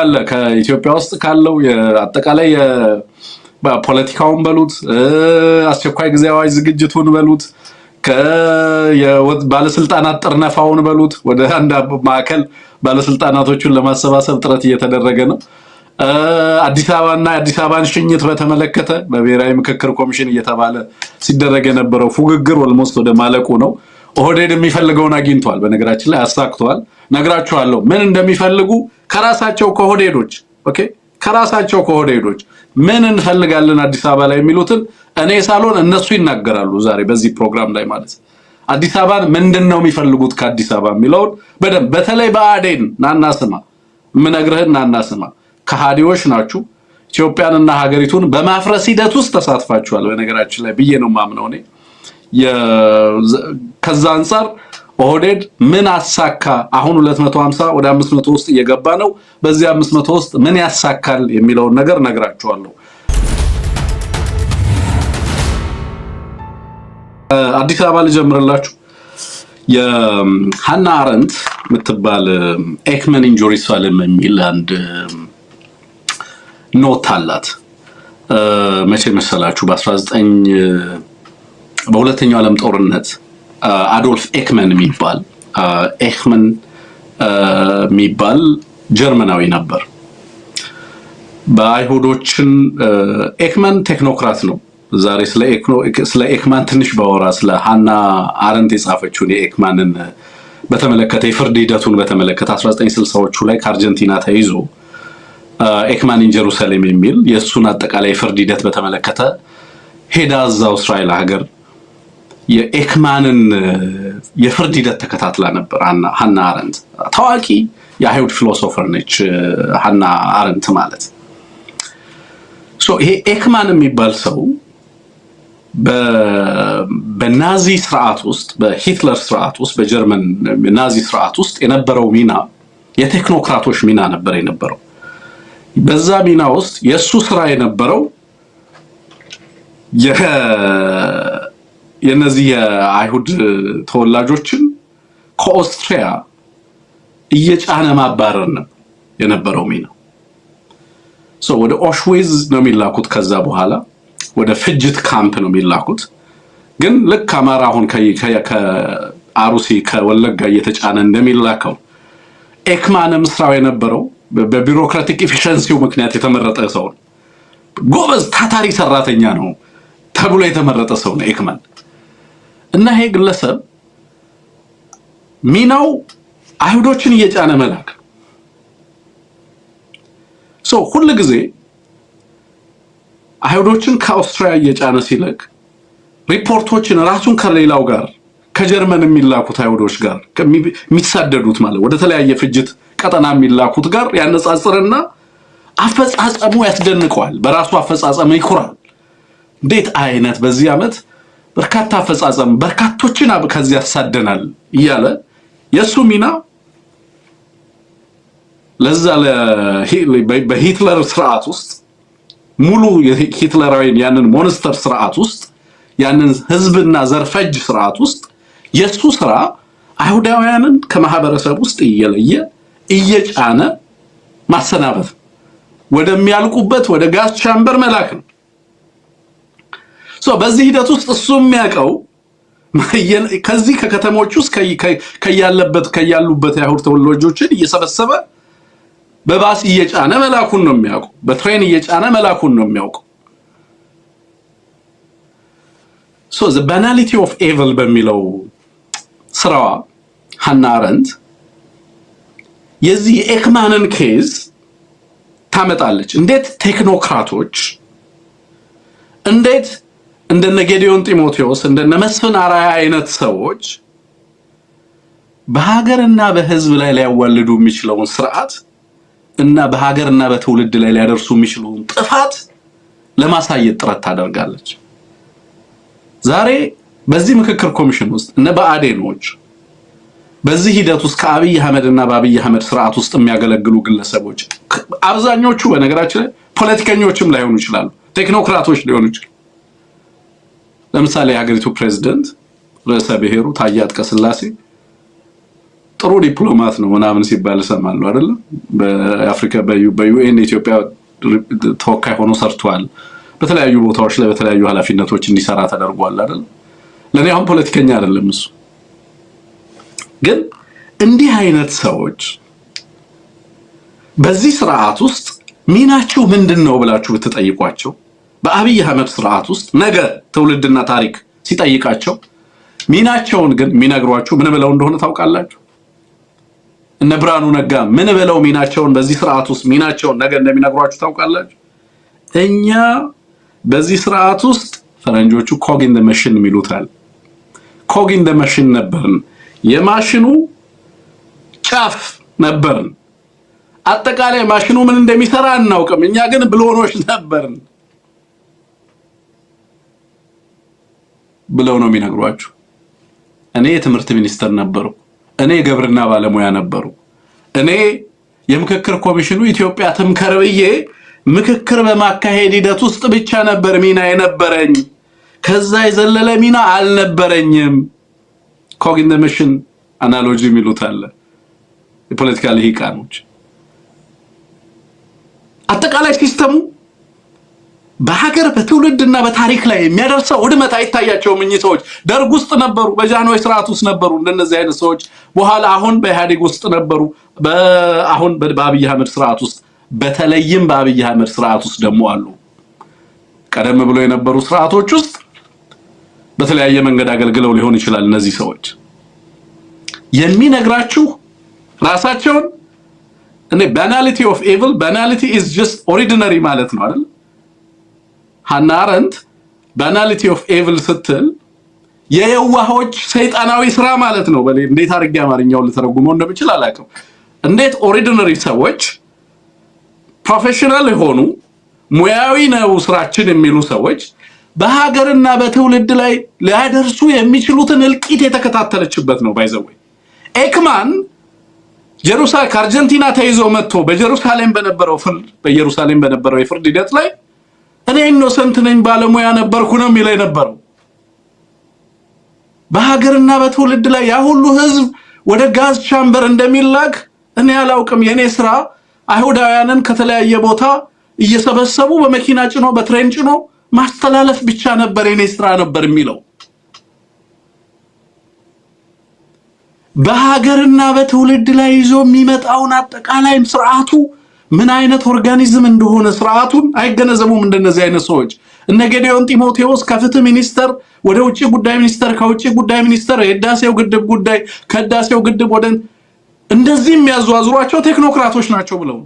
አለ ከኢትዮጵያ ውስጥ ካለው አጠቃላይ በፖለቲካውን በሉት አስቸኳይ ጊዜ አዋጅ ዝግጅቱን በሉት ባለስልጣናት ጥርነፋውን በሉት ወደ አንድ ማዕከል ባለስልጣናቶቹን ለማሰባሰብ ጥረት እየተደረገ ነው። አዲስ አበባና አዲስ አበባን ሽኝት በተመለከተ በብሔራዊ ምክክር ኮሚሽን እየተባለ ሲደረግ የነበረው ፉግግር ኦልሞስት ወደ ማለቁ ነው። ኦህዴድ የሚፈልገውን አግኝቷል። በነገራችን ላይ አሳክቷል። ነግራችኋለሁ ምን እንደሚፈልጉ ከራሳቸው ከኦህዴዶች ከራሳቸው ከኦህዴዶች ምን እንፈልጋለን አዲስ አበባ ላይ የሚሉትን እኔ ሳልሆን እነሱ ይናገራሉ ዛሬ በዚህ ፕሮግራም ላይ ማለት አዲስ አበባን ምንድነው የሚፈልጉት ከአዲስ አበባ የሚለውን በደንብ በተለይ በአዴን ናናስማ ምነግርህና ናናስማ ከሃዲዎች ናችሁ። ኢትዮጵያንና ሀገሪቱን በማፍረስ ሂደት ውስጥ ተሳትፋችኋል። በነገራችን ላይ ብዬ ነው ማምነው እኔ ከዛ አንፃር ኦህዴድ ምን አሳካ አሁን 250 ወደ 500 ውስጥ እየገባ ነው። በዚህ 500 ውስጥ ምን ያሳካል የሚለውን ነገር ነግራችኋለሁ። አዲስ አበባ ልጀምርላችሁ። የሃና አረንት የምትባል ኤክመን ኢንጁሪ ሳለም የሚል አንድ ኖት አላት። መቼ መሰላችሁ? በሁለተኛው ዓለም ጦርነት አዶልፍ ኤክመን የሚባል ጀርመናዊ ነበር። በአይሁዶችን ኤክመን ቴክኖክራት ነው። ዛሬ ስለ ኤክማን ትንሽ ባወራ ስለ ሃና አረንት የጻፈችውን የኤክማንን በተመለከተ የፍርድ ሂደቱን በተመለከተ 1960ዎቹ ላይ ከአርጀንቲና ተይዞ ኤክማን ኢን ጀሩሳሌም የሚል የሱን አጠቃላይ ፍርድ ሂደት በተመለከተ ሄዳ እዛው እስራኤል ሀገር የኤክማንን የፍርድ ሂደት ተከታትላ ነበር። ሃና አረንት ታዋቂ የአይሁድ ፊሎሶፈር ነች። ሃና አረንት ማለት ይሄ ኤክማን የሚባል ሰው በናዚ ስርዓት ውስጥ በሂትለር ስርዓት ውስጥ በጀርመን ናዚ ስርዓት ውስጥ የነበረው ሚና የቴክኖክራቶች ሚና ነበር የነበረው። በዛ ሚና ውስጥ የሱ ስራ የነበረው የነዚህ የአይሁድ ተወላጆችን ከኦስትሪያ እየጫነ ማባረር ነው የነበረው ሚና። ወደ ኦሽዊዝ ነው የሚላኩት። ከዛ በኋላ ወደ ፍጅት ካምፕ ነው የሚላኩት። ግን ልክ አማራ አሁን ከአሩሲ ከወለጋ እየተጫነ እንደሚላከው ኤክማንም ስራው የነበረው በቢሮክራቲክ ኤፊሺየንሲው ምክንያት የተመረጠ ሰው ነው። ጎበዝ ታታሪ ሰራተኛ ነው ተብሎ የተመረጠ ሰው ነው ኤክማን። እና ይሄ ግለሰብ ሚናው አይሁዶችን እየጫነ መላክ ሁሉ ጊዜ አይሁዶችን ከአውስትራሊያ እየጫነ ሲልክ ሪፖርቶችን ራሱን ከሌላው ጋር ከጀርመን የሚላኩት አይሁዶች ጋር የሚሳደዱት ማለት ወደ ተለያየ ፍጅት ቀጠና የሚላኩት ጋር ያነጻጽርና አፈጻጸሙ ያስደንቀዋል። በራሱ አፈጻጸም ይኮራል። እንዴት አይነት በዚህ ዓመት በርካታ አፈጻጸም በርካቶችን ከዚህ ያሳደናል እያለ የሱ ሚና ለዛ በሂትለር ስርዓት ውስጥ ሙሉ የሂትለራዊን ያንን ሞንስተር ስርዓት ውስጥ ያንን ህዝብና ዘርፈጅ ስርዓት ውስጥ የሱ ስራ አይሁዳውያንን ከማህበረሰብ ውስጥ እየለየ እየጫነ ማሰናበት ወደሚያልቁበት ወደ ጋዝ ቻምበር መላክ ነው። በዚህ ሂደት ውስጥ እሱ የሚያውቀው ከዚህ ከከተሞች ውስጥ ከያሉበት የአይሁድ ተወላጆችን እየሰበሰበ በባስ እየጫነ መላኩን ነው የሚያውቀው። በትሬን እየጫነ መላኩን ነው የሚያውቀው። the banality of evil በሚለው ስራዋ ሃና አረንት የዚህ ኤክማንን ኬዝ ታመጣለች። እንዴት ቴክኖክራቶች እንዴት እንደነ ጌዲዮን ጢሞቴዎስ እንደነ መስፍን አራያ አይነት ሰዎች በሀገርና በህዝብ ላይ ሊያዋልዱ የሚችለውን ስርዓት እና በሀገርና በትውልድ ላይ ሊያደርሱ የሚችለውን ጥፋት ለማሳየት ጥረት ታደርጋለች። ዛሬ በዚህ ምክክር ኮሚሽን ውስጥ እነ በአዴኖች በዚህ ሂደት ውስጥ ከአብይ አህመድና በአብይ አህመድ ስርዓት ውስጥ የሚያገለግሉ ግለሰቦች አብዛኞቹ በነገራችን ላይ ፖለቲከኞችም ላይሆኑ ይችላሉ፣ ቴክኖክራቶች ሊሆኑ ይችላሉ። ለምሳሌ የሀገሪቱ ፕሬዝዳንት ርዕሰ ብሔሩ ታዬ አጽቀሥላሴ ጥሩ ዲፕሎማት ነው ምናምን ሲባል ሰማለሁ አይደል? በአፍሪካ በዩኤን ኢትዮጵያ ተወካይ ሆኖ ሰርቷል። በተለያዩ ቦታዎች ላይ በተለያዩ ኃላፊነቶች እንዲሰራ ተደርጓል አይደል? ለኔ አሁን ፖለቲከኛ አይደለም እሱ። ግን እንዲህ አይነት ሰዎች በዚህ ስርዓት ውስጥ ሚናቸው ምንድነው ብላችሁ ብትጠይቋቸው በአብይ አህመድ ስርዓት ውስጥ ነገ ትውልድና ታሪክ ሲጠይቃቸው ሚናቸውን ግን የሚነግሯችሁ ምን ብለው እንደሆነ ታውቃላችሁ? እነ ብርሃኑ ነጋ ምን ብለው ሚናቸውን በዚህ ስርዓት ውስጥ ሚናቸውን ነገ እንደሚነግሯችሁ ታውቃላችሁ? እኛ በዚህ ስርዓት ውስጥ ፈረንጆቹ ኮግ ኢን ዘ ማሽን ይሉታል። ኮግ ኢን ዘ ማሽን ነበርን፣ የማሽኑ ጫፍ ነበርን። አጠቃላይ ማሽኑ ምን እንደሚሰራ አናውቅም፣ እኛ ግን ብሎኖች ነበርን ብለው ነው የሚነግሯችሁ። እኔ የትምህርት ሚኒስተር ነበሩ፣ እኔ የግብርና ባለሙያ ነበሩ፣ እኔ የምክክር ኮሚሽኑ ኢትዮጵያ ትምከር ብዬ ምክክር በማካሄድ ሂደት ውስጥ ብቻ ነበር ሚና የነበረኝ፣ ከዛ የዘለለ ሚና አልነበረኝም። ኮግ ኢን ዘ ማሽን አናሎጂ የሚሉት አለ የፖለቲካል ሂቃኖች። አጠቃላይ ሲስተሙ በሀገር በትውልድና በታሪክ ላይ የሚያደርሰው ውድመት አይታያቸውም። እኚህ ሰዎች ደርግ ውስጥ ነበሩ፣ በጃንሆይ ስርዓት ውስጥ ነበሩ። እንደነዚህ አይነት ሰዎች በኋላ አሁን በኢህአዴግ ውስጥ ነበሩ፣ አሁን በአብይ አህመድ ስርዓት ውስጥ፣ በተለይም በአብይ አህመድ ስርዓት ውስጥ ደግሞ አሉ። ቀደም ብሎ የነበሩ ስርዓቶች ውስጥ በተለያየ መንገድ አገልግለው ሊሆን ይችላል። እነዚህ ሰዎች የሚነግራችሁ ራሳቸውን እኔ ባናሊቲ ኦፍ ኤቪል ባናሊቲ ኢዝ ጀስት ኦርዲነሪ ማለት ነው አይደል? ሃና አረንት ባናሊቲ ኦፍ ኤቪል ስትል የየዋሆች ሰይጣናዊ ስራ ማለት ነው። እንዴት አድርጌ አማርኛውን ልተረጉመው እንደምችል አላውቅም። እንዴት ኦርዲነሪ ሰዎች ፕሮፌሽናል የሆኑ ሙያዊ ነው ስራችን የሚሉ ሰዎች በሀገርና በትውልድ ላይ ሊያደርሱ የሚችሉትን እልቂት የተከታተለችበት ነው። ባይዘወይ ኤክማን ጀሩሳሌም ከአርጀንቲና ተይዞ መጥቶ በኢየሩሳሌም በነበረው የፍርድ ሂደት ላይ እኔ ኢኖሰንት ነኝ ባለሙያ ነበርኩ ነው የሚለው የነበረው። በሀገርና በትውልድ ላይ ያ ሁሉ ህዝብ ወደ ጋዝ ቻምበር እንደሚላክ እኔ አላውቅም። የኔ ስራ አይሁዳውያንን ከተለያየ ቦታ እየሰበሰቡ በመኪና ጭኖ በትሬን ጭኖ ማስተላለፍ ብቻ ነበር የኔ ስራ ነበር የሚለው። በሀገርና በትውልድ ላይ ይዞ የሚመጣውን አጠቃላይ ስርዓቱ ምን አይነት ኦርጋኒዝም እንደሆነ ስርዓቱን አይገነዘቡም። እንደነዚህ አይነት ሰዎች እነ ጌዲዮን ጢሞቴዎስ ከፍትህ ሚኒስተር ወደ ውጪ ጉዳይ ሚኒስተር፣ ከውጪ ጉዳይ ሚኒስተር የህዳሴው ግድብ ጉዳይ ከህዳሴው ግድብ ወደ እንደዚህ የሚያዟዙሯቸው ቴክኖክራቶች ናቸው ብለው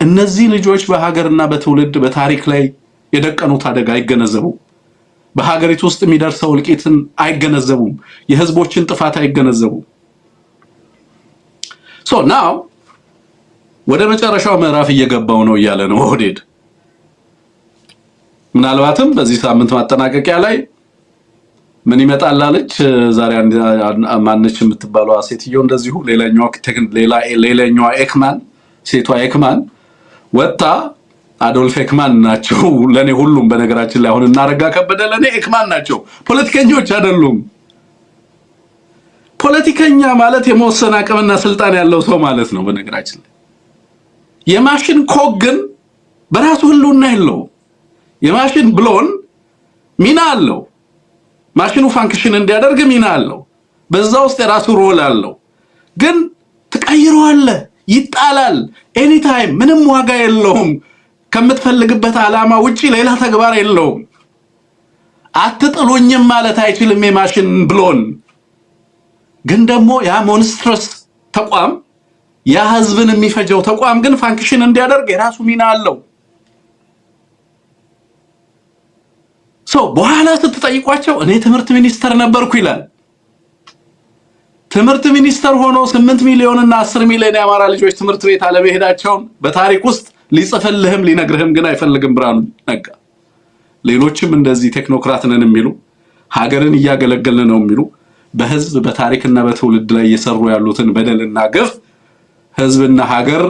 እነዚህ ልጆች በሀገርና በትውልድ በታሪክ ላይ የደቀኑት አደጋ አይገነዘቡም። በሀገሪቱ ውስጥ የሚደርሰው እልቂትን አይገነዘቡም። የህዝቦችን ጥፋት አይገነዘቡም። ሶ ናው ወደ መጨረሻው ምዕራፍ እየገባው ነው እያለ ነው ኦህዴድ። ምናልባትም በዚህ ሳምንት ማጠናቀቂያ ላይ ምን ይመጣል አለች። ዛሬ ማነች የምትባለው ሴትዮ እንደዚሁ ሌላኛዋ ኤክማን ሴቷ ኤክማን ወጣ አዶልፍ ኤክማን ናቸው ለኔ ሁሉም። በነገራችን ላይ አሁን እናረጋ ከበደ ለኔ ኤክማን ናቸው፣ ፖለቲከኞች አይደሉም። ፖለቲከኛ ማለት የመወሰን አቅምና ስልጣን ያለው ሰው ማለት ነው። በነገራችን ላይ የማሽን ኮግ ግን በራሱ ህልውና የለውም። የማሽን ብሎን ሚና አለው። ማሽኑ ፋንክሽን እንዲያደርግ ሚና አለው። በዛ ውስጥ የራሱ ሮል አለው። ግን ትቀይረዋለህ፣ ይጣላል ኤኒ ታይም። ምንም ዋጋ የለውም። ከምትፈልግበት ዓላማ ውጪ ሌላ ተግባር የለውም። አትጥሉኝም ማለት አይችልም የማሽን ብሎን። ግን ደግሞ ያ ሞንስትረስ ተቋም ያ ህዝብን የሚፈጀው ተቋም ግን ፋንክሽን እንዲያደርግ የራሱ ሚና አለው። በኋላ ስትጠይቋቸው እኔ ትምህርት ሚኒስተር ነበርኩ ይላል። ትምህርት ሚኒስተር ሆኖ 8 ሚሊዮን እና 10 ሚሊዮን የአማራ ልጆች ትምህርት ቤት አለመሄዳቸውን በታሪክ ውስጥ ሊጽፍልህም ሊነግርህም ግን አይፈልግም ብርሃኑ ነጋ። ሌሎችም እንደዚህ ቴክኖክራት ነን የሚሉ ሀገርን እያገለገልን ነው የሚሉ በህዝብ በታሪክና በትውልድ ላይ እየሰሩ ያሉትን በደልና ግፍ ህዝብና ሀገር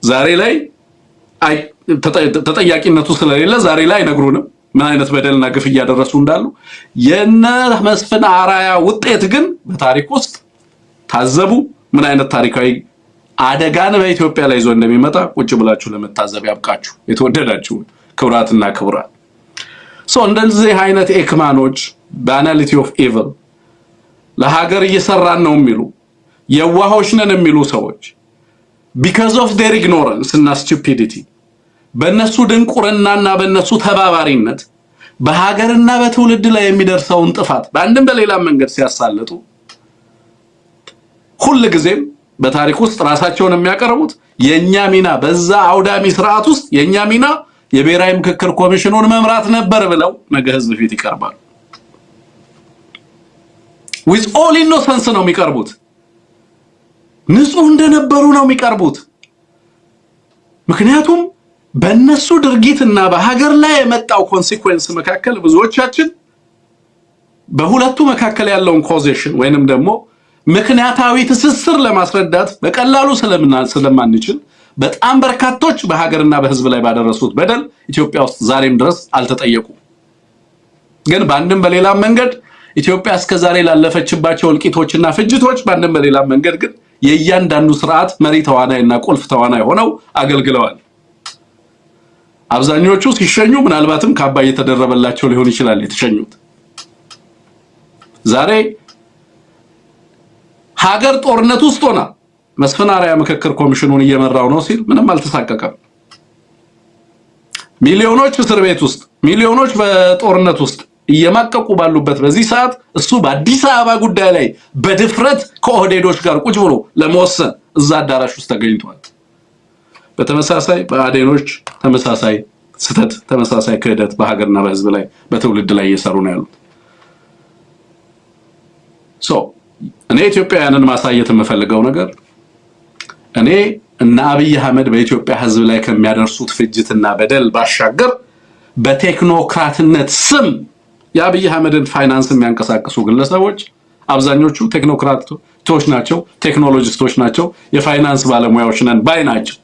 ዛሬ ላይ ተጠያቂነቱ ስለሌለ ዛሬ ላይ አይነግሩንም። ምን አይነት በደልና ግፍ እያደረሱ እንዳሉ የነ መስፍን አራያ ውጤት ግን በታሪክ ውስጥ ታዘቡ። ምን አይነት ታሪካዊ አደጋን በኢትዮጵያ ላይ ይዞ እንደሚመጣ ቁጭ ብላችሁ ለመታዘብ ያብቃችሁ። የተወደዳችሁ ክብራትና ክብራት እንደዚህ አይነት ኤክማኖች ባናሊቲ ኦፍ ኢቪል ለሀገር እየሰራን ነው የሚሉ የዋሆች ነን የሚሉ ሰዎች because of their ignorance እና stupidity በእነሱ ድንቁርናና በእነሱ ተባባሪነት በሀገርና በትውልድ ላይ የሚደርሰውን ጥፋት በአንድም በሌላ መንገድ ሲያሳልጡ ሁሉ ጊዜም በታሪክ ውስጥ ራሳቸውን የሚያቀርቡት የኛ ሚና በዛ አውዳሚ ስርዓት ውስጥ የኛ ሚና የብሔራዊ ምክክር ኮሚሽኑን መምራት ነበር ብለው ነገ ህዝብ ፊት ይቀርባሉ። with all innocence ነው የሚቀርቡት። ንጹህ እንደነበሩ ነው የሚቀርቡት። ምክንያቱም በእነሱ ድርጊትና በሀገር ላይ የመጣው ኮንሲኩዌንስ መካከል ብዙዎቻችን በሁለቱ መካከል ያለውን ኮዜሽን ወይንም ደግሞ ምክንያታዊ ትስስር ለማስረዳት በቀላሉ ስለማንችል በጣም በርካቶች በሀገርና በህዝብ ላይ ባደረሱት በደል ኢትዮጵያ ውስጥ ዛሬም ድረስ አልተጠየቁም። ግን በአንድም በሌላ መንገድ ኢትዮጵያ እስከዛሬ ላለፈችባቸው እልቂቶችና ፍጅቶች በአንድም በሌላ መንገድ ግን የእያንዳንዱ ስርዓት መሪ ተዋናይና ቁልፍ ተዋናይ ሆነው አገልግለዋል። አብዛኞቹ ሲሸኙ ምናልባትም ካባ እየተደረበላቸው ሊሆን ይችላል የተሸኙት። ዛሬ ሀገር ጦርነት ውስጥ ሆና መስፍን አርአያ ምክክር ኮሚሽኑን እየመራው ነው ሲል ምንም አልተሳቀቀም። ሚሊዮኖች እስር ቤት ውስጥ ሚሊዮኖች በጦርነት ውስጥ እየማቀቁ ባሉበት በዚህ ሰዓት እሱ በአዲስ አበባ ጉዳይ ላይ በድፍረት ከኦህዴዶች ጋር ቁጭ ብሎ ለመወሰን እዛ አዳራሽ ውስጥ ተገኝቷል። በተመሳሳይ በአዴኖች ተመሳሳይ ስተት ተመሳሳይ ክህደት በሀገርና በህዝብ ላይ በትውልድ ላይ እየሰሩ ነው ያሉት። እኔ ኢትዮጵያውያንን ማሳየት የምፈልገው ነገር እኔ እና አብይ አህመድ በኢትዮጵያ ህዝብ ላይ ከሚያደርሱት ፍጅትና በደል ባሻገር በቴክኖክራትነት ስም የአብይ አህመድን ፋይናንስ የሚያንቀሳቅሱ ግለሰቦች አብዛኞቹ ቴክኖክራቶች ናቸው፣ ቴክኖሎጂስቶች ናቸው፣ የፋይናንስ ባለሙያዎች ነን ባይ ናቸው።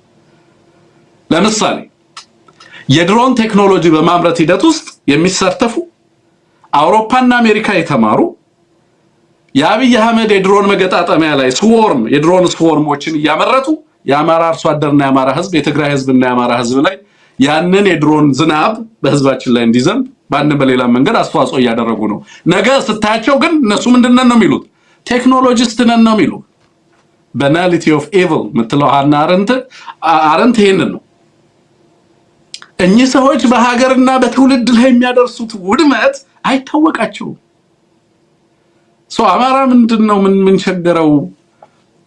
ለምሳሌ የድሮን ቴክኖሎጂ በማምረት ሂደት ውስጥ የሚሳተፉ አውሮፓና አሜሪካ የተማሩ የአብይ አህመድ የድሮን መገጣጠሚያ ላይ የድሮን ስዎርሞችን እያመረቱ የአማራ አርሶ አደርና የአማራ ህዝብ የትግራይ ህዝብና የአማራ ህዝብ ላይ ያንን የድሮን ዝናብ በህዝባችን ላይ እንዲዘንብ በአንድም በሌላ መንገድ አስተዋጽኦ እያደረጉ ነው። ነገ ስታቸው ግን እነሱ ምንድነው ነው የሚሉት? ቴክኖሎጂስት ነን ነው የሚሉት። ባናሊቲ ኦፍ ኢቪል ምትለው ሃና አረንት ይሄንን ነው። እኚህ ሰዎች በሀገርና በትውልድ ላይ የሚያደርሱት ውድመት አይታወቃቸውም። አማራ ምንድነው ምን ቸገረው?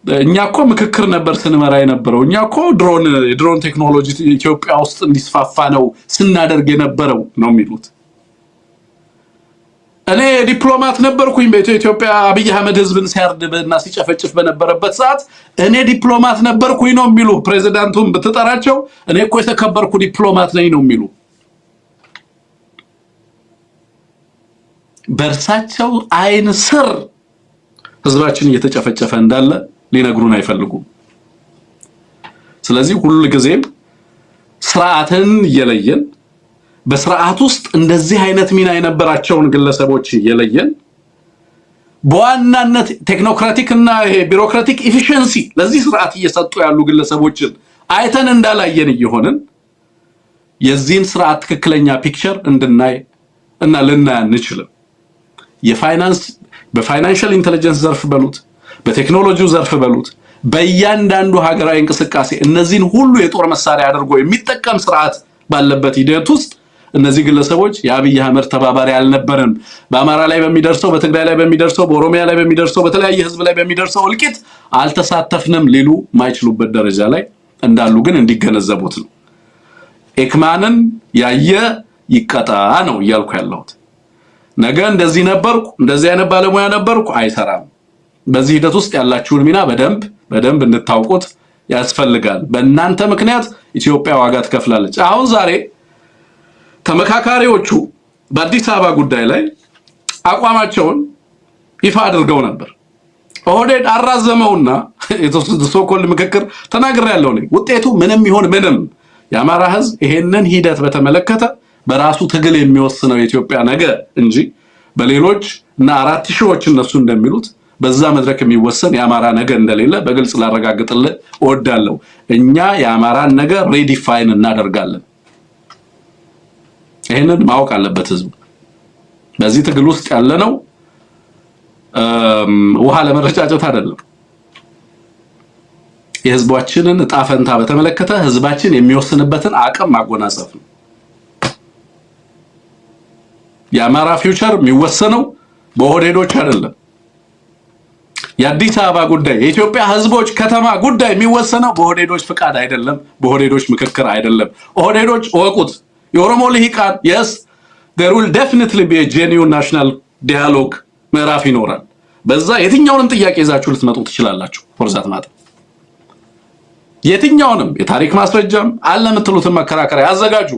እኛኮ ምክክር ነበር ስንመራ የነበረው። እኛኮ የድሮን ቴክኖሎጂ ኢትዮጵያ ውስጥ እንዲስፋፋ ነው ስናደርግ የነበረው ነው የሚሉት። እኔ ዲፕሎማት ነበርኩኝ በኢትዮጵያ አብይ አህመድ ህዝብን ሲያርድና ሲጨፈጭፍ በነበረበት ሰዓት እኔ ዲፕሎማት ነበርኩኝ ነው የሚሉ። ፕሬዝዳንቱን ብትጠራቸው እኔ እኮ የተከበርኩ ዲፕሎማት ነኝ ነው የሚሉ። በእርሳቸው አይን ስር ህዝባችን እየተጨፈጨፈ እንዳለ ሊነግሩን አይፈልጉም። ስለዚህ ሁሉ ጊዜም ስርዓትን እየለየን በስርዓት ውስጥ እንደዚህ አይነት ሚና የነበራቸውን ግለሰቦች እየለየን በዋናነት ቴክኖክራቲክ እና ቢሮክራቲክ ኤፊሺየንሲ ለዚህ ስርዓት እየሰጡ ያሉ ግለሰቦችን አይተን እንዳላየን እየሆንን የዚህን ስርዓት ትክክለኛ ፒክቸር እንድናይ እና ልናይ አንችልም። በፋይናንሻል ኢንተለጀንስ ዘርፍ በሉት በቴክኖሎጂው ዘርፍ በሉት በእያንዳንዱ ሀገራዊ እንቅስቃሴ እነዚህን ሁሉ የጦር መሳሪያ አድርጎ የሚጠቀም ስርዓት ባለበት ሂደት ውስጥ እነዚህ ግለሰቦች የአብይ አህመድ ተባባሪ አልነበረም። በአማራ ላይ በሚደርሰው በትግራይ ላይ በሚደርሰው በኦሮሚያ ላይ በሚደርሰው በተለያየ ህዝብ ላይ በሚደርሰው እልቂት አልተሳተፍንም ሊሉ ማይችሉበት ደረጃ ላይ እንዳሉ ግን እንዲገነዘቡት ነው። ኤክማንን ያየ ይቀጣ ነው እያልኩ ያለሁት። ነገ እንደዚህ ነበርኩ እንደዚህ አይነት ባለሙያ ነበርኩ አይሰራም። በዚህ ሂደት ውስጥ ያላችሁን ሚና በደንብ እንድታውቁት ያስፈልጋል። በእናንተ ምክንያት ኢትዮጵያ ዋጋ ትከፍላለች። አሁን ዛሬ ተመካካሪዎቹ በአዲስ አበባ ጉዳይ ላይ አቋማቸውን ይፋ አድርገው ነበር። ኦህዴድ አራዘመውና የተሶኮል ምክክር ተናግሬያለሁ። ውጤቱ ምንም ይሁን ምንም የአማራ ህዝብ ይሄንን ሂደት በተመለከተ በራሱ ትግል የሚወስነው የኢትዮጵያ ነገር እንጂ በሌሎች እና 4000ዎች እነሱ እንደሚሉት በዛ መድረክ የሚወሰን የአማራ ነገር እንደሌለ በግልጽ ላረጋግጥልህ እወዳለሁ። እኛ የአማራን ነገር ሪዲፋይን እናደርጋለን። ይሄንን ማወቅ አለበት ህዝቡ። በዚህ ትግል ውስጥ ያለነው ውሃ ለመረጫጨት አይደለም። የህዝባችንን እጣ ፈንታ በተመለከተ ህዝባችን የሚወስንበትን አቅም ማጎናጸፍ ነው። የአማራ ፊውቸር የሚወሰነው በኦህዴዶች አይደለም። የአዲስ አበባ ጉዳይ የኢትዮጵያ ህዝቦች ከተማ ጉዳይ የሚወሰነው በኦህዴዶች ፍቃድ አይደለም፣ በኦህዴዶች ምክክር አይደለም። ኦህዴዶች ወቁት፣ የኦሮሞ ልሂቃን yes there will definitely be a genuine national dialogue ምዕራፍ ይኖራል። በዛ የትኛውንም ጥያቄ ይዛችሁ ልትመጡ ትችላላችሁ። ፎርዛት ማለት የትኛውንም የታሪክ ማስረጃም አለ የምትሉትን መከራከሪያ ያዘጋጁ።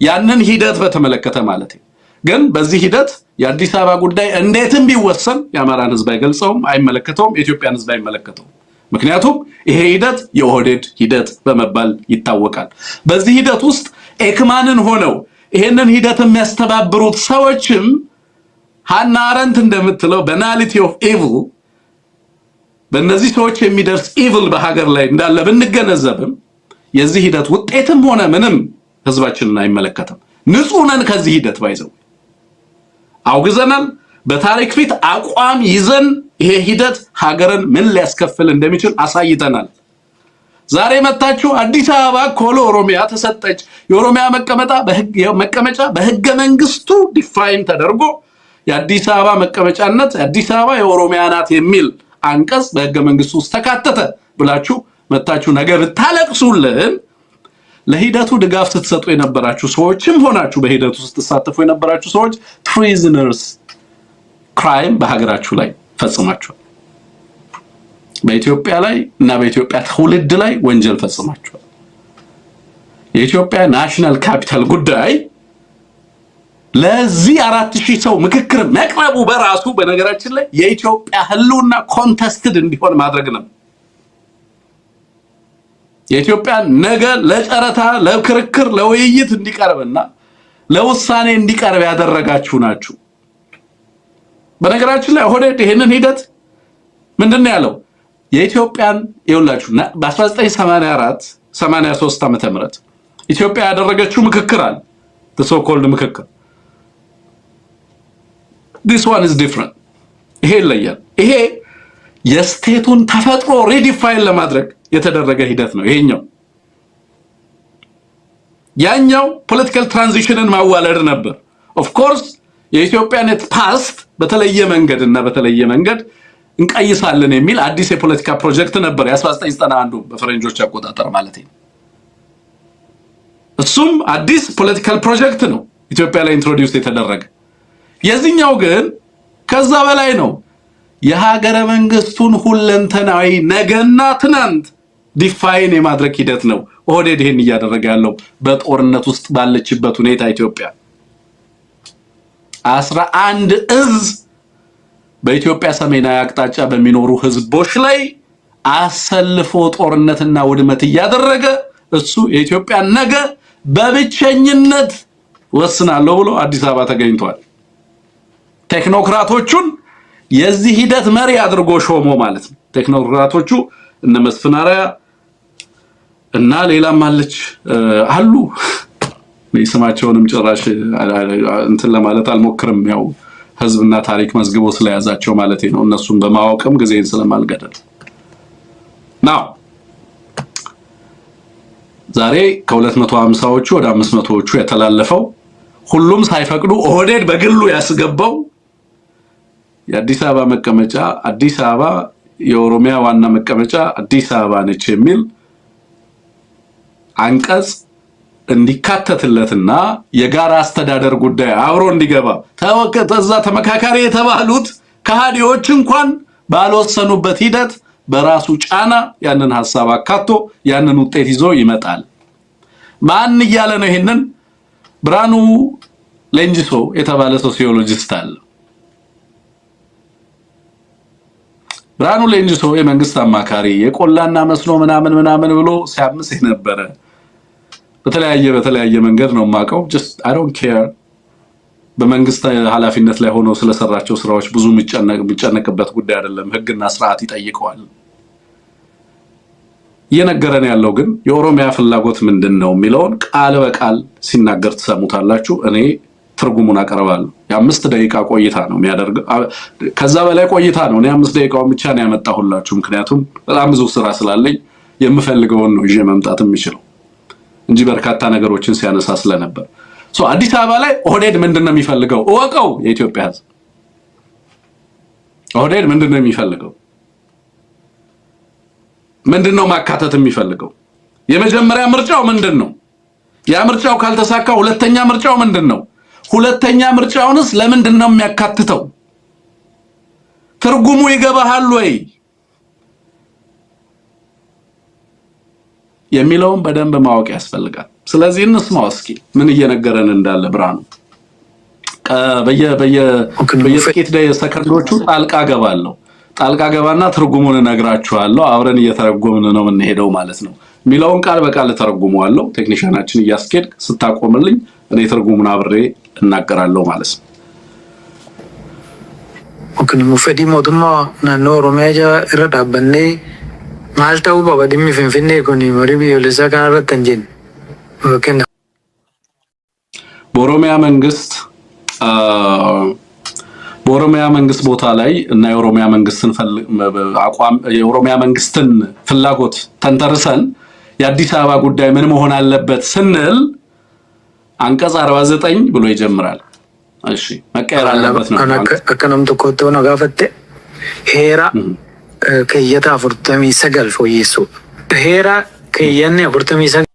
ያንን ሂደት በተመለከተ ማለት ግን በዚህ ሂደት የአዲስ አበባ ጉዳይ እንዴትም ቢወሰን የአማራን ህዝብ አይገልጸውም፣ አይመለከተውም፣ የኢትዮጵያን ህዝብ አይመለከተውም። ምክንያቱም ይሄ ሂደት የኦህዴድ ሂደት በመባል ይታወቃል። በዚህ ሂደት ውስጥ ኤክማንን ሆነው ይሄንን ሂደት የሚያስተባብሩት ሰዎችም ሃና አረንት እንደምትለው በናሊቲ ኦፍ ኢቪል በእነዚህ ሰዎች የሚደርስ ኢቪል በሀገር ላይ እንዳለ ብንገነዘብም የዚህ ሂደት ውጤትም ሆነ ምንም ህዝባችንን አይመለከትም። ንጹህ ነን ከዚህ ሂደት ባይዘው አውግዘናል። በታሪክ ፊት አቋም ይዘን ይሄ ሂደት ሀገርን ምን ሊያስከፍል እንደሚችል አሳይተናል። ዛሬ መጣችሁ አዲስ አበባ ኮሎ ኦሮሚያ ተሰጠች። የኦሮሚያ መቀመጫ በህገ መንግስቱ ዲፋይን ተደርጎ የአዲስ አበባ መቀመጫነት አዲስ አበባ የኦሮሚያ ናት የሚል አንቀጽ በህገ መንግስቱ ውስጥ ተካተተ ብላችሁ መጣችሁ ነገር ታለቅሱልን። ለሂደቱ ድጋፍ ስትሰጡ የነበራችሁ ሰዎችም ሆናችሁ በሂደቱ ውስጥ ተሳትፉ የነበራችሁ ሰዎች ትሪዝነርስ ክራይም በሀገራችሁ ላይ ፈጽማችኋል። በኢትዮጵያ ላይ እና በኢትዮጵያ ትውልድ ላይ ወንጀል ፈጽማችኋል። የኢትዮጵያ ናሽናል ካፒታል ጉዳይ ለዚህ 4000 ሰው ምክክር መቅረቡ በራሱ በነገራችን ላይ የኢትዮጵያ ህልውና ኮንቴስትድ እንዲሆን ማድረግ ነው። የኢትዮጵያ ነገ ለጨረታ ለክርክር ለውይይት እንዲቀርብና ለውሳኔ እንዲቀርብ ያደረጋችሁ ናችሁ። በነገራችን ላይ ኦህዴድ ይሄንን ሂደት ምንድነው ያለው? የኢትዮጵያን ይውላችሁ በ1984 83 ዓመተ ምህረት ኢትዮጵያ ያደረገችው ምክክር አለ the so called ምክክር this one is different ይሄ ይለያል። ይሄ የስቴቱን ተፈጥሮ ሪዲፋይን ለማድረግ የተደረገ ሂደት ነው ይሄኛው። ያኛው ፖለቲካል ትራንዚሽንን ማዋለድ ነበር። ኦፍ ኮርስ የኢትዮጵያን ፓስት በተለየ መንገድ እንቀይሳለን የሚል አዲስ የፖለቲካ ፕሮጀክት ነበር የ1991 በፈረንጆች አቆጣጠር ማለት ነው። እሱም አዲስ ፖለቲካል ፕሮጀክት ነው ኢትዮጵያ ላይ ኢንትሮዲዩስ የተደረገ። የዚህኛው ግን ከዛ በላይ ነው። የሀገረ መንግስቱን ሁለንተናዊ ነገና ትናንት ዲፋይን የማድረግ ሂደት ነው ኦህዴድ ይሄን እያደረገ ያለው በጦርነት ውስጥ ባለችበት ሁኔታ ኢትዮጵያ 11 እዝ በኢትዮጵያ ሰሜናዊ አቅጣጫ በሚኖሩ ህዝቦች ላይ አሰልፎ ጦርነትና ውድመት እያደረገ እሱ የኢትዮጵያ ነገ በብቸኝነት ወስናለሁ ብሎ አዲስ አበባ ተገኝቷል። ቴክኖክራቶቹን የዚህ ሂደት መሪ አድርጎ ሾሞ ማለት ነው። ቴክኖክራቶቹ እነ መስፍን አርአያ እና ሌላም አሉ ስማቸውንም ጭራሽ እንትን ለማለት አልሞክርም። ያው ህዝብና ታሪክ መዝግቦ ስለያዛቸው ማለት ነው። እነሱን በማወቅም ጊዜን ስለማልገደል ነው። ዛሬ ከ250ዎቹ ወደ 500ዎቹ የተላለፈው ሁሉም ሳይፈቅዱ ኦህዴድ በግሉ ያስገባው የአዲስ አበባ መቀመጫ አዲስ አበባ የኦሮሚያ ዋና መቀመጫ አዲስ አበባ ነች የሚል አንቀጽ እንዲካተትለትና የጋራ አስተዳደር ጉዳይ አብሮ እንዲገባ ተዛ ተመካካሪ የተባሉት ከሃዲዎች እንኳን ባልወሰኑበት ሂደት በራሱ ጫና ያንን ሐሳብ አካቶ ያንን ውጤት ይዞ ይመጣል። ማን እያለ ነው ይሄንን? ብርሃኑ ሌንጂሶ የተባለ ሶሲዮሎጂስት አለ። ብርሃኑ ሌንጂሶ የመንግስት አማካሪ የቆላና መስኖ ምናምን ብሎ ሲያምስ የነበረ በተለያየ መንገድ ነው የማውቀው። just I don't care በመንግስት ኃላፊነት ላይ ሆኖ ስለሰራቸው ስራዎች ብዙ የሚጨነቅበት ጉዳይ አይደለም። ህግና ስርዓት ይጠይቀዋል። እየነገረን ያለው ግን የኦሮሚያ ፍላጎት ምንድነው የሚለውን ቃል በቃል ሲናገር ትሰሙታላችሁ። እኔ ትርጉሙን አቀርባለሁ። የ5 ደቂቃ ቆይታ ነው የሚያደርገው። ከዛ በላይ ቆይታ ነው። እኔ 5 ደቂቃውን ብቻ ነው ያመጣሁላችሁ፣ ምክንያቱም በጣም ብዙ ስራ ስላለኝ የምፈልገውን ነው ይዤ መምጣት የምችለው እንጂ በርካታ ነገሮችን ሲያነሳ ስለነበር። አዲስ አበባ ላይ ኦህዴድ ምንድነው የሚፈልገው? እወቀው የኢትዮጵያ ህዝብ። ኦህዴድ ምንድነው የሚፈልገው? ምንድነው ማካተት የሚፈልገው? የመጀመሪያ ምርጫው ምንድነው? ያ ምርጫው ካልተሳካ ሁለተኛ ምርጫው ምንድነው? ሁለተኛ ምርጫውንስ ለምንድነው የሚያካትተው? ትርጉሙ ይገባሃል ወይ የሚለውን በደንብ ማወቅ ያስፈልጋል። ስለዚህ እንስማው እስኪ ምን እየነገረን እንዳለ ብርሃኑ። በየጥቂት ሰከንዶቹ ጣልቃ ገባና ትርጉሙን እነግራችኋለሁ። አብረን እየተረጎምን ነው የምንሄደው ማለት ነው። ሚላውን ቃል በቃል ተረጉመዋለሁ። ቴክኒሻናችን እያስኬድ ስታቆምልኝ እኔ ትርጉሙን አብሬ እናገራለሁ ማለት ነው። ኦኬ ሙፈዲ ሞቱማ ናኖ ኦሮሚያ ረዳበኔ ማልታው ባባዲሚ ፍንፍኔ ኮኒ መሪቢ ወለዛ ካረተንጀን ኦኬ በኦሮሚያ መንግስት ቦታ ላይ እና የኦሮሚያ መንግስትን ፍላጎት ተንተርሰን የአዲስ አበባ ጉዳይ ምን መሆን አለበት ስንል አንቀጽ 49 ብሎ ይጀምራል። እሺ መቀየር አለበት ነው። አከነም ተቆጥቶ ነው ጋፈተ ሄራ ከየታ ፍርተሚ ሰገል ፎይሱ ሄራ ከየነ ፍርተሚ ሰገል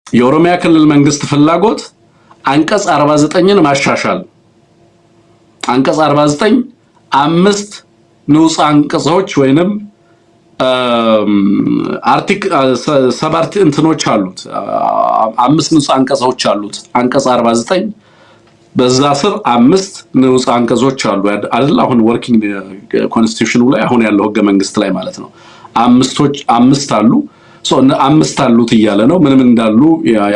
የኦሮሚያ ክልል መንግስት ፍላጎት አንቀጽ 49ን ማሻሻል። አንቀጽ 49 5 ንዑስ አንቀጾች ወይንም አርቲክል 7 እንትኖች አሉት። 5 ንዑስ አንቀጾች አሉት አንቀጽ 49። በዛ ስር 5 ንዑስ አንቀጾች አሉ አይደል? አሁን ወርኪንግ ኮንስቲቱሽኑ ላይ አሁን ያለው ህገ መንግስት ላይ ማለት ነው። 5 አሉ። አምስት አሉት እያለ ነው። ምን እንዳሉ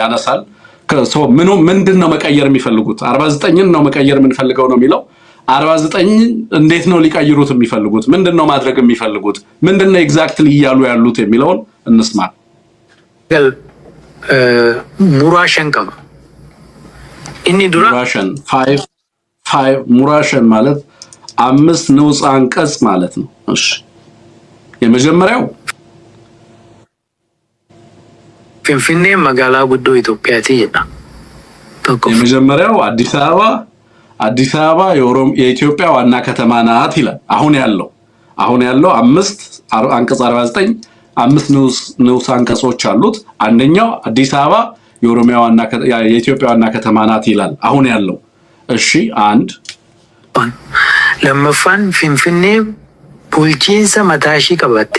ያነሳል። ምንድነው መቀየር የሚፈልጉት? 49ን ነው መቀየር የምንፈልገው ነው የሚለው። 49 እንዴት ነው ሊቀይሩት የሚፈልጉት? ምንድነው ማድረግ የሚፈልጉት? ምንድነው ኤግዛክትሊ እያሉ ያሉት የሚለውን እንስማ። ሙራሸን ቀም እኒ ዱራ ሙራሸን 5 ሙራሸን ማለት 5 ንዑስ አንቀጽ ማለት ነው። እሺ የመጀመሪያው ፍንፍኔ መጋላ ጉዶ ኢትዮጵያቲ ይና የመጀመሪያው አዲስ አበባ የኢትዮጵያ ዋና ከተማ ናት ይላል። አሁን ያለው 5 አንቀጽ 49 5 ንዑስ አንቀጾች አሉት። አንደኛው አዲስ አበባ የኢትዮጵያ ዋና ከተማ ናት ይላል አሁን ያለው። እሺ አንድ ለመፋን ፍንፍኔ ቡልቺንሰ መታሺ ቀበቴ።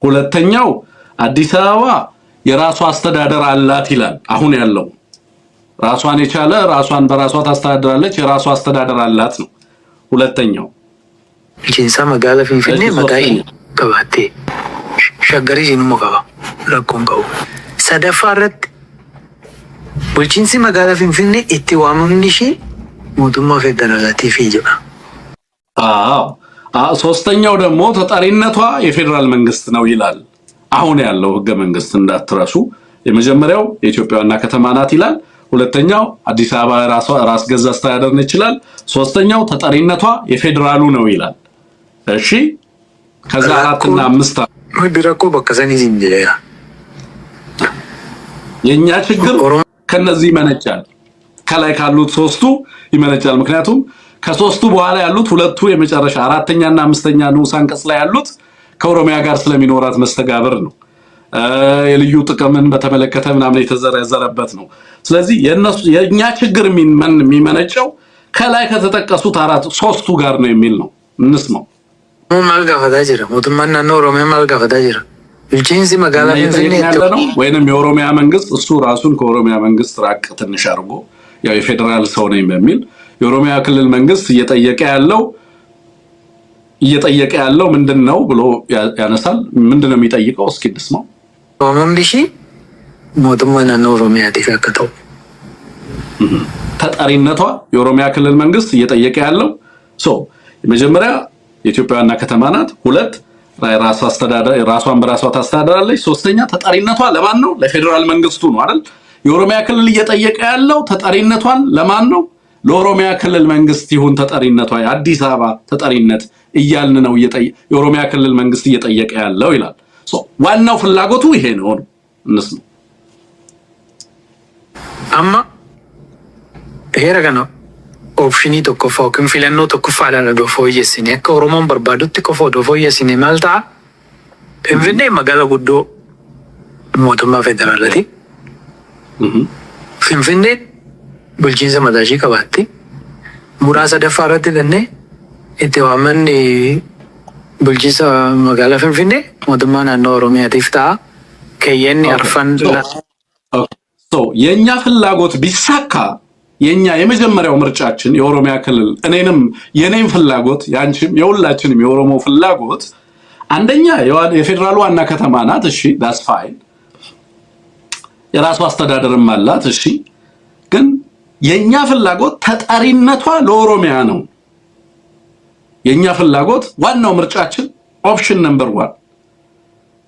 ሁለተኛው አዲስ አበባ የራሷ አስተዳደር አላት ይላል አሁን ያለው። ራሷን የቻለ ራሷን በራሷ ታስተዳድራለች፣ የራሷ አስተዳደር አላት ነው ሁለተኛው። ጂንሳ መጋላ ፍንፍኔ መታሺ ቀበቴ ሸገሪ ጂንሞ ቀባ ረኮንቀው ሰደፋረት ቡልቺንሲ መጋላ ፍንፍኔ ኢtti waamamni ishee mootummaa ፌደራላቲቭ ይጀባ። ሶስተኛው ደግሞ ተጠሪነቷ የፌደራል መንግስት ነው ይላል አሁን ያለው ህገ መንግስት እንዳትረሱ። የመጀመሪያው የኢትዮጵያ ዋና ከተማ ናት ይላል። ሁለተኛው አዲስ አበባ ራስ ገዝ አስተዳደር ነች ይላል። ሶስተኛው ተጠሪነቷ የፌደራሉ ነው ይላል። እሺ ከዛ 4 እና 5 ምድረኮ በከሰኒ ዚንጀያ የኛ ችግር ከነዚህ ይመነጫል። ከላይ ካሉት 3ቱ ይመነጫል። ምክንያቱም ከ3ቱ በኋላ ያሉት ሁለቱ የመጨረሻ 4ኛ እና 5ኛ ንዑስ አንቀጽ ላይ ያሉት ከኦሮሚያ ጋር ስለሚኖራት መስተጋብር ነው። የልዩ ጥቅምን በተመለከተ ምናምን የተዘረዘረበት ነው። ስለዚህ የኛ ችግር የሚመነጨው ከላይ ከተጠቀሱት 3ቱ ጋር ነው የሚል ነው። እንስማው። ማልጋፈታ ጅራ ሞቱማና ነው ኦሮሚያ ማልጋፈታ ጅራ ልጅንዚ መጋላ ፍንፍኔ ነው ወይንም የኦሮሚያ መንግስት እሱ ራሱን ከኦሮሚያ መንግስት ራቅ ትንሽ አድርጎ ያው የፌደራል ሰው ነኝ በሚል የኦሮሚያ ክልል መንግስት እየጠየቀ ያለው ምንድነው ብሎ ያነሳል። ምንድነው የሚጠይቀው? እስኪ እንስማው። ወመምዲሺ ሞቱማን ነው ኦሮሚያ ተካከተው ተጠሪነቷ የኦሮሚያ ክልል መንግስት እየጠየቀ ያለው የመጀመሪያ የኢትዮጵያ ዋና ከተማ ናት። ሁለት ራሷ አስተዳደር ራሷን በራሷ ታስተዳድራለች። ሶስተኛ ተጠሪነቷ ለማን ነው? ለፌደራል መንግስቱ ነው አይደል? የኦሮሚያ ክልል እየጠየቀ ያለው ተጠሪነቷን ለማን ነው? ለኦሮሚያ ክልል መንግስት ይሁን ተጠሪነቷ የአዲስ አበባ ተጠሪነት እያልን ነው የኦሮሚያ ክልል መንግስት እየጠየቀ ያለው ይላል። ዋናው ፍላጎቱ ይሄ ነው እነሱ አማ ሄረገና ኦፕሽኒ tokkoffaa yookiin filannoo tokkoffaadhaan odoo fooyyessine akka Oromoon barbaadutti qofa odoo fooyyessine maal ta'a? Finfinnee magaalaa guddoo mootummaa federaalaati. Finfinneen bulchiinsa mataa ishee qabaatti. Muraasa sadaffaa irratti illee itti waammanni bulchiinsa magaalaa Finfinnee mootummaa naannoo Oromiyaatiif ta'a. Keeyyanni arfan የኛ ፍላጎት ቢሳካ የኛ የመጀመሪያው ምርጫችን የኦሮሚያ ክልል እኔንም የኔም ፍላጎት ያንቺም የሁላችንም የኦሮሞ ፍላጎት አንደኛ የፌደራሉ ዋና ከተማ ናት። እሺ that's fine የራሷ አስተዳደርም አላት። እሺ ግን የኛ ፍላጎት ተጠሪነቷ ለኦሮሚያ ነው። የኛ ፍላጎት ዋናው ምርጫችን ኦፕሽን ነምበር 1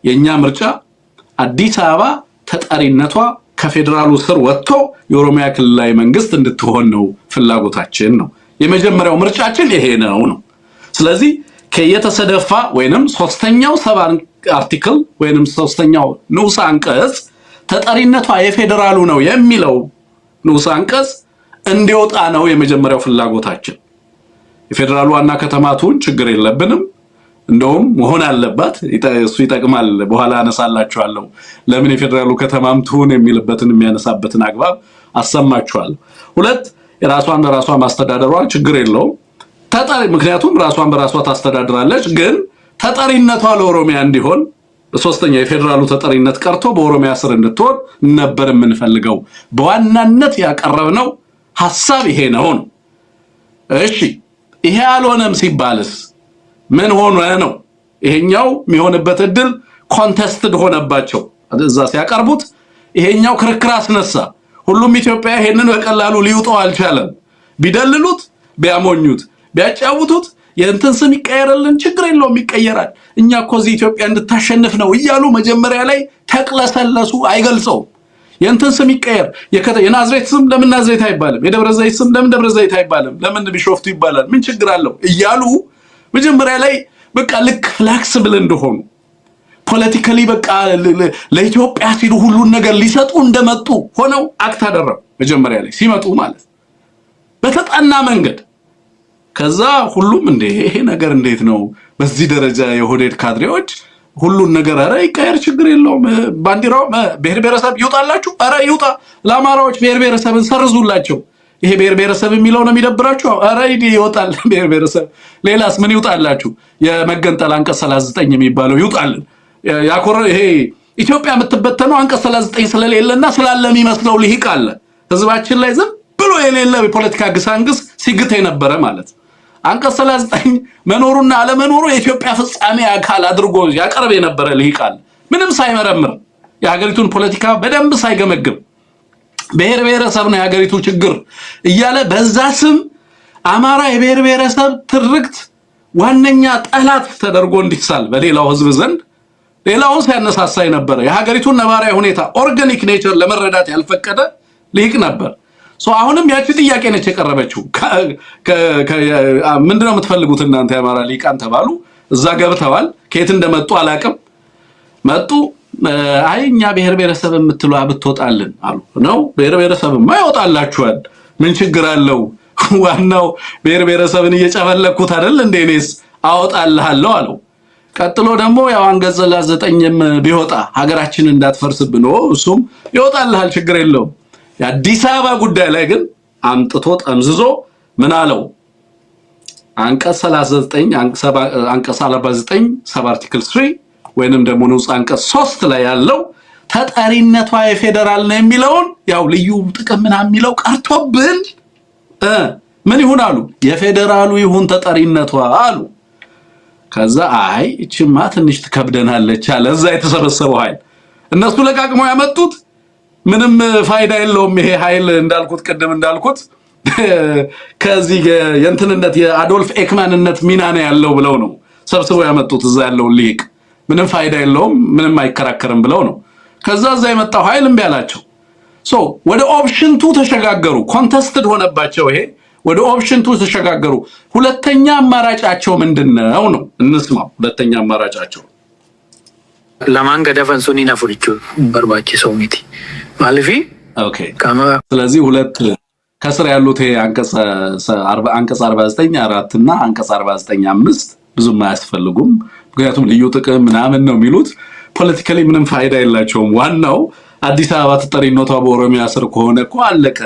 የኛ ምርጫ አዲስ አበባ ተጠሪነቷ ከፌደራሉ ስር ወጥቶ የኦሮሚያ ክልላዊ መንግስት እንድትሆን ነው ፍላጎታችን ነው። የመጀመሪያው ምርጫችን ይሄ ነው። ስለዚህ ከየተሰደፋ ወይንም ሶስተኛው ሰብ አርቲክል ወይንም ሶስተኛው ንዑስ አንቀጽ ተጠሪነቷ የፌደራሉ ነው የሚለው ንዑስ አንቀጽ እንዲወጣ ነው የመጀመሪያው ፍላጎታችን። የፌደራሉ ዋና ከተማቱን ችግር የለብንም እንደውም መሆን አለባት እሱ ይጠቅማል በኋላ አነሳላችኋለሁ ለምን የፌደራሉ ከተማም ትሁን የሚልበትን የሚያነሳበትን አግባብ አሰማችኋለሁ። ሁለት የራሷን በራሷ ማስተዳደሯ ችግር የለውም ምክንያቱም ራሷን በራሷ ታስተዳድራለች። ግን ተጠሪነቷ ለኦሮሚያ እንዲሆን ሶስተኛ የፌደራሉ ተጠሪነት ቀርቶ በኦሮሚያ ስር እንድትሆን ነበር የምንፈልገው። በዋናነት ያቀረብነው ሐሳብ ይሄ ነው። እሺ ይሄ አልሆነም ሲባልስ ምን ሆነ ነው? ይሄኛው የሚሆንበት እድል ኮንቴስትድ ሆነባቸው። እዛ ሲያቀርቡት ይሄኛው ክርክር አስነሳ። ሁሉም ኢትዮጵያ ይሄንን በቀላሉ ሊውጠው አልቻለም። ቢደልሉት፣ ቢያሞኙት፣ ቢያጫውቱት የእንትን ስም ይቀየርልን ችግር የለውም ይቀየራል። እኛ እኮ እዚህ ኢትዮጵያ እንድታሸንፍ ነው እያሉ መጀመሪያ ላይ ተቅለሰለሱ። አይገልጸውም። የእንትን ስም ይቀየር የናዝሬት ስም ለምን ናዝሬት አይባልም? የደብረ ዘይት ስም ለምን ደብረ ዘይት አይባልም? ለምን ቢሾፍቱ ይባላል? ምን ችግር አለው እያሉ መጀመሪያ ላይ በቃ ልክ ፍላክስብል እንደሆኑ ፖለቲካሊ በቃ ለኢትዮጵያ ሲሉ ሁሉን ነገር ሊሰጡ እንደመጡ ሆነው አክት አደረጉ። መጀመሪያ ላይ ሲመጡ ማለት በተጣና መንገድ ከዛ ሁሉም ይሄ ነገር እንዴት ነው በዚህ ደረጃ የሆዴድ ካድሬዎች ሁሉን ነገር አረ ይቀየር ችግር የለውም ባንዲራው ብሔር ብሔረሰብ ይውጣላችሁ አረ ይውጣ ለአማራዎች ብሔር ብሔረሰብን ሰርዙላቸው ይሄ ብሔር ብሔረሰብ የሚለው ነው የሚደብራችሁ አረ ይወጣል ብሔር ብሔረሰብ ሌላስ ምን ይውጣላችሁ የመገንጠል አንቀጽ 39 የሚባለው ይውጣልን ያኮረ ይሄ ኢትዮጵያ የምትበተነው አንቀጽ 39 ስለሌለና ስላለ የሚመስለው ልሂቅ አለ ህዝባችን ላይ ዝም ብሎ የሌለ የፖለቲካ ግሳንግስ ሲግት የነበረ ማለት አንቀጽ 39 መኖሩና አለመኖሩ የኢትዮጵያ ፍጻሜ አካል አድርጎ ያቀርብ የነበረ ልሂቅ አለ ምንም ሳይመረምር የሀገሪቱን ፖለቲካ በደንብ ሳይገመግም ብሔር ብሔረሰብ ነው የሀገሪቱ ችግር እያለ በዛ ስም አማራ የብሔር ብሔረሰብ ትርክት ዋነኛ ጠላት ተደርጎ እንዲሳል በሌላው ህዝብ ዘንድ ሌላውን ሲያነሳሳይ ነበር። የሀገሪቱን ነባራዊ ሁኔታ ኦርጋኒክ ኔቸር ለመረዳት ያልፈቀደ ልሂቅ ነበር። አሁንም ያቺ ጥያቄ ነች የቀረበችው ምንድነው የምትፈልጉት እናንተ የአማራ ሊቃን ተባሉ። እዛ ገብተዋል። ከየት እንደመጡ አላቅም። መጡ አይኛ ብሔር ብሔረሰብ የምትሉ አብትወጣልን አሉ ነው ብሔር ብሔረሰብማ ይወጣላችኋል ምን ችግር አለው ዋናው ብሔር ብሔረሰብን እየጨፈለኩት አይደል እንዴኔስ አወጣልሃለሁ አለው። ቀጥሎ ደግሞ ያው አንቀጽ 9ም ቢወጣ ሀገራችን እንዳትፈርስብን እሱም ይወጣልሃል ችግር የለውም። የአዲስ አበባ ጉዳይ ላይ ግን አምጥቶ ጠምዝዞ ምን አለው አንቀጽ 39 አንቀጽ 49 ሰብ አርቲክል 3 ወይንም ደግሞ ንዑስ አንቀጽ 3 ላይ ያለው ተጠሪነቷ የፌደራል ነው የሚለውን ያው ልዩ ጥቅም ምናምን የሚለው ቀርቶብን ምን ይሁን አሉ የፌደራሉ ይሁን ተጠሪነቷ አሉ። ከዛ አይ እቺማ ትንሽ ትከብደናለች አለ እዛ የተሰበሰበው ኃይል እነሱ ለቃቅመው ያመጡት ምንም ፋይዳ የለውም ይሄ ኃይል እንዳልኩት ቅድም እንዳልኩት ከዚህ የእንትንነት የአዶልፍ ኤክማንነት ሚና ነው ያለው ብለው ነው ሰብስበው ያመጡት እዛ ያለው ሊቅ ምንም ፋይዳ የለውም ምንም አይከራከርም ብለው ነው ከዛ እዛ የመጣው ኃይል እምቢ አላቸው ሶ ወደ ኦፕሽን 2 ተሸጋገሩ ኮንቴስትድ ሆነባቸው ይሄ ወደ ኦፕሽን 2 ተሸጋገሩ ሁለተኛ አማራጫቸው ምንድነው ነው እንስማው ሁለተኛ አማራጫቸው ለማን ገደፈን ሱኒ ናፍሪቹ በርባቺ ሶሚቲ ማለፊ ኦኬ ስለዚህ ሁለት ከስር ያሉት አንቀጽ 49 4 እና አንቀጽ 49 5 ብዙም አያስፈልጉም ምክንያቱም ልዩ ጥቅም ምናምን ነው የሚሉት ፖለቲካሊ ምንም ፋይዳ የላቸውም ዋናው አዲስ አበባ ተጠሪነቷ በኦሮሚያ ስር ከሆነ እኮ አለቀ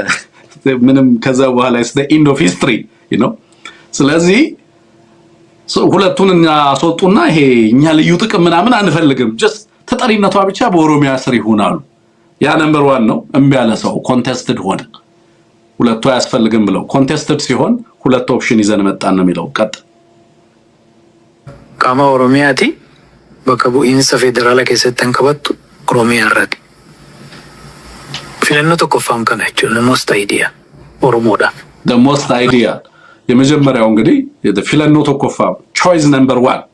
ምንም ከዛ በኋላ is the end of history you know ስለዚህ ሁለቱን አስወጡና ይሄ እኛ ልዩ ጥቅም ምናምን አንፈልግም just ተጠሪነቷ ብቻ በኦሮሚያ ስር ይሆናሉ ያ ነምበር 1 ነው እምቢ ያለ ሰው ኮንቴስትድ ሆነ ሁለቱ አያስፈልግም ብለው ኮንቴስትድ ሲሆን ሁለት ኦፕሽን ይዘን መጣን ነው የሚለው ቀጥ ካማ ኦሮሚያቲ በከቡ ኢንሰ ፌደራል ከሰተን ከበቱ ኦሮሚያ አረድ ፊለኖ ተቆፋም ከናቸው ለሞስት አይዲያ ኦሮሞዳ the most idea የመጀመሪያው እንግዲህ ፊለኖ ተቆፋም choice number 1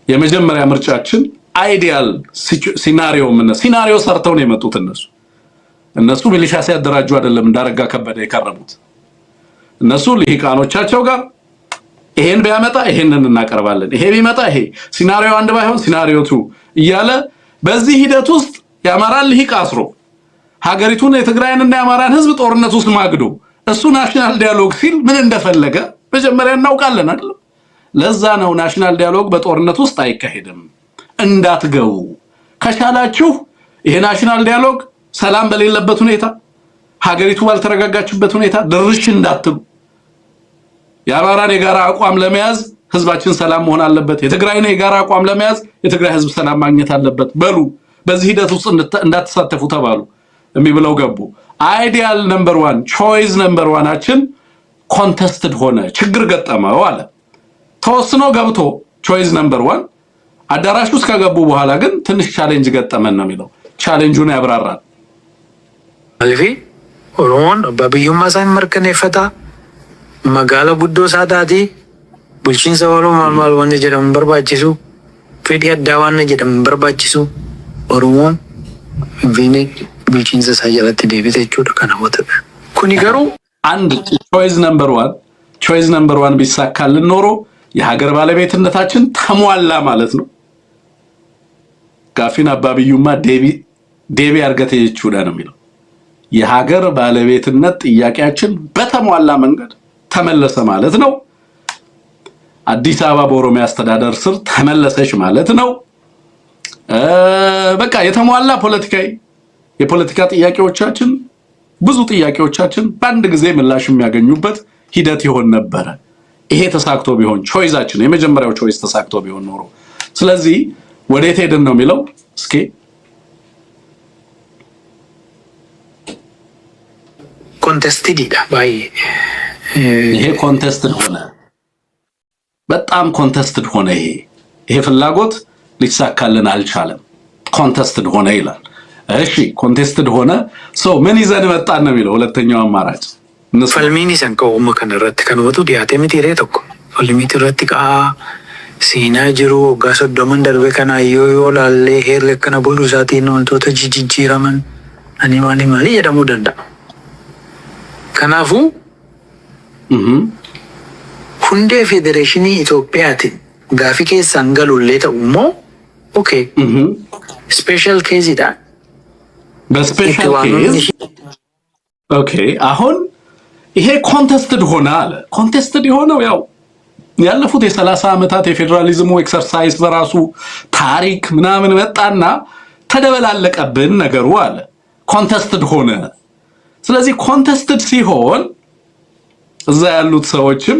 የመጀመሪያ ምርጫችን አይዲያል ሲናሪዮ ሲናሪዮ ሰርተው ነው የመጡት እነሱ ሚሊሻ ሲያደራጁ አይደለም እንዳረጋ ከበደ የቀረቡት እነሱ ልሂቃኖቻቸው ጋር ይሄን ቢያመጣ ይሄንን እናቀርባለን ይሄ ቢመጣ ይሄ ሲናሪዮ 1 ባይሆን ሲናሪዮ 2 እያለ በዚህ ሂደት ውስጥ ያማራል ልሂቅ አስሮ ሀገሪቱን የትግራይንና ያማራን ህዝብ ጦርነት ውስጥ ማግዶ እሱ ናሽናል ዲያሎግ ሲል ምን እንደፈለገ መጀመሪያ እናውቃለን አይደል ለዛ ነው ናሽናል ዲያሎግ በጦርነት ውስጥ አይካሄድም እንዳትገቡ ከቻላችሁ ይሄ ናሽናል ዲያሎግ ሰላም በሌለበት ሁኔታ ሀገሪቱ ባልተረጋጋችበት ሁኔታ ድርሽ እንዳትሉ ያማራን የጋራ አቋም ለመያዝ ህዝባችን ሰላም መሆን አለበት የትግራይን የጋራ አቋም ለመያዝ የትግራይ ህዝብ ሰላም ማግኘት አለበት በሉ በዚህ ሂደት ውስጥ እንዳትሳተፉ ተባሉ የሚብለው ገቡ አይዲያል ነምበር 1 ቾይስ ነምበር 1 አችን ኮንቴስትድ ሆነ ችግር ገጠመው አለ ተወስኖ ገብቶ ቾይስ ነምበር 1 አዳራሽ ውስጥ ከገቡ በኋላ ግን ትንሽ ቻሌንጅ ገጠመን ነው የሚለው ቻሌንጁን ያብራራል አልፊ ኦሮሞን በብዩማ ሳይመርከን ይፈታ መጋላ ጉዶ ሳታቲ ቡልቺንሳ ኦሮሞ ማል ወንጀ ጀደም በርባቺሱ ፌዲ አዳዋን ጀደም በርባቺሱ ኦሮሞን ቪኔ ቡልቺንሳ ሳይያለት ዴቪቴቹ ከናወተ ኩኒ ገሩ አንድ ቾይስ ነምበር 1 ቢሳካልን ኖሮ የሀገር ባለቤትነታችን ተሟላ ማለት ነው ጋፊና አባብዩማ ዴቪ አርገተ ይቹዳ ነው የሚለው የሀገር ባለቤትነት ጥያቄያችን በተሟላ መንገድ ተመለሰ ማለት ነው አዲስ አበባ በኦሮሚያ አስተዳደር ስር ተመለሰች ማለት ነው በቃ የተሟላ የፖለቲካ ጥያቄዎቻችን ብዙ ጥያቄዎቻችን በአንድ ጊዜ ምላሽ የሚያገኙበት ሂደት ይሆን ነበር ይሄ ተሳክቶ ቢሆን ቾይዛችን የመጀመሪያው ቾይስ ተሳክቶ ቢሆን ኖሮ ስለዚህ ወዴት ሄደን ነው የሚለው እስኪ ኮንቴስትድ ባይ ይሄ ኮንቴስትድ ሆነ በጣም ኮንቴስትድ ሆነ ይሄ ፍላጎት ሊሳካልን አልቻለም ኮንቴስትድ ሆነ ይላል እሺ ኮንቴስትድ ሆነ ሶ ምን ይዘን መጣን ነው የሚለው ሁለተኛው አማራጭ ፈልሚኒ ሰንቀው መከነረት ከነወቱ ዲያቴ ሚቲሬ ተኮ ፈልሚቲ ረቲቃ ሲና ጅሩ ጋሶ ዶመን ደርበ ከና ዮዮ ላለ ሄር ለከና ቦሉ ዛቲ ነው እንቶተ ጂጂራመን አኒ ማሊ የደሙ ደንዳ ከናፉ ሁንዴ ፌዴሬሽኒ ኢትዮጵያቲ ጋፊ ኬሳን ገሉሌ ተኡሞ ኦኬ ስፔሻል ኬዝ ይዳ በስፔሻል ኬዝ ኦኬ አሁን ይሄ ኮንቴስትድ ሆነ አለ ኮንቴስትድ የሆነው ያው ያለፉት የ30 ዓመታት የፌደራሊዝሙ ኤክሰርሳይዝ በራሱ ታሪክ ምናምን መጣና ተደበላለቀብን ነገሩ አለ ኮንቴስትድ ሆነ ስለዚህ ኮንቴስትድ ሲሆን እዛ ያሉት ሰዎችም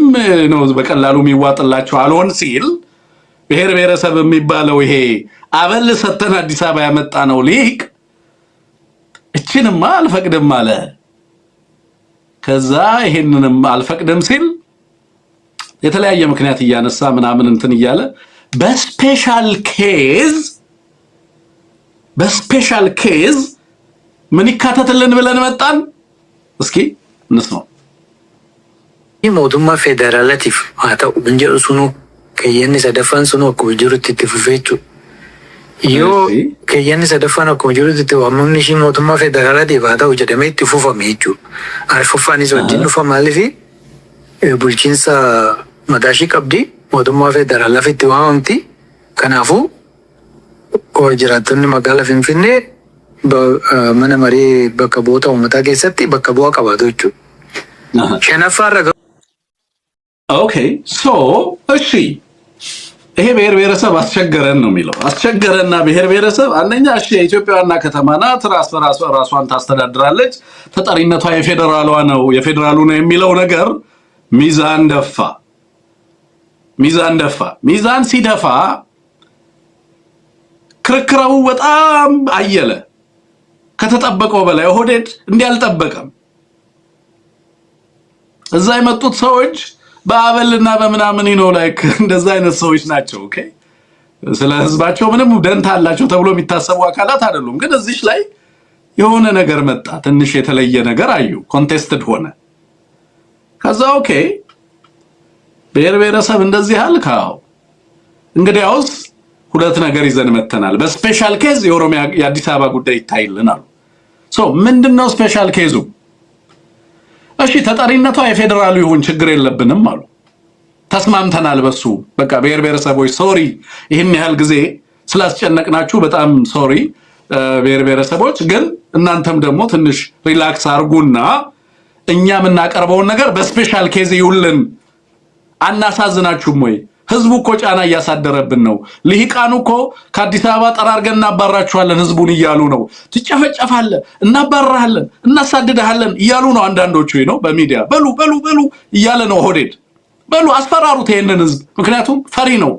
ነው በቀላሉ የሚዋጥላቸው አልሆን ሲል ብሔር ብሔረሰብ የሚባለው ይሄ አበል ሰተን አዲስ አበባ ያመጣ ነው ሊቅ እቺንማ አልፈቅድም አለ ከዛ ይሄንንም አልፈቅድም ሲል የተለያየ ምክንያት እያነሳ ምናምን እንትን እያለ በስፔሻል ኬዝ ምን ይካተትልን ብለን መጣን? እስኪ እንስማው። ሞቱማ ፌዴራላቲቭ አታው እንጀ ሱኑ ከየኒ ሰደፋን ሱኑ እኮ ጅሩት ትፍፌቹ ዮ ከየኒ ሰደፋን እኮ ጅሩት ትዋሙኒ ሺ ሞቱማ ፌዴራላቲቭ አታው ጀደሜ ትፉፋሜቹ አርፉፋኒ ሶዲኑ ፈማሊፊ ቡልቺንሳ መዳሺ ቀብዲ ሞቱማ ፌዴራላፊ ዋምቲ ከናፉ ጅራቱን መጋላ ፊንፊኔ በመነ መሪ በከቦታ ወመታ ከሰቲ በከቦዋ ቀባቶቹ ሸነፋረ ኦኬ ሶ እሺ ይሄ ብሔር ብሔረሰብ አስቸገረን ነው የሚለው። አስቸገረና ብሔር ብሔረሰብ አንደኛ እሺ የኢትዮጵያ ዋና ከተማ ናት፣ ራሷን ታስተዳድራለች፣ ተጠሪነቷ የፌዴራሉ ነው የሚለው ነገር ሚዛን ደፋ። ሚዛን ሲደፋ ክርክራው በጣም አየለ። ከተጠበቀው በላይ ኦህዴድ እንዲህ አልጠበቀም። እዛ የመጡት ሰዎች በአበልና በምናምን ነው ላይክ እንደዛ አይነት ሰዎች ናቸው። ኦኬ ስለ ህዝባቸው ምንም ደንታ አላቸው ተብሎ የሚታሰቡ አካላት አይደሉም። ግን እዚህ ላይ የሆነ ነገር መጣ፣ ትንሽ የተለየ ነገር አዩ፣ ኮንቴስትድ ሆነ። ከዛ ኦኬ ብሔር ብሔረሰብ እንደዚህ አልካው እንግዲያውስ ሁለት ነገር ይዘን መተናል። በስፔሻል ኬዝ የኦሮሚያ የአዲስ አበባ ጉዳይ ይታይልናል። ሶ ምንድነው ስፔሻል ኬዙ? እሺ ተጠሪነቷ የፌደራሉ ይሁን ችግር የለብንም አሉ። ተስማምተናል በሱ በቃ ብሔር ብሔረሰቦች ሶሪ ይሄን ያህል ጊዜ ስላስጨነቅናችሁ በጣም ሶሪ ብሔር ብሔረሰቦች፣ ግን እናንተም ደግሞ ትንሽ ሪላክስ አርጉና እኛ የምናቀርበውን ነገር በስፔሻል ኬዝ ይውልን። አናሳዝናችሁም ወይ? ህዝቡ እኮ ጫና እያሳደረብን ነው። ልሂቃኑ እኮ ከአዲስ አበባ ጠራርገን እናባራችኋለን ህዝቡን እያሉ ነው። ትጨፈጨፋለህ፣ እናባራሃለን፣ እናሳድድሃለን እያሉ ነው አንዳንዶቹ ነው በሚዲያ በሉ እያለ ነው ኦህዴድ። በሉ አስፈራሩት ይሄንን ህዝብ፣ ምክንያቱም ፈሪ ነው።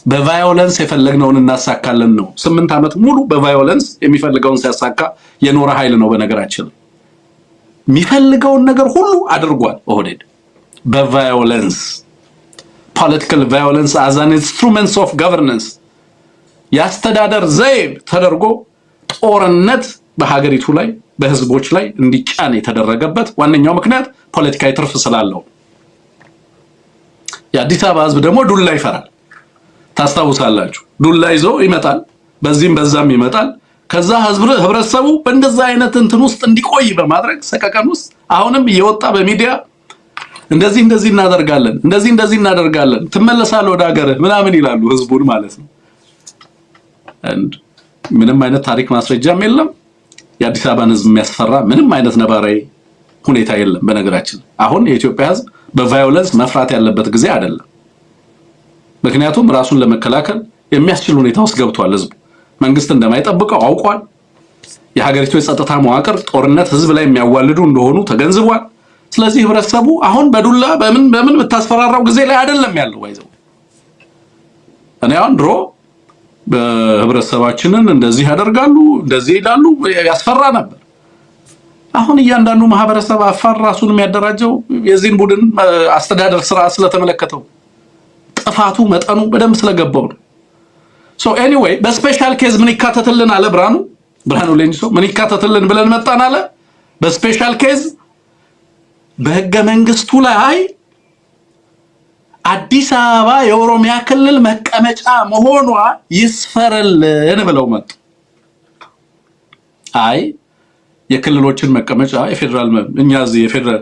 በቫዮለንስ የፈለግነውን እናሳካለን ነው። 8 ዓመት ሙሉ በቫዮለንስ የሚፈልገውን ሲያሳካ የኖረ ኃይል ነው። በነገራችን የሚፈልገውን ነገር ሁሉ አድርጓል ኦህዴድ በቫዮለንስ political violence as an instruments of governance ያስተዳደር ዘይብ ተደርጎ ጦርነት በሀገሪቱ ላይ በህዝቦች ላይ እንዲጫን የተደረገበት ዋነኛው ምክንያት ፖለቲካዊ ትርፍ ስላለው። የአዲስ አበባ ህዝብ ደግሞ ዱላ ይፈራል። ታስታውሳላችሁ፣ ዱላ ይዞ ይመጣል፣ በዚህም በዛም ይመጣል። ከዛ ህብረተሰቡ በእንደዛ አይነት እንትን ውስጥ እንዲቆይ በማድረግ ሰቀቀን ውስጥ አሁንም እየወጣ በሚዲያ እንደዚህ እናደርጋለን፣ እንደዚህ እናደርጋለን፣ ትመለሳለህ ወደ ሀገርህ ምናምን ይላሉ ህዝቡን ማለት ነው። ምንም አይነት ታሪክ ማስረጃም የለም። የአዲስ አበባን ህዝብ የሚያስፈራ ምንም አይነት ነባራዊ ሁኔታ የለም። በነገራችን አሁን የኢትዮጵያ ህዝብ በቫዮለንስ መፍራት ያለበት ጊዜ አይደለም። ምክንያቱም ራሱን ለመከላከል የሚያስችል ሁኔታ ውስጥ ገብቷል። ህዝቡ መንግስት እንደማይጠብቀው አውቋል። የሀገሪቱ የጸጥታ መዋቅር ጦርነት ህዝብ ላይ የሚያዋልዱ እንደሆኑ ተገንዝቧል። ስለዚህ ህብረተሰቡ አሁን በዱላ በምን ብታስፈራራው ጊዜ ላይ አይደለም ያለው ወይዘው እኔ አሁን ድሮ በህብረተሰባችንን እንደዚህ ያደርጋሉ እንደዚህ ይላሉ ያስፈራ ነበር። አሁን እያንዳንዱ ማህበረሰብ አፋር ራሱን የሚያደራጀው የዚህን ቡድን አስተዳደር ስራ ስለተመለከተው ጥፋቱ መጠኑ በደንብ ስለገባው ነው። ሶ ኤኒዌይ በስፔሻል ኬዝ ምን ይካተትልን አለ ብርሃኑ ሌንጂሶ። ምን ይካተትልን ብለን መጣን አለ በስፔሻል ኬዝ በህገ መንግስቱ ላይ አዲስ አበባ የኦሮሚያ ክልል መቀመጫ መሆኗ ይስፈርልን ብለው መጡ። አይ የክልሎችን መቀመጫ የፌደራል የፌደራል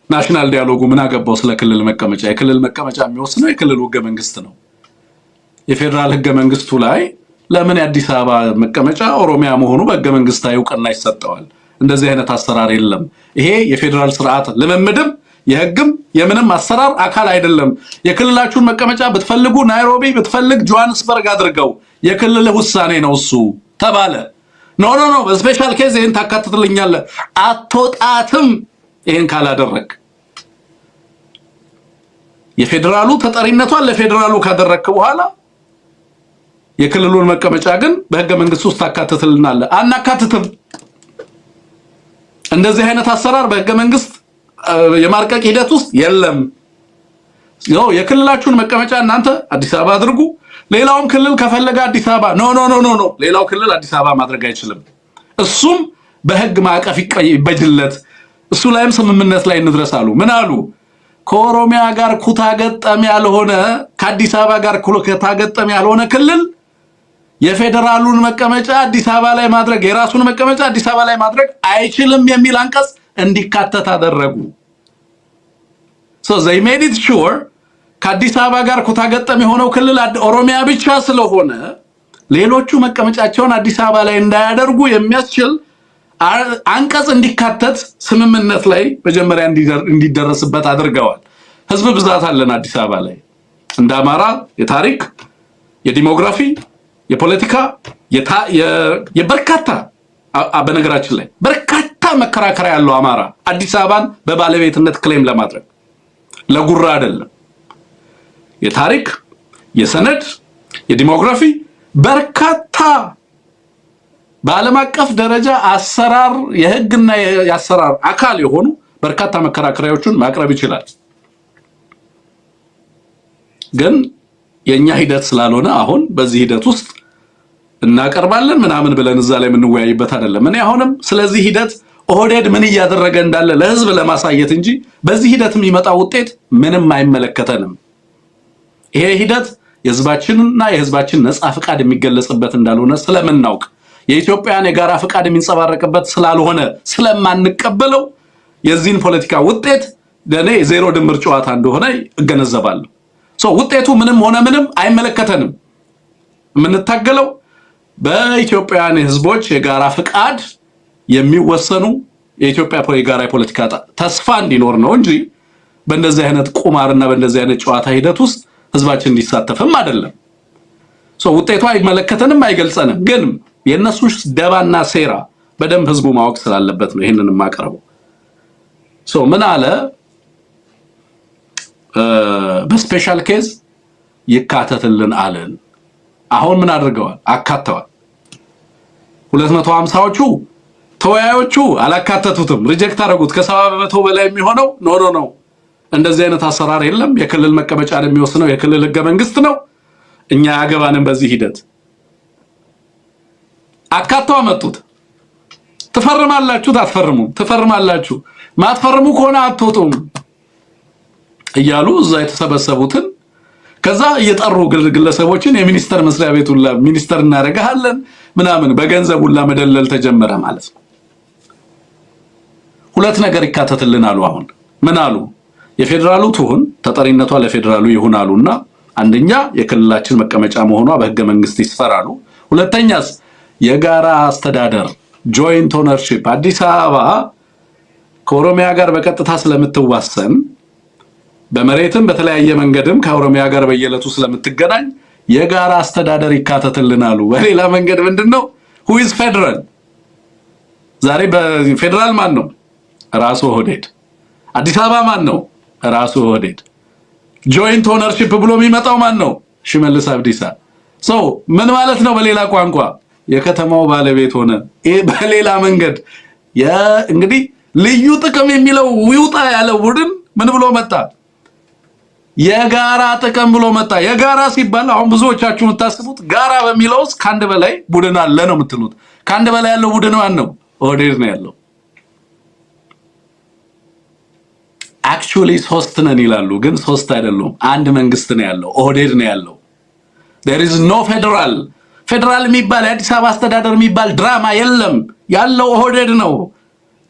ናሽናል ዲያሎጉ ምን አገባው ስለ ክልል መቀመጫ? የክልል መቀመጫ የሚወስነው የክልሉ ህገ መንግስት ነው። የፌደራል ህገ መንግስቱ ላይ ለምን የአዲስ አበባ መቀመጫ ኦሮሚያ መሆኑ በህገ መንግስታዊ እውቅና ይሰጠዋል? እንደዚህ አይነት አሰራር የለም። ይሄ የፌደራል ስርዓት ለመምደብ የህግም የምንም አሰራር አካል አይደለም። የክልላችሁን መቀመጫ ብትፈልጉ ናይሮቢ ብትፈልግ ጆሃንስበርግ አድርገው የክልል ውሳኔ ነው እሱ ተባለ። ኖ በስፔሻል ኬዝ ይሄን ታካትትልኛለህ አትወጣትም። ይሄን ካላደረክ የፌደራሉ ተጠሪነቷን ለፌደራሉ ካደረክ በኋላ የክልሉን መቀመጫ ግን በህገ መንግስት ውስጥ ታካትትልናለህ። አናካትትም። እንደዚህ አይነት አሰራር በህገ መንግስት የማርቀቅ ሂደት ውስጥ የለም። የክልላችሁን መቀመጫ እናንተ አዲስ አበባ አድርጉ፣ ሌላውም ክልል ከፈለገ አዲስ አበባ ኖ ሌላው ክልል አዲስ አበባ ማድረግ አይችልም። እሱም በህግ ማዕቀፍ ይበጅለት እሱ ላይም ስምምነት ላይ እንድረሳሉ ምን አሉ ከኦሮሚያ ጋር ኩታ ገጠም ያልሆነ ከአዲስ አበባ ጋር ኩታ ገጠም ያልሆነ ክልል የፌደራሉን መቀመጫ አዲስ አበባ ላይ ማድረግ የራሱን መቀመጫ አዲስ አበባ ላይ ማድረግ አይችልም የሚል አንቀጽ እንዲካተት አደረጉ so they made it sure ከአዲስ አበባ ጋር ኩታ ገጠም የሆነው ክልል ኦሮሚያ ብቻ ስለሆነ ሌሎቹ መቀመጫቸውን አዲስ አበባ ላይ እንዳያደርጉ የሚያስችል አንቀጽ እንዲካተት ስምምነት ላይ መጀመሪያ እንዲደረስበት አድርገዋል ህዝብ ብዛት አለን አዲስ አበባ ላይ እንደ አማራ የታሪክ የዲሞግራፊ የፖለቲካ የበርካታ በነገራችን ላይ በርካታ መከራከሪያ ያለው አማራ አዲስ አበባን በባለቤትነት ክሌም ለማድረግ ለጉራ አይደለም የታሪክ የሰነድ የዲሞግራፊ በርካታ በዓለም አቀፍ ደረጃ አሰራር የህግና የአሰራር አካል የሆኑ በርካታ መከራከሪያዎችን ማቅረብ ይችላል ግን የኛ ሂደት ስላልሆነ አሁን በዚህ ሂደት ውስጥ እናቀርባለን ምናምን ብለን እዛ ላይ የምንወያይበት አይደለም እኔ አሁንም ስለዚህ ሂደት ኦህዴድ ምን እያደረገ እንዳለ ለህዝብ ለማሳየት እንጂ በዚህ ሂደት የሚመጣው ውጤት ምንም አይመለከተንም ይሄ ሂደት የህዝባችንና የህዝባችን ነፃ ፍቃድ የሚገለጽበት እንዳልሆነ ስለምናውቅ የኢትዮጵያን የጋራ ፍቃድ የሚንጸባረቅበት ስላልሆነ ስለማንቀበለው የዚህን ፖለቲካ ውጤት ለኔ ዜሮ ድምር ጨዋታ እንደሆነ እገነዘባለሁ ውጤቱ ምንም ሆነ ምንም አይመለከተንም የምንታገለው በኢትዮጵያን ህዝቦች የጋራ ፍቃድ የሚወሰኑ የኢትዮጵያ የጋራ ፖለቲካ ተስፋ እንዲኖር ነው እንጂ በእንደዚህ አይነት ቁማርና በእንደዚህ አይነት ጨዋታ ሂደት ውስጥ ህዝባችን እንዲሳተፍም አይደለም ውጤቱ አይመለከተንም አይገልጸንም ግን የነሱ ደባና ሴራ በደንብ ህዝቡ ማወቅ ስላለበት ነው ይሄንን ማቀርበው ምን አለ በስፔሻል ኬዝ ይካተትልን አለን አሁን ምን አድርገዋል አካተዋል 250ዎቹ ተወያዮቹ አላካተቱትም ሪጀክት አደረጉት ከ70% በላይ የሚሆነው ኖ እንደዚህ አይነት አሰራር የለም የክልል መቀመጫ የሚወስነው የክልል ህገ መንግስት ነው እኛ ያገባንም በዚህ ሂደት አካተው አመጡት ተፈርማላችሁ ተፈርማላችሁ ማትፈርሙ ከሆነ አትወጡም እያሉ እዛ የተሰበሰቡትን ከዛ እየጠሩ ግለሰቦችን የሚኒስተር መስሪያ ቤት ሁላ ሚኒስተር እናረጋለን ምናምን በገንዘብ ሁላ መደለል ተጀመረ ማለት ነው ሁለት ነገር ይካተትልን አሉ አሁን ምን አሉ የፌደራሉ ትሁን ተጠሪነቷ ለፌደራሉ ይሁናሉና አንደኛ የክልላችን መቀመጫ መሆኗ በህገ መንግስት ይስፈራሉ ሁለተኛስ የጋራ አስተዳደር ጆይንት ኦነርሺፕ አዲስ አበባ ከኦሮሚያ ጋር በቀጥታ ስለምትዋሰን በመሬትም በተለያየ መንገድም ከኦሮሚያ ጋር በየለቱ ስለምትገናኝ የጋራ አስተዳደር ይካተትልናሉ በሌላ መንገድ ምንድነው who is federal ዛሬ በፌደራል ማን ነው ራሱ ኦህዴድ አዲስ አበባ ማን ነው ራሱ ኦህዴድ ጆይንት ኦነርሺፕ ብሎ የሚመጣው ማን ነው ሽመልስ አብዲሳ ምን ማለት ነው በሌላ ቋንቋ የከተማው ባለቤት ሆነ በሌላ መንገድ እንግዲህ ልዩ ጥቅም የሚለው ይውጣ ያለው ቡድን ምን ብሎ መጣ የጋራ ጥቅም ብሎ መጣ የጋራ ሲባል አሁን ብዙዎቻችሁ የምታስቡት ጋራ በሚለውስ ካንድ በላይ ቡድን አለ ነው የምትሉት ካንድ በላይ ያለው ቡድን ማን ነው ኦህዴድ ነው ያለው actually ሶስት ነን ይላሉ ግን ሶስት አይደለም አንድ መንግስት ነው ያለው ኦህዴድ ነው ያለው there is no ፌደራል የሚባል የአዲስ አበባ አስተዳደር የሚባል ድራማ የለም ያለው ኦህዴድ ነው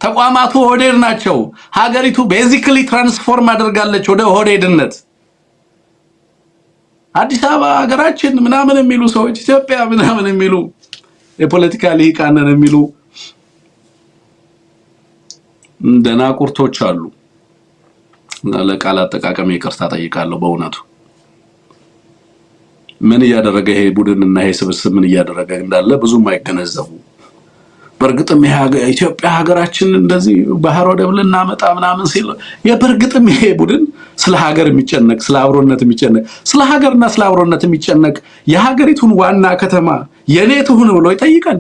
ተቋማቱ ኦህዴድ ናቸው ሀገሪቱ ቤዚክሊ ትራንስፎርም አድርጋለች ወደ ኦህዴድነት አዲስ አበባ ሀገራችን ምናምን የሚሉ ሰዎች ኢትዮጵያ ምናምን የሚሉ የፖለቲካ ሊቃነን የሚሉ ደናቁርቶች አሉ ለቃል አጠቃቀም ይቅርታ ጠይቃለሁ በእውነቱ ምን ያደረገ ይሄ ቡድንና ይሄ ስብስብ ምን ያደረገ እንዳለ ብዙም አይገነዘቡ በርግጥም ኢትዮጵያ ሀገራችን እንደዚህ ባህር ወደብ ልናመጣ ምናምን ሲል የበርግጥም ይሄ ቡድን ስለ ሀገር የሚጨነቅ ስለ አብሮነት የሚጨነቅ ስለ ሀገርና ስለ አብሮነት የሚጨነቅ የሀገሪቱን ዋና ከተማ የኔ ትሁን ብሎ ይጠይቃል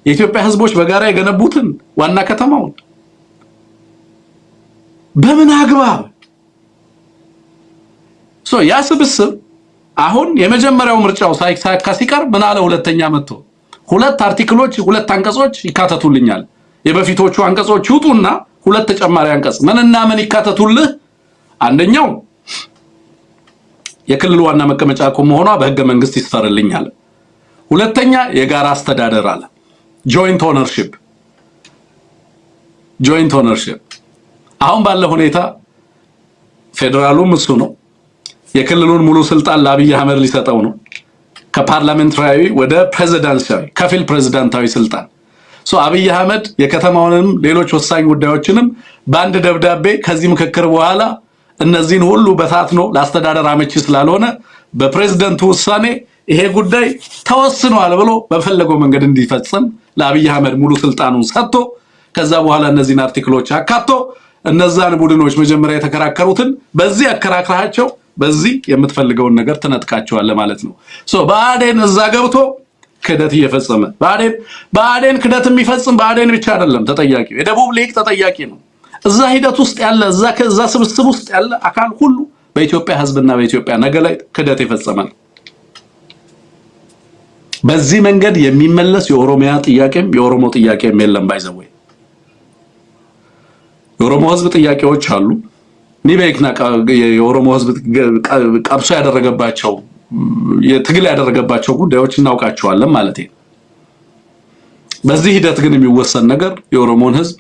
የኢትዮጵያ ህዝቦች በጋራ የገነቡትን ዋና ከተማውን በምን አግባብ ያ ስብስብ አሁን የመጀመሪያው ምርጫው ሳይካሲቀር ምን አለ ሁለተኛ መጥቶ ሁለት አርቲክሎች ሁለት አንቀጾች ይካተቱልኛል። የበፊቶቹ አንቀጾች ይውጡና ሁለት ተጨማሪ አንቀጽ ምንና ምን ይካተቱልህ? አንደኛው የክልሉ ዋና መቀመጫ መሆኗ በህገ መንግስት ይስፈርልኛል። ሁለተኛ የጋራ አስተዳደር አለ። ጆይንት ኦነርሺፕ አሁን ባለ ሁኔታ ፌደራሉም እሱ ነው። የክልሉን ሙሉ ስልጣን ለአብይ አህመድ ሊሰጠው ነው። ከፓርላሜንታሪ ወደ ፕሬዝዳንታዊ ከፊል ፕሬዝዳንታዊ ስልጣን አብይ አህመድ የከተማውንም ሌሎች ወሳኝ ጉዳዮችንም በአንድ ደብዳቤ ከዚህ ምክክር በኋላ እነዚህን ሁሉ በታትኖ ለአስተዳደር አመቺ ስላልሆነ በፕሬዝዳንቱ ውሳኔ ይሄ ጉዳይ ተወስኗል ብሎ በፈለገው መንገድ እንዲፈጽም ለአብይ አህመድ ሙሉ ስልጣኑን ሰጥቶ ከዛ በኋላ እነዚህን አርቲክሎች አካቶ እነዛን ቡድኖች መጀመሪያ የተከራከሩትን በዚህ አከራክራቸው በዚህ የምትፈልገውን ነገር ትነጥቃቸዋለህ ማለት ነው። ብአዴን እዛ ገብቶ ክደት እየፈጸመ ብአዴን ክደት የሚፈጽም ብአዴን ብቻ አይደለም ተጠያቂው፣ የደቡብ ሊግ ተጠያቂ ነው። እዛ ሂደት ውስጥ ያለ እዛ ስብስብ ውስጥ ያለ አካል ሁሉ በኢትዮጵያ ህዝብና በኢትዮጵያ ነገ ላይ ክደት የፈጸመ ነው። በዚህ መንገድ የሚመለስ የኦሮሚያ ጥያቄም የኦሮሞ ጥያቄም የለም። ባይዘወይ የኦሮሞ ህዝብ ጥያቄዎች አሉ። ኒቤክና የኦሮሞ ህዝብ ቀብሶ ያደረገባቸው የትግል ያደረገባቸው ጉዳዮች እናውቃቸዋለን ማለት ነው። በዚህ ሂደት ግን የሚወሰን ነገር የኦሮሞን ህዝብ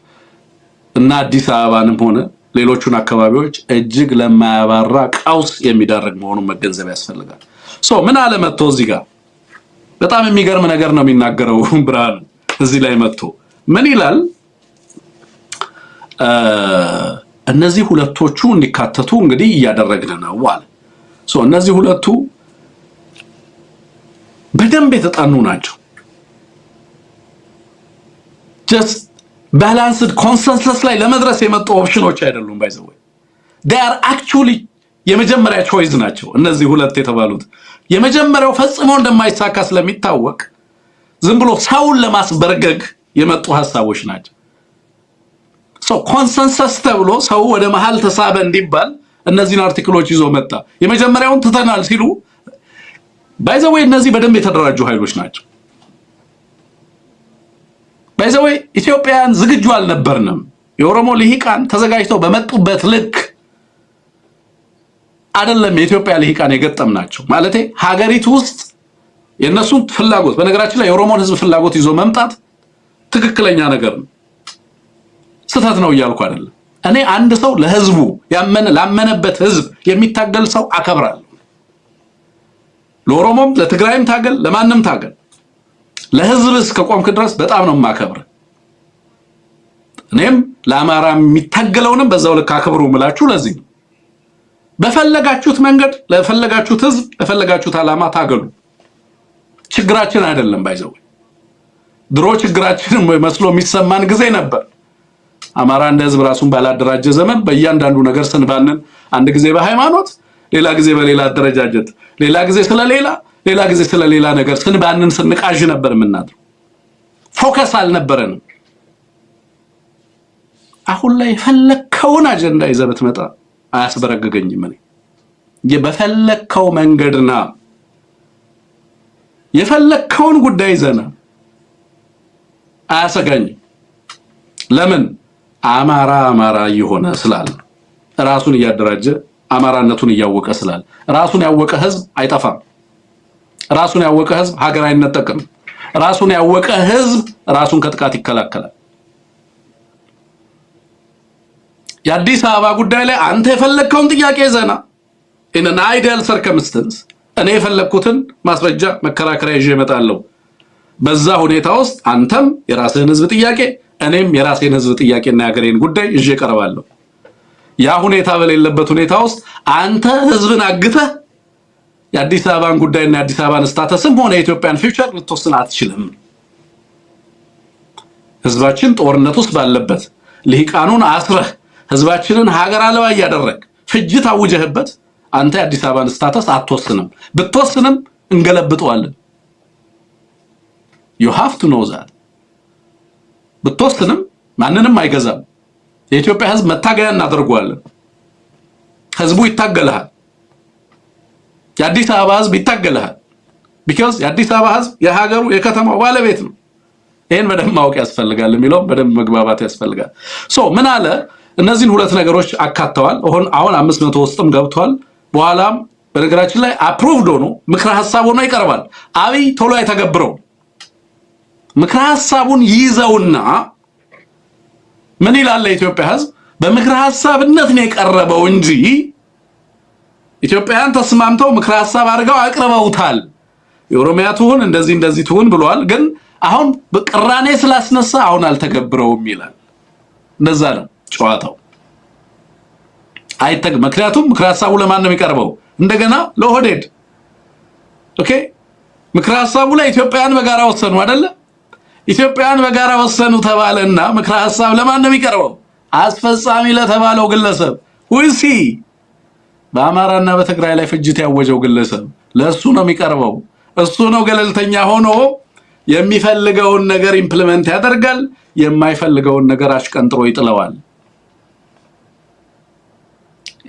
እና አዲስ አበባንም ሆነ ሌሎቹን አካባቢዎች እጅግ ለማያባራ ቀውስ የሚዳርግ መሆኑን መገንዘብ ያስፈልጋል። ምን አለ መጥቶ እዚህ ጋር በጣም የሚገርም ነገር ነው የሚናገረው ብርሃኑ። እዚህ ላይ መጥቶ ምን ይላል? እነዚህ ሁለቶቹ እንዲካተቱ እንግዲህ እያደረግን ነው አለ። እነዚህ ሁለቱ በደንብ የተጣኑ ናቸው። just balanced consensus ላይ ለመድረስ የመጡ ኦፕሽኖች አይደሉም። ባይዘው they are actually የመጀመሪያ ቾይስ ናቸው። እነዚህ ሁለት የተባሉት የመጀመሪያው ፈጽሞ እንደማይሳካ ስለሚታወቅ ዝም ብሎ ሰውን ለማስበርገግ የመጡ ሐሳቦች ናቸው። ኮንሰንሰስ ተብሎ ሰው ወደ መሃል ተሳበ እንዲባል እነዚህን አርቲክሎች ይዞ መጣ። የመጀመሪያውን ትተናል ሲሉ ባይዘው እነዚህ በደንብ የተደራጁ ኃይሎች ናቸው። ባይዘው ኢትዮጵያን ዝግጁ አልነበርንም። የኦሮሞ ልሂቃን ተዘጋጅተው በመጡበት ልክ አይደለም የኢትዮጵያ ልሂቃን የገጠምናቸው። ማለቴ ሀገሪቱ ውስጥ የነሱ ፍላጎት፣ በነገራችን ላይ የኦሮሞን ህዝብ ፍላጎት ይዞ መምጣት ትክክለኛ ነገር ነው፣ ስህተት ነው እያልኩ አይደለም። እኔ አንድ ሰው ለህዝቡ ላመነበት ህዝብ የሚታገል ሰው አከብራለሁ። ለኦሮሞም ለትግራይም ታገል፣ ለማንም ታገል፣ ለህዝብስ ከቆምክ ድረስ በጣም ነው የማከብር። እኔም ለአማራ የሚታገለውንም በዛው ልክ አክብሩ ምላችሁ ለዚህ ነው። በፈለጋችሁት መንገድ ለፈለጋችሁት ህዝብ ለፈለጋችሁት ዓላማ ታገሉ። ችግራችን አይደለም ባይዘው። ድሮ ችግራችን መስሎ የሚሰማን ጊዜ ነበር። አማራ እንደ ህዝብ ራሱን ባላደራጀ ዘመን በእያንዳንዱ ነገር ስንባንን፣ አንድ ጊዜ በሃይማኖት፣ ሌላ ጊዜ በሌላ አደረጃጀት፣ ሌላ ጊዜ ስለሌላ ነገር ስንባንን ስንቃዥ ነበር የምናድረው። ፎከስ አልነበረንም። አሁን ላይ የፈለከውን አጀንዳ ይዘህ ብትመጣ አያስበረግገኝም። እኔ በፈለከው መንገድና የፈለከውን ጉዳይ ይዘና አያሰጋኝም። ለምን? አማራ እየሆነ ስላለ፣ ራሱን እያደራጀ አማራነቱን እያወቀ ስላለ። ራሱን ያወቀ ህዝብ አይጠፋም። ራሱን ያወቀ ህዝብ ሀገር አይነጠቅም። ራሱን ያወቀ ህዝብ ራሱን ከጥቃት ይከላከላል። የአዲስ አበባ ጉዳይ ላይ አንተ የፈለከውን ጥያቄ ዘና in an ideal circumstance እኔ የፈለኩትን ማስረጃ መከራከሪያ ይዤ እመጣለሁ። በዛ ሁኔታ ውስጥ አንተም የራስህን ህዝብ ጥያቄ፣ እኔም የራሴን ህዝብ ጥያቄና የሀገሬን ጉዳይ ይዤ ቀርባለሁ። ያ ሁኔታ በሌለበት ሁኔታ ውስጥ አንተ ህዝብን አግተህ የአዲስ አበባን ጉዳይና የአዲስ አበባን ስታተስም ሆነ የኢትዮጵያን ፊውቸር ልትወስን አትችልም። ህዝባችን ጦርነት ውስጥ ባለበት ልሂቃኑን አስረህ ህዝባችንን ሀገር አልባ እያደረግ ፍጅት አውጀህበት አንተ የአዲስ አበባን ስታተስ አትወስንም። ብትወስንም እንገለብጠዋለን። you have to know that። ብትወስንም ማንንም አይገዛም። የኢትዮጵያ ህዝብ መታገያ እናደርገዋለን። ህዝቡ ይታገልሃል። የአዲስ አበባ ህዝብ ይታገልሃል። because የአዲስ አበባ ህዝብ የሀገሩ የከተማው ባለቤት ነው። ይሄን በደንብ ማወቅ ያስፈልጋል የሚለው በደንብ መግባባት ያስፈልጋል። ሶ ምን አለ እነዚህን ሁለት ነገሮች አካተዋል። አሁን 500 ውስጥም ገብቷል። በኋላም በነገራችን ላይ አፕሩቭድ ሆኖ ምክረ ሐሳብ ሆኖ ይቀርባል። አብይ ቶሎ አይተገብረው። ምክረ ሐሳቡን ይዘውና ምን ይላል የኢትዮጵያ ህዝብ በምክረ ሐሳብነት ነው የቀረበው እንጂ ኢትዮጵያውያን ተስማምተው ምክረ ሐሳብ አድርገው አቅርበውታል። የኦሮሚያ ትሁን እንደዚህ ትሁን ብለዋል። ግን አሁን በቅራኔ ስላስነሳ አሁን አልተገብረውም ይላል። እንደዛ ነው ጨዋታው። ምክንያቱም ምክረ ሐሳቡ ለማን ነው የሚቀርበው? እንደገና ለኦህዴድ። ኦኬ ምክረ ሐሳቡ ላይ ኢትዮጵያውያን በጋራ ወሰኑ አይደለ? ኢትዮጵያውያን በጋራ ወሰኑ ተባለና ምክረ ሐሳብ ለማን ነው የሚቀርበው? አስፈጻሚ ለተባለው ግለሰብ ሁይሲ በአማራና በትግራይ ላይ ፍጅት ያወጀው ግለሰብ ለሱ ነው የሚቀርበው። እሱ ነው ገለልተኛ ሆኖ የሚፈልገውን ነገር ኢምፕሊመንት ያደርጋል፣ የማይፈልገውን ነገር አሽቀንጥሮ ይጥለዋል።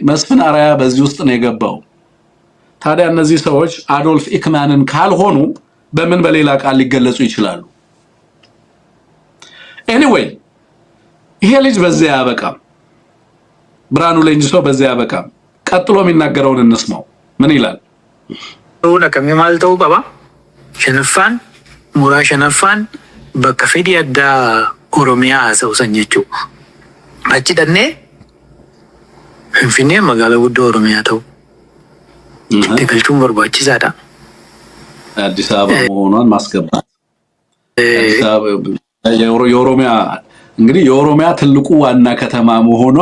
መስፍን አራያ በዚህ ውስጥ ነው የገባው። ታዲያ እነዚህ ሰዎች አዶልፍ ኢክማንን ካልሆኑ በምን በሌላ ቃል ሊገለጹ ይችላሉ? ኤኒዌይ ይሄ ልጅ በዚያ ያበቃም። ብርሃኑ ሌንጅሶ በዚያ ያበቃም። ቀጥሎ የሚናገረውን እንስማው። ምን ይላል? ለከም የማልተው ባባ ሸነፋን ሙራ ሸነፋን በከፈዲ ያዳ ኦሮሚያ ሰውሰኝቹ አጭ ደኔ ፍንፍኔ መጋለ ውድ ኦሮሚያ ተው ተከልቹም በርባቺሳዳ አዲስ አበባ መሆኗን ማስገባት አዲስ አበባ የኦሮሚያ እንግዲህ የኦሮሚያ ትልቁ ዋና ከተማ መሆኗ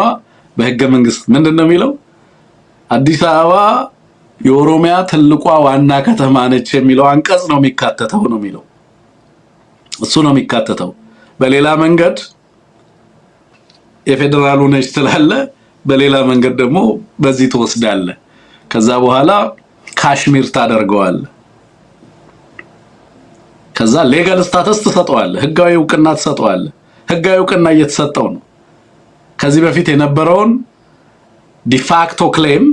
በህገ መንግስት ምንድነው የሚለው? አዲስ አበባ የኦሮሚያ ትልቋ ዋና ከተማ ነች የሚለው አንቀጽ ነው የሚካተተው ነው የሚለው። እሱ ነው የሚካተተው። በሌላ መንገድ የፌደራሉ ነች ትላለ፣ በሌላ መንገድ ደግሞ በዚህ ተወስዳለ። ከዛ በኋላ ካሽሚር ታደርገዋለ። ከዛ ሌጋል ስታተስ ትሰጠዋለ፣ ህጋዊ እውቅና ትሰጠዋለ። ህጋዊ እውቅና እየተሰጠው ነው። ከዚህ በፊት የነበረውን ዲፋክቶ ክሌም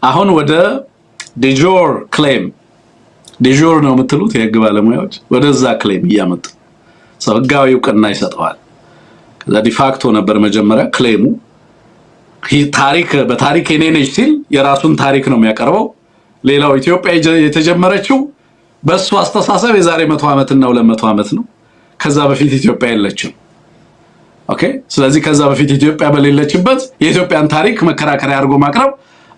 አሁን ወደ ዲጆር ክሌም ዲጆር ነው የምትሉት የህግ ባለሙያዎች ወደዛ ክሌም እያመጡ ሰው ህጋዊ እውቅና ይሰጠዋል። ከዛ ዲፋክቶ ነበር መጀመሪያ ክሌሙ። በታሪክ የኔ ነች ሲል የራሱን ታሪክ ነው የሚያቀርበው። ሌላው ኢትዮጵያ የተጀመረችው በሱ አስተሳሰብ የዛሬ 100 ዓመት እና 200 ዓመት ነው። ከዛ በፊት ኢትዮጵያ የለችም። ኦኬ ስለዚህ ከዛ በፊት ኢትዮጵያ በሌለችበት የኢትዮጵያን ታሪክ መከራከሪያ አድርጎ ማቅረብ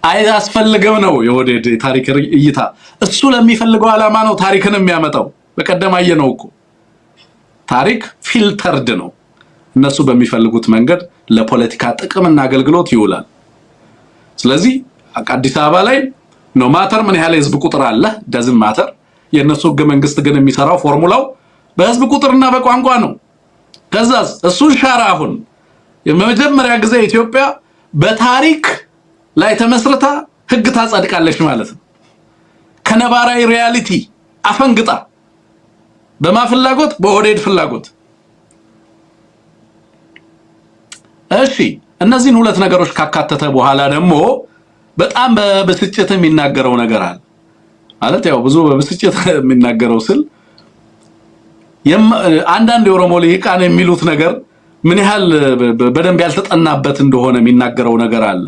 አያስፈልግም ነው የኦህዴድ ታሪክ እይታ። እሱ ለሚፈልገው ዓላማ ነው ታሪክን የሚያመጣው። በቀደም አየነው እኮ ታሪክ ፊልተርድ ነው። እነሱ በሚፈልጉት መንገድ ለፖለቲካ ጥቅምና አገልግሎት ይውላል። ስለዚህ አዲስ አበባ ላይ ኖ ማተር ምን ያህል የህዝብ ቁጥር አለ ዳዝንት ማተር። የነሱ ህገ መንግስት ግን የሚሰራው ፎርሙላው በህዝብ ቁጥርና በቋንቋ ነው። ከዛስ እሱን ሻራ አሁን የመጀመሪያ ጊዜ ኢትዮጵያ በታሪክ ላይ ተመስርታ ህግ ታጸድቃለች ማለት ነው። ከነባራዊ ሪያሊቲ አፈንግጣ በማፍላጎት በኦህዴድ ፍላጎት። እሺ እነዚህን ሁለት ነገሮች ካካተተ በኋላ ደግሞ በጣም በብስጭት የሚናገረው ነገር አለ ማለት ያው ብዙ በብስጭት የሚናገረው ስል አንዳንድ የኦሮሞ ልሂቃን የሚሉት ነገር ምን ያህል በደንብ ያልተጠናበት እንደሆነ የሚናገረው ነገር አለ።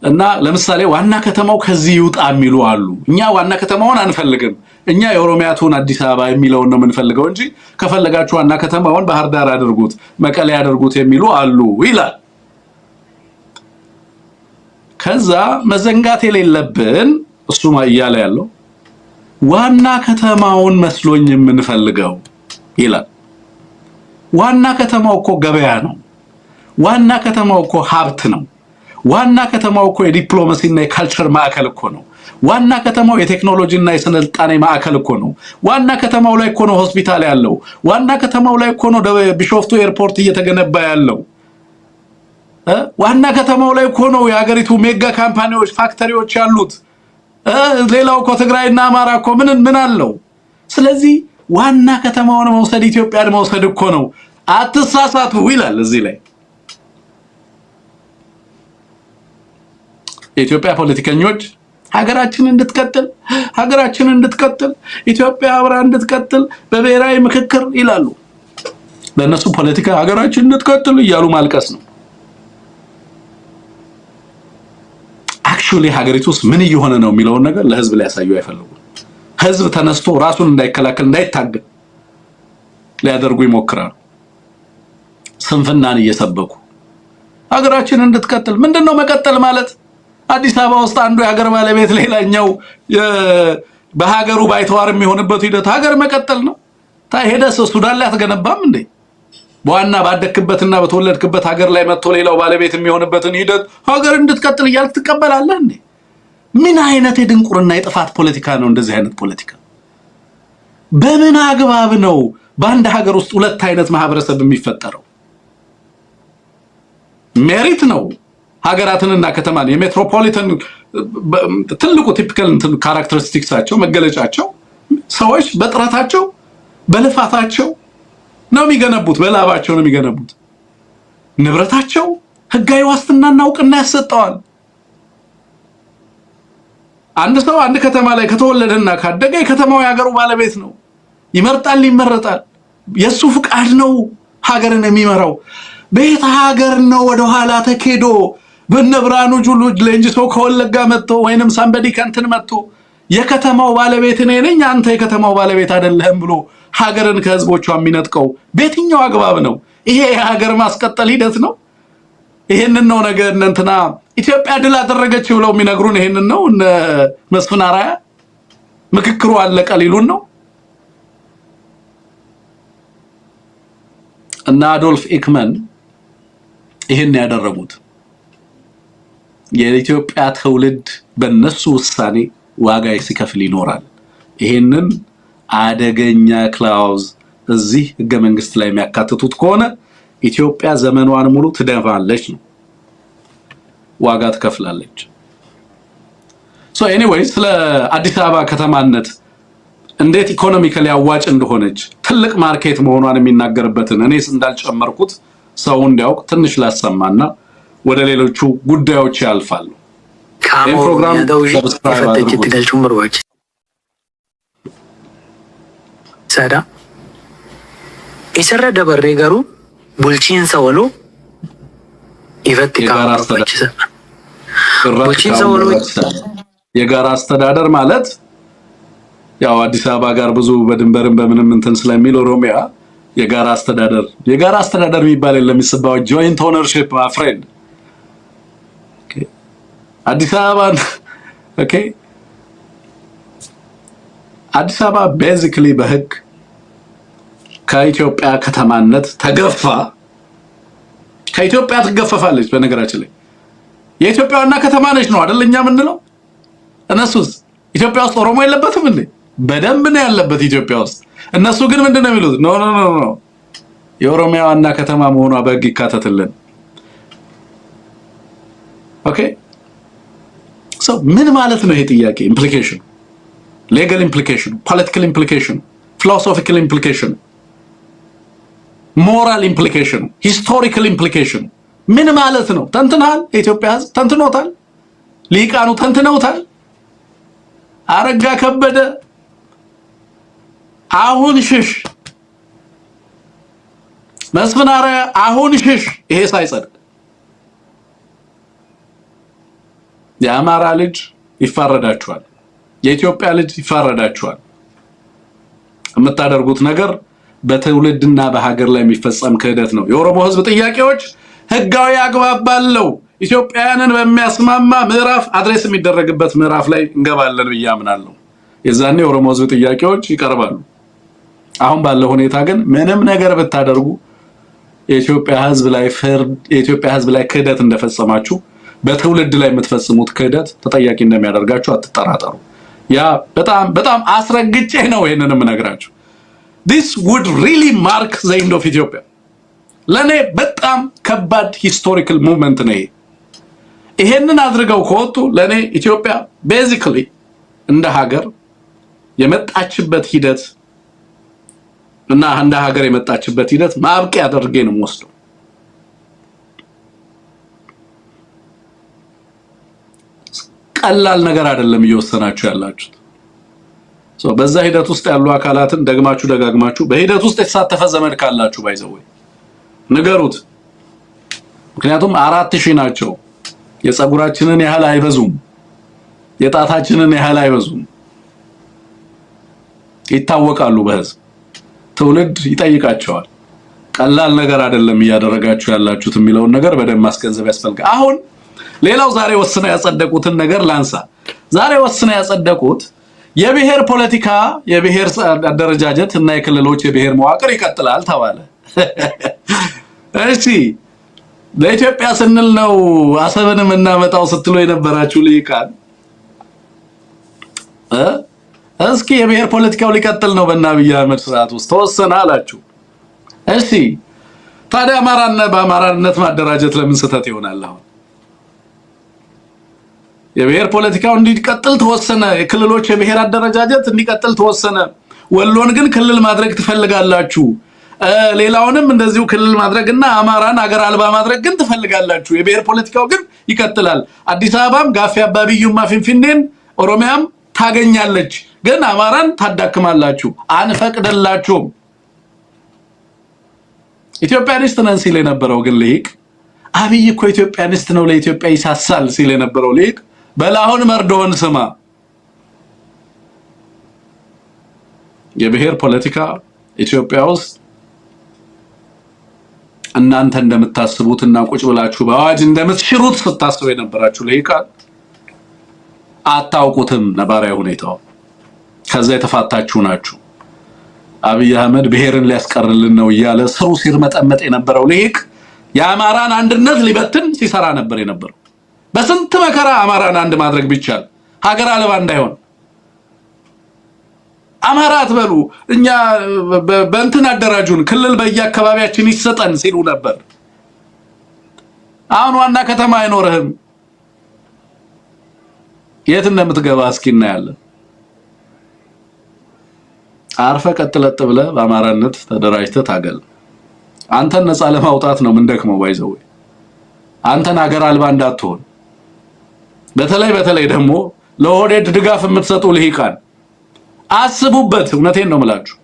እና ለምሳሌ ዋና ከተማው ከዚህ ይውጣ የሚሉ አሉ። እኛ ዋና ከተማውን አንፈልግም፣ እኛ የኦሮሚያ ትሁን አዲስ አበባ የሚለውን ነው የምንፈልገው እንጂ ከፈለጋችሁ ዋና ከተማውን ባህር ዳር አድርጉት፣ መቀሌ አድርጉት የሚሉ አሉ ይላል። ከዛ መዘንጋት የሌለብን እሱ እያለ ያለው ዋና ከተማውን መስሎኝ የምንፈልገው ይላል። ዋና ከተማው እኮ ገበያ ነው። ዋና ከተማው እኮ ሀብት ነው። ዋና ከተማው እኮ የዲፕሎማሲና የካልቸር ማዕከል እኮ ነው። ዋና ከተማው የቴክኖሎጂና የስልጣኔ ማዕከል እኮ ነው። ዋና ከተማው ላይ እኮ ነው ሆስፒታል ያለው። ዋና ከተማው ላይ እኮ ነው ቢሾፍቱ ኤርፖርት እየተገነባ ያለው። ዋና ከተማው ላይ እኮ ነው የሀገሪቱ ሜጋ ካምፓኒዎች ፋክተሪዎች ያሉት። ሌላው እኮ ትግራይና አማራ እኮ ምን አለው? ስለዚህ ዋና ከተማውን መውሰድ ኢትዮጵያን መውሰድ እኮ ነው። አትሳሳቱ ይላል እዚህ ላይ። የኢትዮጵያ ፖለቲከኞች ሀገራችን እንድትቀጥል ኢትዮጵያ አብራ እንድትቀጥል በብሔራዊ ምክክር ይላሉ። ለነሱ ፖለቲካ ሀገራችን እንድትቀጥል እያሉ ማልቀስ ነው። አክቹሊ ሀገሪቱ ውስጥ ምን እየሆነ ነው የሚለውን ነገር ለህዝብ ሊያሳዩ አይፈልጉም። ህዝብ ተነስቶ ራሱን እንዳይከላከል እንዳይታገል ሊያደርጉ ይሞክራሉ። ስንፍናን እየሰበኩ ሀገራችን እንድትቀጥል ምንድነው መቀጠል ማለት? አዲስ አበባ ውስጥ አንዱ የሀገር ባለቤት ሌላኛው በሀገሩ ባይተዋር የሚሆንበት ሂደት ሀገር መቀጠል ነው። ታሄደስ ሱዳን ላይ አትገነባም እንዴ? በዋና ባደክበትና በተወለድክበት ሀገር ላይ መጥቶ ሌላው ባለቤት የሚሆንበትን ሂደት ሀገር እንድትቀጥል እያልክ ትቀበላለህ እንዴ? ምን አይነት የድንቁርና የጥፋት ፖለቲካ ነው እንደዚህ አይነት ፖለቲካ? በምን አግባብ ነው በአንድ ሀገር ውስጥ ሁለት አይነት ማህበረሰብ የሚፈጠረው? ሜሪት ነው ሀገራትንና ከተማን የሜትሮፖሊታን ትልቁ ቲፒካል ካራክተሪስቲክሳቸው መገለጫቸው ሰዎች በጥረታቸው በልፋታቸው ነው የሚገነቡት፣ በላባቸው ነው የሚገነቡት። ንብረታቸው ህጋዊ ዋስትናና እውቅና ያሰጠዋል። አንድ ሰው አንድ ከተማ ላይ ከተወለደና ካደገ የከተማው የሀገሩ ባለቤት ነው። ይመርጣል፣ ይመረጣል። የሱ ፍቃድ ነው ሀገርን የሚመራው። ቤት ሀገር ነው ወደ ኋላ ተኬዶ በነብራኑ ጁሉ ለንጅሶ ከወለጋ መጥቶ ወይንም ሳምበዲ ከንትን መጥቶ የከተማው ባለቤት እኔ ነኝ አንተ የከተማው ባለቤት አይደለህም ብሎ ሀገርን ከህዝቦቿ የሚነጥቀው በየትኛው አግባብ ነው? ይሄ የሀገር ማስቀጠል ሂደት ነው? ይሄንን ነው ነገ እንትና ኢትዮጵያ ድል አደረገች ብለው የሚነግሩን ይሄንን ነው። እነ መስፍን አራያ ምክክሩ አለቀ ሊሉን ነው። እና አዶልፍ ኤክመን ይሄን ያደረጉት የኢትዮጵያ ትውልድ በነሱ ውሳኔ ዋጋ ሲከፍል ይኖራል። ይሄንን አደገኛ ክላውዝ እዚህ ህገ መንግስት ላይ የሚያካትቱት ከሆነ ኢትዮጵያ ዘመኗን ሙሉ ትደፋለች ነው፣ ዋጋ ትከፍላለች። ሶ ኤኒዌይ ስለ አዲስ አበባ ከተማነት እንዴት ኢኮኖሚካሊ አዋጭ እንደሆነች ትልቅ ማርኬት መሆኗን የሚናገርበትን እኔስ እንዳልጨመርኩት ሰው እንዲያውቅ ትንሽ ላሰማና ወደ ሌሎቹ ጉዳዮች ያልፋሉ። ፕሮግራም ሰብስክራይብ አድርጉ። ሰዳ ኢሰረ ደበሬ ገሩ ቡልቺንሳ ወሎ የጋራ አስተዳደር ማለት ያው አዲስ አበባ ጋር ብዙ በድንበርም በምንም እንትን ስለሚል ኦሮሚያ የጋራ አስተዳደር የሚባል የለም። የሚስባው ጆይንት ኦነርሺፕ my friend አዲስ አበባ ኦኬ አዲስ አበባ ቤዚክሊ በህግ ከኢትዮጵያ ከተማነት ተገፋ። ከኢትዮጵያ ትገፈፋለች። በነገራችን ላይ የኢትዮጵያ ዋና ከተማ ነች ነው አይደል? እኛ የምንለው እነሱስ ኢትዮጵያ ውስጥ ኦሮሞ የለበትም እንዴ? በደንብ ነው ያለበት ኢትዮጵያ ውስጥ። እነሱ ግን ምንድነው የሚሉት? ኖ የኦሮሚያ ዋና ከተማ መሆኗ በህግ ይካተትልን። ኦኬ ሶ ምን ማለት ነው ይሄ ጥያቄ? ኢምፕሊኬሽን፣ ሌጋል ኢምፕሊኬሽን፣ ፖለቲካል ኢምፕሊኬሽን፣ ፊሎሶፊካል ኢምፕሊኬሽን፣ ሞራል ኢምፕሊኬሽን፣ ሂስቶሪካል ኢምፕሊኬሽን ምን ማለት ነው? ተንትናል። የኢትዮጵያ ህዝብ ተንትኖታል። ሊቃኑ ተንትነውታል። አረጋ ከበደ አሁን ሽሽ፣ መስፍን አራያ አሁን ሽሽ። ይሄ ሳይጸድቅ የአማራ ልጅ ይፋረዳችኋል፣ የኢትዮጵያ ልጅ ይፋረዳችኋል። የምታደርጉት ነገር በትውልድና በሀገር ላይ የሚፈጸም ክህደት ነው። የኦሮሞ ህዝብ ጥያቄዎች ህጋዊ አግባብ ባለው ኢትዮጵያውያንን በሚያስማማ ምዕራፍ አድሬስ የሚደረግበት ምዕራፍ ላይ እንገባለን ብዬ አምናለሁ። የዛኔ የኦሮሞ ህዝብ ጥያቄዎች ይቀርባሉ። አሁን ባለው ሁኔታ ግን ምንም ነገር ብታደርጉ የኢትዮጵያ ህዝብ ላይ ክህደት እንደፈጸማችሁ በትውልድ ላይ የምትፈጽሙት ክህደት ተጠያቂ እንደሚያደርጋችሁ አትጠራጠሩ። ያ በጣም አስረግጬ ነው ይሄንን የምነግራችሁ። this would really mark the end of Ethiopia። ለኔ በጣም ከባድ ሂስቶሪካል ሙቭመንት ነው ይሄ። ይሄንን አድርገው ከወጡ ለኔ ኢትዮጵያ ቤዚክሊ እንደ ሀገር የመጣችበት ሂደት እና እንደ ሀገር የመጣችበት ሂደት ማብቂያ አድርጌ ነው የምወስደው። ቀላል ነገር አይደለም እየወሰናችሁ ያላችሁት። በዛ ሂደት ውስጥ ያሉ አካላትን ደግማችሁ ደጋግማችሁ በሂደት ውስጥ የተሳተፈ ዘመድ ካላችሁ ባይዘው ንገሩት። ምክንያቱም 4000 ናቸው። የፀጉራችንን ያህል አይበዙም፣ የጣታችንን ያህል አይበዙም። ይታወቃሉ በህዝብ ትውልድ ይጠይቃቸዋል። ቀላል ነገር አይደለም እያደረጋችሁ ያላችሁት የሚለውን ነገር በደንብ ማስገንዘብ ያስፈልጋል። አሁን ሌላው ዛሬ ወስነው ያጸደቁትን ነገር ላንሳ። ዛሬ ወስነው ያጸደቁት የብሔር ፖለቲካ፣ የብሔር አደረጃጀት እና የክልሎች የብሔር መዋቅር ይቀጥላል ተባለ። እሺ ለኢትዮጵያ ስንል ነው አሰብንም እናመጣው ስትሉ የነበራችሁ ልሂቃን እስኪ የብሔር ፖለቲካው ሊቀጥል ነው በአብይ አህመድ ስርዓት ውስጥ ተወሰነ አላችሁ። እሺ ታዲያ በአማራነት ማደራጀት ለምን ስህተት ይሆናል? አሁን የብሔር ፖለቲካው እንዲቀጥል ተወሰነ፣ የክልሎች የብሔር አደረጃጀት እንዲቀጥል ተወሰነ። ወሎን ግን ክልል ማድረግ ትፈልጋላችሁ፣ ሌላውንም እንደዚሁ ክልል ማድረግና አማራን አገር አልባ ማድረግ ግን ትፈልጋላችሁ። የብሔር ፖለቲካው ግን ይቀጥላል። አዲስ አበባም ጋፊ አባቢዩማ ፊንፊኔን ኦሮሚያም ታገኛለች፣ ግን አማራን ታዳክማላችሁ፣ አንፈቅድላችሁም። ኢትዮጵያኒስት ነን ሲል የነበረው ግን ልሂቅ አብይ እኮ ኢትዮጵያኒስት ነው፣ ለኢትዮጵያ ይሳሳል ሲል የነበረው ልሂቅ በላሁን መርዶውን ስማ። የብሔር ፖለቲካ ኢትዮጵያ ውስጥ እናንተ እንደምታስቡትና ቁጭ ብላችሁ በአዋጅ እንደምትሽሩት ስታስቡ የነበራችሁ ልሂቃን አታውቁትም ነባራዊ ሁኔታው። ከዛ የተፋታችሁ ናችሁ። አብይ አህመድ ብሔርን ሊያስቀርልን ነው እያለ ስሩ ሲርመጠመጥ የነበረው ልሂቅ የአማራን አንድነት ሊበትን ሲሰራ ነበር የነበረው። በስንት መከራ አማራን አንድ ማድረግ ቢቻል ሀገር አልባ እንዳይሆን አማራ አትበሉ እኛ በእንትን አደራጁን ክልል በየአካባቢያችን ይሰጠን ሲሉ ነበር። አሁን ዋና ከተማ አይኖርህም፣ የት እንደምትገባ እስኪ እናያለን። አርፈ ቀጥለጥ ብለህ በአማራነት ተደራጅተህ ታገል። አንተን ነፃ ለማውጣት ነው ምን ደክመው ባይዘው አንተን ሀገር አልባ እንዳትሆን። በተለይ ደግሞ ለኦህዴድ ድጋፍ የምትሰጡ ልሂቃን አስቡበት። እውነቴን ነው የምላችሁ።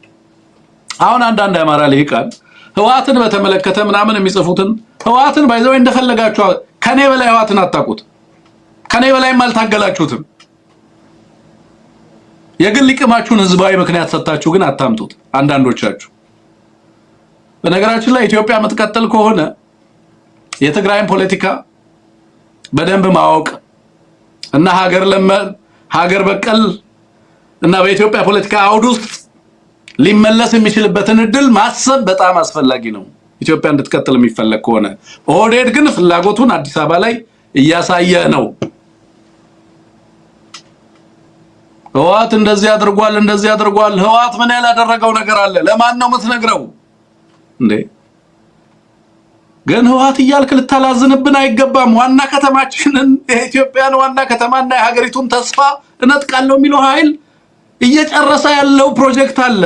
አሁን አንዳንድ አማራ ልሂቃን ህወሓትን በተመለከተ ምናምን የሚጽፉትን ህወሓትን ባይዘው እንደፈለጋችሁ ከኔ በላይ ህወሓትን አታውቁት፣ ከኔ በላይም አልታገላችሁትም። የግል ይቅማችሁን ህዝባዊ ምክንያት ሰጣችሁ ግን አታምጡት አንዳንዶቻችሁ። በነገራችን ላይ ኢትዮጵያ የምትቀጥል ከሆነ የትግራይን ፖለቲካ በደንብ ማወቅ እና ሀገር በቀል እና በኢትዮጵያ ፖለቲካ አውድ ውስጥ ሊመለስ የሚችልበትን እድል ማሰብ በጣም አስፈላጊ ነው። ኢትዮጵያ እንድትቀጥል የሚፈለግ ከሆነ ኦህዴድ ግን ፍላጎቱን አዲስ አበባ ላይ እያሳየ ነው። ህወሓት እንደዚህ አድርጓል። ህወሓት ምን ያላደረገው ነገር አለ? ለማን ነው የምትነግረው እንዴ? ግን ህወሓት እያልክ ልታላዝንብን አይገባም። ዋና ከተማችንን የኢትዮጵያን ዋና ከተማና የሀገሪቱን ተስፋ እነጥቃለሁ የሚለው ኃይል እየጨረሰ ያለው ፕሮጀክት አለ።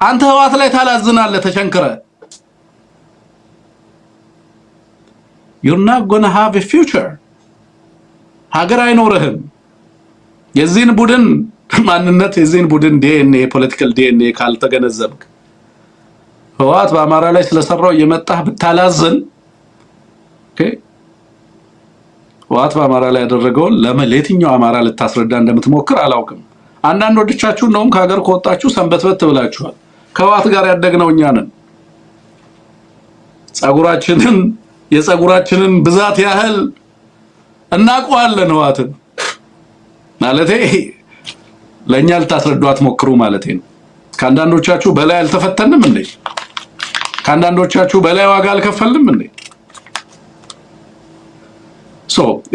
አንተ ህወሓት ላይ ታላዝናለህ ተቸንክረ። You're not gonna have a future። ሀገር አይኖርህም። የዚህን ቡድን ማንነት የዚህን ቡድን ዲኤንኤ ፖለቲካል ዲኤንኤ ካልተገነዘብክ ህወሓት በአማራ ላይ ስለሰራው እየመጣህ ብታላዝን ኦኬ ህወሓት በአማራ ላይ ያደረገውን ለየትኛው አማራ ልታስረዳ እንደምትሞክር አላውቅም። አንዳንዶቻችሁ እንደውም ከሀገር ከወጣችሁ ሰንበትበት ብላችኋል። ከህወሓት ጋር ያደግነው እኛ ነን። የፀጉራችንን ብዛት ያህል እናውቀዋለን ህወሓትን ማለቴ ለኛ ልታስረዱ አትሞክሩ ማለቴ ነው። ከአንዳንዶቻችሁ በላይ አልተፈተንም እንዴ? ከአንዳንዶቻችሁ በላይ ዋጋ አልከፈልንም እንዴ?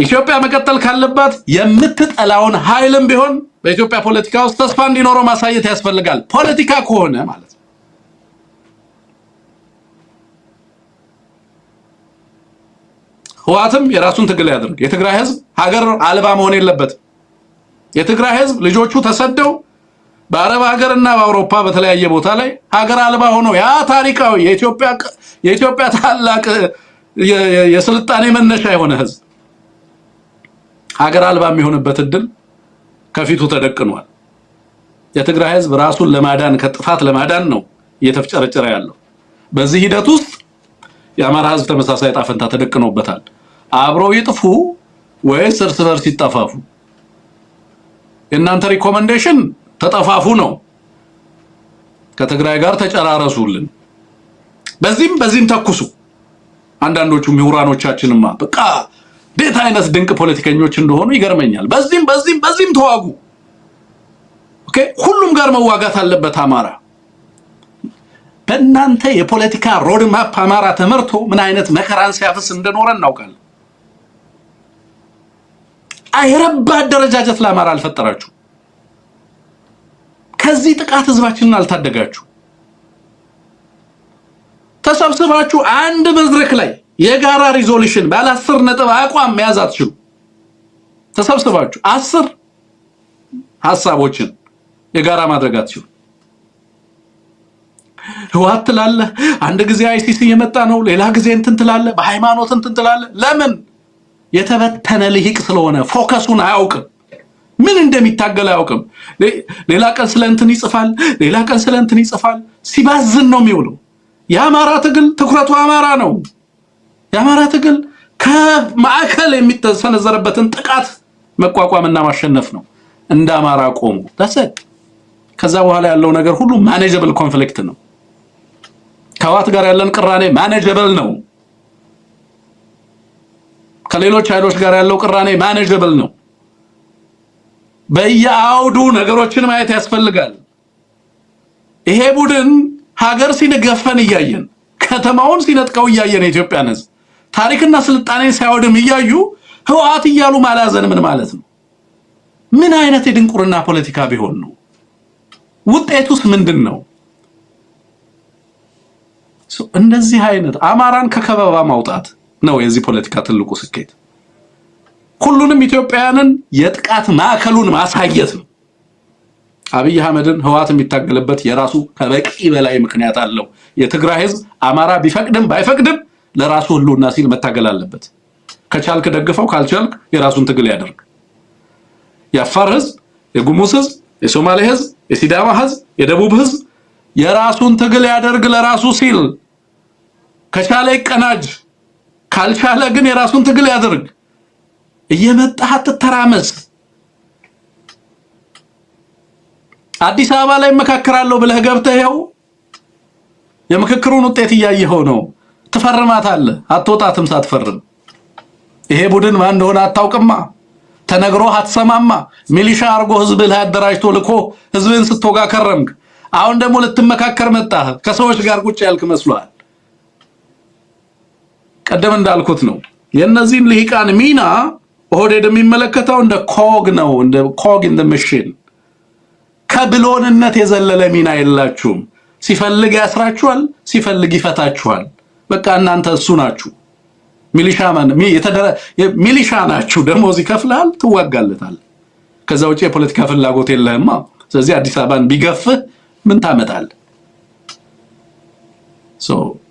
ኢትዮጵያ መቀጠል ካለባት የምትጠላውን ኃይልም ቢሆን በኢትዮጵያ ፖለቲካ ውስጥ ተስፋ እንዲኖረው ማሳየት ያስፈልጋል። ፖለቲካ ከሆነ ማለት ነው። ህወሓትም የራሱን ትግል ያድርግ። የትግራይ ህዝብ ሀገር አልባ መሆን የለበትም። የትግራይ ህዝብ ልጆቹ ተሰደው በአረብ ሀገርና በአውሮፓ በተለያየ ቦታ ላይ ሀገር አልባ ሆኖ ያ ታሪካዊ የኢትዮጵያ ታላቅ የስልጣኔ መነሻ የሆነ ህዝብ ሀገር አልባ የሚሆንበት እድል ከፊቱ ተደቅኗል። የትግራይ ህዝብ ራሱን ለማዳን ከጥፋት ለማዳን ነው እየተፍጨረጨረ ያለው። በዚህ ሂደት ውስጥ የአማራ ህዝብ ተመሳሳይ ዕጣ ፈንታ ተደቅኖበታል። አብረው ይጥፉ ወይስ እርስ በርስ ይጠፋፉ? የእናንተ ሪኮመንዴሽን ተጠፋፉ ነው። ከትግራይ ጋር ተጨራረሱልን፣ በዚህም ተኩሱ። አንዳንዶቹ ምሁራኖቻችንማ በቃ እንዴት አይነት ድንቅ ፖለቲከኞች እንደሆኑ ይገርመኛል። በዚህም ተዋጉ። ኦኬ፣ ሁሉም ጋር መዋጋት አለበት አማራ። በእናንተ የፖለቲካ ሮድማፕ አማራ ተመርቶ ምን አይነት መከራን ሲያፍስ እንደኖረ እናውቃለን። አይረባ አደረጃጀት ለአማራ አልፈጠራችሁ። ከዚህ ጥቃት ህዝባችንን አልታደጋችሁ። ተሰብስባችሁ አንድ መድረክ ላይ የጋራ ሪዞሉሽን ባለ 10 ነጥብ አቋም መያዝ አትችሉ። ተሰብስባችሁ 10 ሐሳቦችን የጋራ ማድረግ አትችሉ። ህወሓት ትላለህ፣ አንድ ጊዜ አይሲሲ የመጣ ነው፣ ሌላ ጊዜ እንትን ትላለህ፣ በሃይማኖት እንትን ትላለህ። ለምን? የተበተነ ልሂቅ ስለሆነ ፎከሱን አያውቅም። ምን እንደሚታገል አያውቅም። ሌላ ቀን ስለ እንትን ይጽፋል፣ ሌላ ቀን ስለ እንትን ይጽፋል። ሲባዝን ነው የሚውለው። የአማራ ትግል ትኩረቱ አማራ ነው። የአማራ ትግል ከማዕከል የሚተሰነዘረበትን ጥቃት መቋቋምና ማሸነፍ ነው። እንደ አማራ ቆሙ ተሰጥ። ከዛ በኋላ ያለው ነገር ሁሉ ማኔጀብል ኮንፍሊክት ነው። ከህወሓት ጋር ያለን ቅራኔ ማኔጀብል ነው። ከሌሎች ኃይሎች ጋር ያለው ቅራኔ ማኔጀብል ነው። በየአውዱ ነገሮችን ማየት ያስፈልጋል። ይሄ ቡድን ሀገር ሲነገፈን እያየን፣ ከተማውን ሲነጥቀው እያየን፣ የኢትዮጵያን ህዝብ ታሪክና ስልጣኔ ሳይወድም እያዩ ህወሓት እያሉ ማላዘን ምን ማለት ነው? ምን አይነት የድንቁርና ፖለቲካ ቢሆን ነው? ውጤቱስ ምንድን ነው? እንደዚህ አይነት አማራን ከከበባ ማውጣት ነው የዚህ ፖለቲካ ትልቁ ስኬት። ሁሉንም ኢትዮጵያውያንን የጥቃት ማዕከሉን ማሳየት ነው። አብይ አህመድን ህወሓት የሚታገልበት የራሱ ከበቂ በላይ ምክንያት አለው። የትግራይ ህዝብ አማራ ቢፈቅድም ባይፈቅድም ለራሱ ህልውና ሲል መታገል አለበት። ከቻልክ ደግፈው፣ ካልቻልክ የራሱን ትግል ያደርግ። የአፋር ህዝብ፣ የጉሙዝ ህዝብ፣ የሶማሌ ህዝብ፣ የሲዳማ ህዝብ፣ የደቡብ ህዝብ የራሱን ትግል ያደርግ ለራሱ ሲል። ከቻለ ይቀናጅ፣ ካልቻለ ግን የራሱን ትግል ያደርግ። እየመጣህ አትተራመስ። አዲስ አበባ ላይ መካከራለሁ ብለህ ገብተህ ይኸው የምክክሩን ውጤት እያየኸው ነው። ትፈርማታለህ፣ አትወጣትም ሳትፈርም። ይሄ ቡድን ማን እንደሆነ አታውቅማ፣ ተነግሮህ አትሰማማ። ሚሊሻ አርጎ ህዝብ ላይ አደራጅቶ ልኮ ህዝብን ስትወጋ ከረምክ። አሁን ደግሞ ልትመካከር መጣህ። ከሰዎች ጋር ቁጭ ያልክ መስሏል። ቀደም እንዳልኩት ነው የነዚህን ልሂቃን ሚና ኦህዴድ የሚመለከተው እንደ ኮግ ነው፣ እንደ ኮግ ኢን ዘ ማሽን። ከብሎንነት የዘለለ ሚና የላችሁም። ሲፈልግ ያስራችኋል፣ ሲፈልግ ይፈታችኋል። በቃ እናንተ እሱ ናችሁ። ሚሊሻ ናችሁ። ደሞዝ ይከፍልሃል፣ ትዋጋለታል። ከዛ ውጪ የፖለቲካ ፍላጎት የለህማ። ስለዚህ አዲስ አበባን ቢገፍህ ምን ታመጣለህ?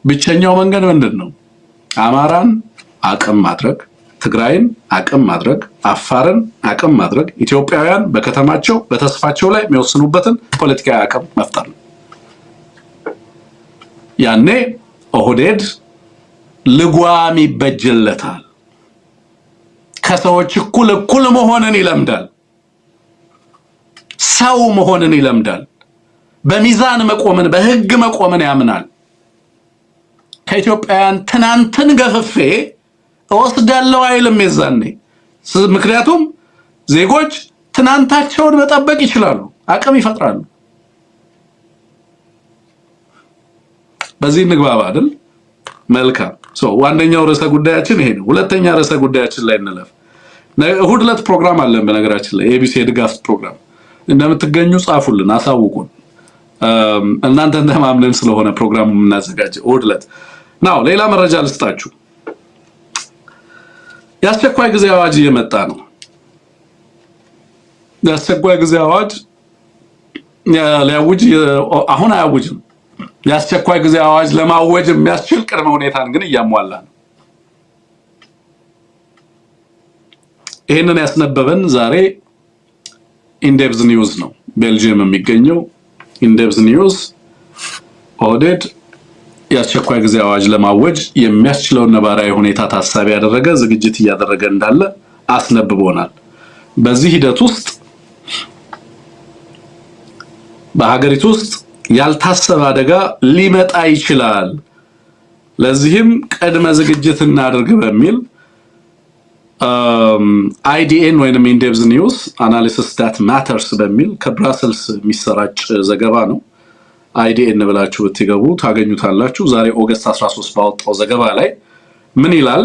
ብቸኛው መንገድ ምንድን ነው? አማራን አቅም ማድረግ፣ ትግራይን አቅም ማድረግ፣ አፋርን አቅም ማድረግ፣ ኢትዮጵያውያን በከተማቸው በተስፋቸው ላይ የሚወስኑበትን ፖለቲካዊ አቅም መፍጠር ነው። ያኔ ኦህዴድ ልጓም ይበጅለታል። ከሰዎች እኩል መሆንን ይለምዳል። ሰው መሆንን ይለምዳል። በሚዛን መቆምን፣ በህግ መቆምን ያምናል። ከኢትዮጵያውያን ትናንትን ገፍፌ እወስዳለሁ አይልም የዛኔ። ምክንያቱም ዜጎች ትናንታቸውን መጠበቅ ይችላሉ፣ አቅም ይፈጥራሉ። በዚህ እንግባባ አይደል? መልካም። ዋነኛው ርዕሰ ጉዳያችን ይሄ ነው። ሁለተኛ ርዕሰ ጉዳያችን ላይ እንለፍ። እሁድ ዕለት ፕሮግራም አለን። በነገራችን ላይ ኤቢሲ የድጋፍ ፕሮግራም እንደምትገኙ ጻፉልን፣ አሳውቁን። እናንተን ተማምነን ስለሆነ ፕሮግራሙ የምናዘጋጀው እሁድ ዕለት ነው። ሌላ መረጃ ልስጣችሁ። የአስቸኳይ ጊዜ አዋጅ እየመጣ ነው። የአስቸኳይ ጊዜ አዋጅ ሊያውጅ አሁን አያውጅም። የአስቸኳይ ጊዜ አዋጅ ለማወጅ የሚያስችል ቅድመ ሁኔታን ግን እያሟላ ነው። ይሄንን ያስነበበን ዛሬ ኢንዴፕዝ ኒውስ ነው። ቤልጂየም የሚገኘው ኢንዴፕዝ ኒውስ ኦህዴድ የአስቸኳይ ጊዜ አዋጅ ለማወጅ የሚያስችለው ነባራዊ ሁኔታ ታሳቢ ያደረገ ዝግጅት እያደረገ እንዳለ አስነብቦናል። በዚህ ሂደት ውስጥ በሀገሪቱ ውስጥ ያልታሰበ አደጋ ሊመጣ ይችላል፣ ለዚህም ቅድመ ዝግጅት እናድርግ በሚል IDN ወይንም ኢንዴፕዝ ኒውስ አናሊሲስ ዳት ማተርስ በሚል ከብራሰልስ የሚሰራጭ ዘገባ ነው። IDN ብላችሁ ብትገቡ ታገኙታላችሁ። ዛሬ ኦገስት 13 ባወጣው ዘገባ ላይ ምን ይላል?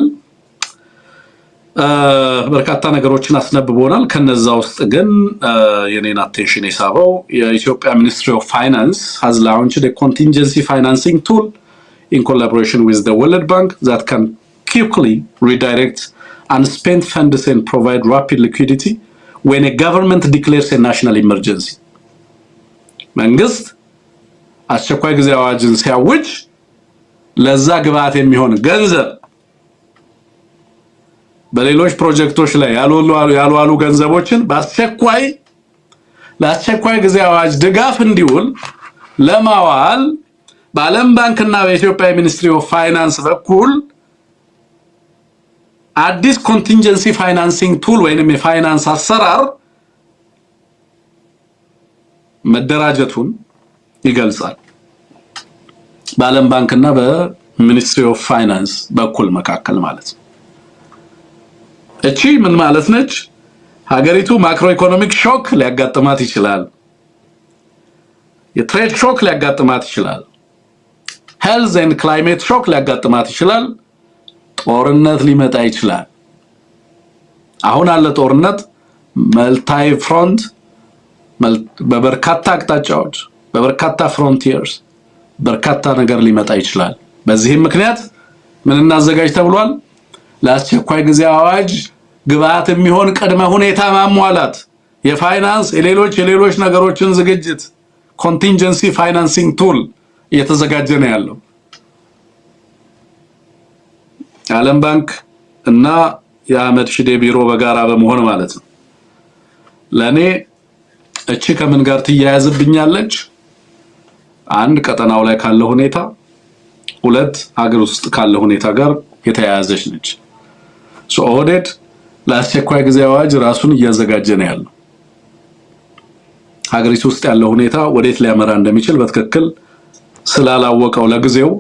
በርካታ ነገሮችን አስነብቦናል። ከነዛ ውስጥ ግን የኔን አቴንሽን የሳበው የኢትዮጵያ ሚኒስትሪ ኦፍ ፋይናንስ has launched a contingency financing tool in collaboration with the World Bank that can quickly redirect unspent funds and provide rapid liquidity when a government declares a national emergency. መንግስት አስቸኳይ ጊዜ አዋጅን ሲያውጅ ለዛ ግብአት የሚሆን ገንዘብ በሌሎች ፕሮጀክቶች ላይ ያልዋሉ ገንዘቦችን ለአስቸኳይ ጊዜ አዋጅ ድጋፍ እንዲውል ለማዋል በዓለም ባንክና በኢትዮጵያ ሚኒስትሪ ኦፍ ፋይናንስ በኩል አዲስ ኮንቲንጀንሲ ፋይናንሲንግ ቱል ወይንም የፋይናንስ አሰራር መደራጀቱን ይገልጻል። በዓለም ባንክና በሚኒስትሪ ኦፍ ፋይናንስ በኩል መካከል ማለት ነው። እቺ ምን ማለት ነች? ሀገሪቱ ማክሮ ኢኮኖሚክ ሾክ ሊያጋጥማት ይችላል። የትሬድ ሾክ ሊያጋጥማት ይችላል። ሄልዝ ኤንድ ክላይሜት ሾክ ሊያጋጥማት ይችላል። ጦርነት ሊመጣ ይችላል። አሁን አለ ጦርነት መልታይ ፍሮንት በበርካታ አቅጣጫዎች በበርካታ ፍሮንቲየርስ በርካታ ነገር ሊመጣ ይችላል። በዚህም ምክንያት ምን እናዘጋጅ ተብሏል? ለአስቸኳይ ጊዜ አዋጅ ግብአት የሚሆን ቅድመ ሁኔታ ማሟላት፣ የፋይናንስ የሌሎች ነገሮችን ዝግጅት ኮንቲንጀንሲ ፋይናንሲንግ ቱል እየተዘጋጀ ነው ያለው። ዓለም ባንክ እና የአህመድ ሺዴ ቢሮ በጋራ በመሆን ማለት ነው። ለኔ እቺ ከምን ጋር ትያያዝብኛለች? አንድ ቀጠናው ላይ ካለ ሁኔታ፣ ሁለት ሀገር ውስጥ ካለ ሁኔታ ጋር የተያያዘች ነች። ኦህዴድ ለአስቸኳይ ጊዜ አዋጅ ራሱን እያዘጋጀ ነው ያለው። ሀገሪቱ ውስጥ ያለው ሁኔታ ወዴት ሊያመራ እንደሚችል በትክክል ስላላወቀው ለጊዜው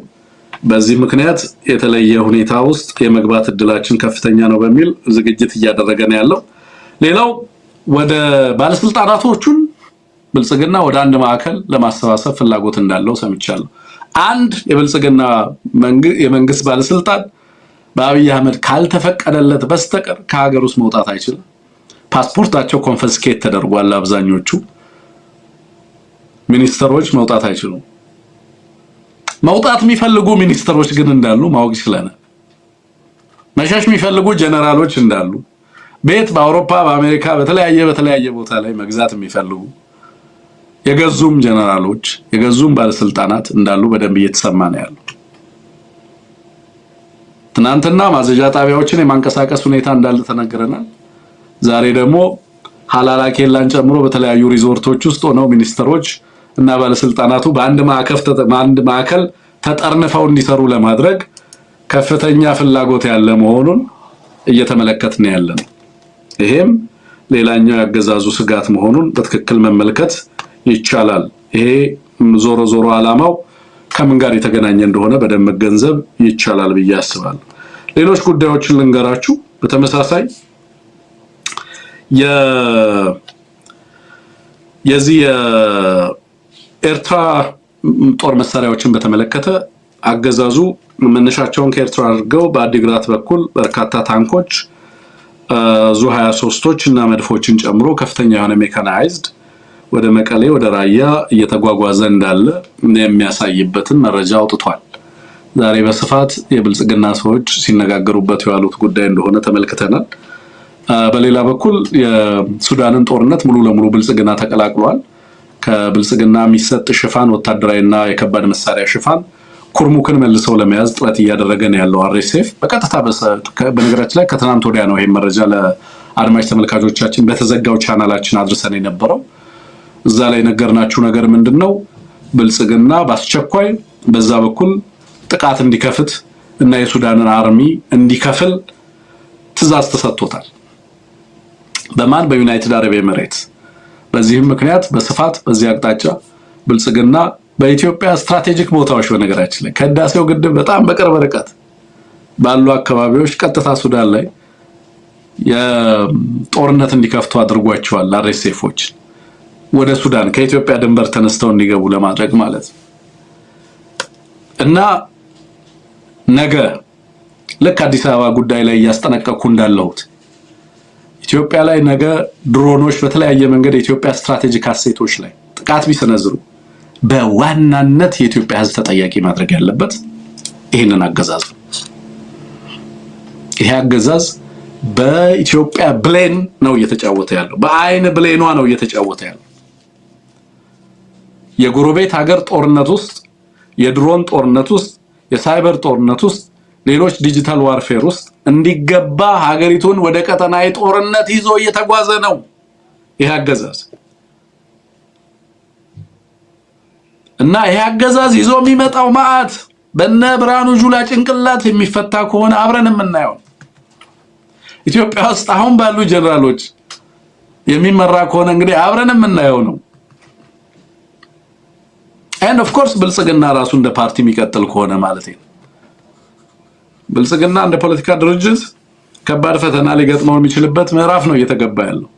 በዚህ ምክንያት የተለየ ሁኔታ ውስጥ የመግባት እድላችን ከፍተኛ ነው በሚል ዝግጅት እያደረገ ነው ያለው። ሌላው ወደ ባለስልጣናቶቹን ብልጽግና ወደ አንድ ማዕከል ለማሰባሰብ ፍላጎት እንዳለው ሰምቻለሁ። አንድ የብልጽግና የመንግስት ባለስልጣን በአብይ አህመድ ካልተፈቀደለት በስተቀር ከሀገር ውስጥ መውጣት አይችልም። ፓስፖርታቸው ኮንፈስኬት ተደርጓል። አብዛኞቹ ሚኒስተሮች መውጣት አይችሉም። መውጣት የሚፈልጉ ሚኒስተሮች ግን እንዳሉ ማወቅ ይችላል። መሸሽ የሚፈልጉ ጀነራሎች እንዳሉ ቤት በአውሮፓ በአሜሪካ በተለያየ ቦታ ላይ መግዛት የሚፈልጉ የገዙም ጀነራሎች የገዙም ባለስልጣናት እንዳሉ በደንብ እየተሰማ ነው ያለው። ትናንትና ማዘዣ ጣቢያዎችን የማንቀሳቀስ ሁኔታ እንዳለ ተነግረናል። ዛሬ ደግሞ ሐላላ ኬላን ጨምሮ በተለያዩ ሪዞርቶች ውስጥ ሆነው ሚኒስተሮች እና ባለስልጣናቱ በአንድ ማዕከል ተጠርንፈው እንዲሰሩ ለማድረግ ከፍተኛ ፍላጎት ያለ መሆኑን እየተመለከትን ያለን። ይሄም ሌላኛው ያገዛዙ ስጋት መሆኑን በትክክል መመልከት ይቻላል። ይሄ ዞሮ ዓላማው ከምን ጋር የተገናኘ እንደሆነ በደንብ መገንዘብ ይቻላል ብዬ አስባለሁ። ሌሎች ጉዳዮችን ልንገራችሁ። በተመሳሳይ የዚህ ኤርትራ ጦር መሳሪያዎችን በተመለከተ አገዛዙ መነሻቸውን ከኤርትራ አድርገው በአዲግራት በኩል በርካታ ታንኮች ዙ 23ቶች እና መድፎችን ጨምሮ ከፍተኛ የሆነ ሜካናይዝድ ወደ መቀሌ ወደ ራያ እየተጓጓዘ እንዳለ የሚያሳይበትን መረጃ አውጥቷል። ዛሬ በስፋት የብልጽግና ሰዎች ሲነጋገሩበት የዋሉት ጉዳይ እንደሆነ ተመልክተናል። በሌላ በኩል የሱዳንን ጦርነት ሙሉ ለሙሉ ብልጽግና ተቀላቅሏል። ከብልጽግና የሚሰጥ ሽፋን ወታደራዊና የከባድ መሳሪያ ሽፋን ኩርሙክን መልሰው ለመያዝ ጥረት እያደረገ ነው ያለው አርኤስኤፍ በቀጥታ በነገራችን ላይ ከትናንት ወዲያ ነው ይሄን መረጃ አድማጭ ተመልካቾቻችን በተዘጋው ቻናላችን አድርሰን የነበረው እዛ ላይ ነገርናችሁ ነገር ምንድነው ብልጽግና በአስቸኳይ በዛ በኩል ጥቃት እንዲከፍት እና የሱዳንን አርሚ እንዲከፍል ትዕዛዝ ተሰጥቶታል። በማን በዩናይትድ አረብ ኤሚሬትስ። በዚህም ምክንያት በስፋት በዚህ አቅጣጫ ብልጽግና በኢትዮጵያ ስትራቴጂክ ቦታዎች በነገራችን ላይ ከህዳሴው ግድብ በጣም በቅርብ ርቀት ባሉ አካባቢዎች ቀጥታ ሱዳን ላይ የጦርነት እንዲከፍቱ አድርጓቸዋል። አርኤስኤፎች ወደ ሱዳን ከኢትዮጵያ ድንበር ተነስተው እንዲገቡ ለማድረግ ማለት ነው። እና ነገ ልክ አዲስ አበባ ጉዳይ ላይ ያስጠነቀቅኩ እንዳለሁት ኢትዮጵያ ላይ ነገ ድሮኖች በተለያየ መንገድ የኢትዮጵያ ስትራቴጂክ አሴቶች ላይ ጥቃት ቢሰነዝሩ በዋናነት የኢትዮጵያ ህዝብ ተጠያቂ ማድረግ ያለበት ይሄንን አገዛዝ ነው። ይሄ አገዛዝ በኢትዮጵያ ብሌን ነው እየተጫወተ ያለው፣ በአይን ብሌኗ ነው እየተጫወተ ያለው። የጎረቤት ሀገር ጦርነት ውስጥ፣ የድሮን ጦርነት ውስጥ፣ የሳይበር ጦርነት ውስጥ፣ ሌሎች ዲጂታል ዋርፌር ውስጥ እንዲገባ ሀገሪቱን ወደ ቀጠናዊ ጦርነት ይዞ እየተጓዘ ነው ይሄ አገዛዝ። እና ይሄ አገዛዝ ይዞ የሚመጣው መዓት በነ ብርሃኑ ጁላ ጭንቅላት የሚፈታ ከሆነ አብረን የምናየው ኢትዮጵያ ውስጥ አሁን ባሉ ጀነራሎች የሚመራ ከሆነ እንግዲህ አብረን የምናየው ነው። and of course ብልጽግና ራሱ እንደ ፓርቲ የሚቀጥል ከሆነ ማለት ነው። ብልጽግና እንደ ፖለቲካ ድርጅት ከባድ ፈተና ሊገጥመው የሚችልበት ምዕራፍ ነው እየተገባ ያለው።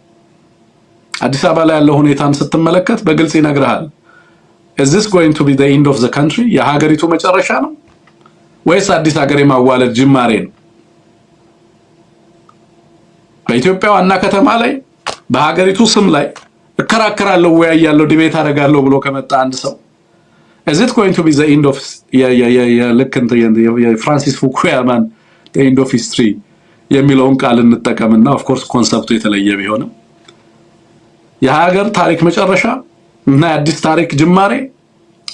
አዲስ አበባ ላይ ያለው ሁኔታን ስትመለከት በግልጽ ይነግርሃል። is this going to be the end of the country? የሀገሪቱ መጨረሻ ነው ወይስ አዲስ ሀገር የማዋለድ ጅማሬ ነው? በኢትዮጵያ ዋና ከተማ ላይ በሀገሪቱ ስም ላይ እከራከራለሁ ወይ ያለው ዲቤት አደርጋለሁ ብሎ ከመጣ አንድ ሰው is it going to be the end of ልክ እንደ ፍራንሲስ ፉኩያማን the end of history የሚለውን ቃል እንጠቀምና of course ኮንሰፕቱ የተለየ ቢሆንም የሀገር ታሪክ መጨረሻ እና የአዲስ ታሪክ ጅማሬ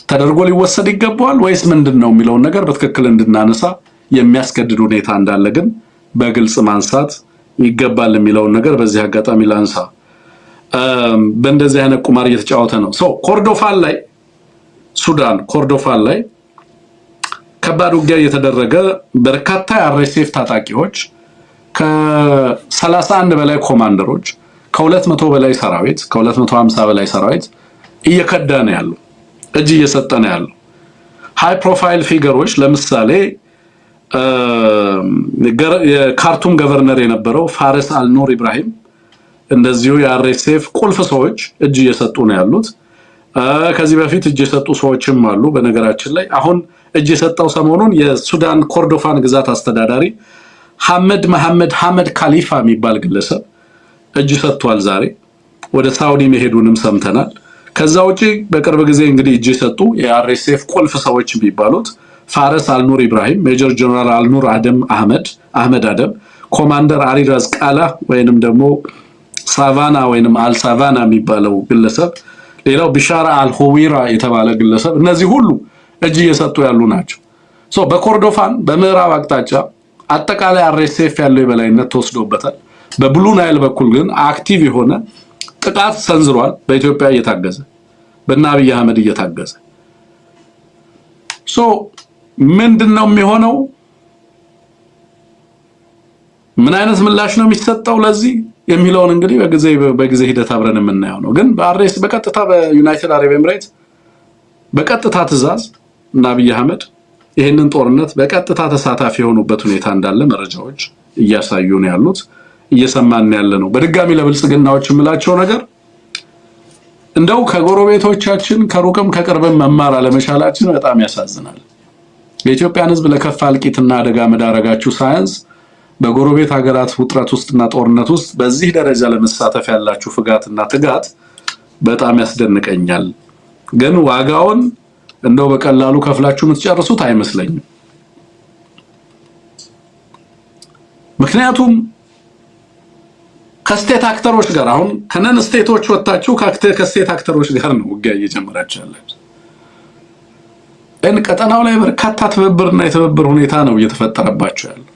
ተደርጎ ሊወሰድ ይገባዋል ወይስ ምንድነው የሚለውን ነገር በትክክል እንድናነሳ የሚያስገድድ ሁኔታ እንዳለ ግን በግልጽ ማንሳት ይገባል የሚለውን ነገር በዚህ አጋጣሚ ላንሳ። በእንደዚህ አይነት ቁማር እየተጫወተ ነው። ኮርዶፋን ላይ ሱዳን ኮርዶፋን ላይ ከባድ ውጊያ እየተደረገ በርካታ የአርኤስኤፍ ታጣቂዎች ከ31 በላይ ኮማንደሮች ከ200 በላይ ሰራዊት ከ250 በላይ ሰራዊት እየከዳነ ያሉ እጅ እየሰጠነ ያሉ ሃይ ፕሮፋይል ፊገሮች ለምሳሌ የካርቱም ገቨርነር የነበረው ፋሪስ አልኑር ኢብራሂም እንደዚሁ የአርኤስኤፍ ቁልፍ ሰዎች እጅ እየሰጡ ነው ያሉት። ከዚህ በፊት እጅ የሰጡ ሰዎችም አሉ። በነገራችን ላይ አሁን እጅ የሰጠው ሰሞኑን የሱዳን ኮርዶፋን ግዛት አስተዳዳሪ ሐመድ ካሊፋ የሚባል ግለሰብ እጅ ሰጥቷል። ዛሬ ወደ ሳውዲ መሄዱንም ሰምተናል። ከዛ ውጪ በቅርብ ጊዜ እንግዲህ እጅ የሰጡ የአርኤስኤፍ ቁልፍ ሰዎች የሚባሉት ፋሪስ አልኑር ኢብራሂም፣ ሜጀር ጀነራል አልኑር አህመድ አደም፣ ኮማንደር አሪራዝ ቃላ ወይንም ደግሞ ሳቫና ወይንም አልሳቫና የሚባለው ግለሰብ፣ ሌላው ቢሻራ አልሆዊራ የተባለ ግለሰብ፣ እነዚህ ሁሉ እጅ እየሰጡ ያሉ ናቸው። በኮርዶፋን በምዕራብ አቅጣጫ አጠቃላይ አርኤስኤፍ ያለው የበላይነት ተወስዶበታል። በብሉ ናይል በኩል ግን አክቲቭ የሆነ ጥቃት ሰንዝሯል። በኢትዮጵያ እየታገዘ በአብይ አህመድ እየታገዘ ምንድነው የሚሆነው? ምን አይነት ምላሽ ነው የሚሰጠው ለዚህ የሚለውን እንግዲህ በጊዜ ሂደት አብረን የምናየው ነው። ግን በአርኤስ በቀጥታ በዩናይትድ አረብ ኤሚሬትስ በቀጥታ ትዕዛዝ እና አብይ አህመድ ይሄንን ጦርነት በቀጥታ ተሳታፊ የሆኑበት ሁኔታ እንዳለ መረጃዎች እያሳዩ ነው ያሉት፣ እየሰማን ያለ ነው። በድጋሚ ለብልጽግናዎች የምላቸው ነገር እንደው ከጎረቤቶቻችን ከሩቅም ከቅርብም መማር አለመቻላችን በጣም ያሳዝናል። የኢትዮጵያን ሕዝብ ለከፋ እልቂትና አደጋ መዳረጋችሁ ሳይንስ በጎረቤት ሀገራት ውጥረት ውስጥና ጦርነት ውስጥ በዚህ ደረጃ ለመሳተፍ ያላችሁ ፍጋትና ትጋት በጣም ያስደንቀኛል። ግን ዋጋውን እንደው በቀላሉ ከፍላችሁ የምትጨርሱት አይመስለኝም። ምክንያቱም ከስቴት አክተሮች ጋር አሁን ከነን ስቴቶች ወጣችሁ ከስቴት አክተሮች ጋር ነው ውጊያ እየጀመራችሁ ያላችሁ። ቀጠናው ላይ በርካታ ትብብርና የተብብር ሁኔታ ነው እየተፈጠረባችሁ ያለው።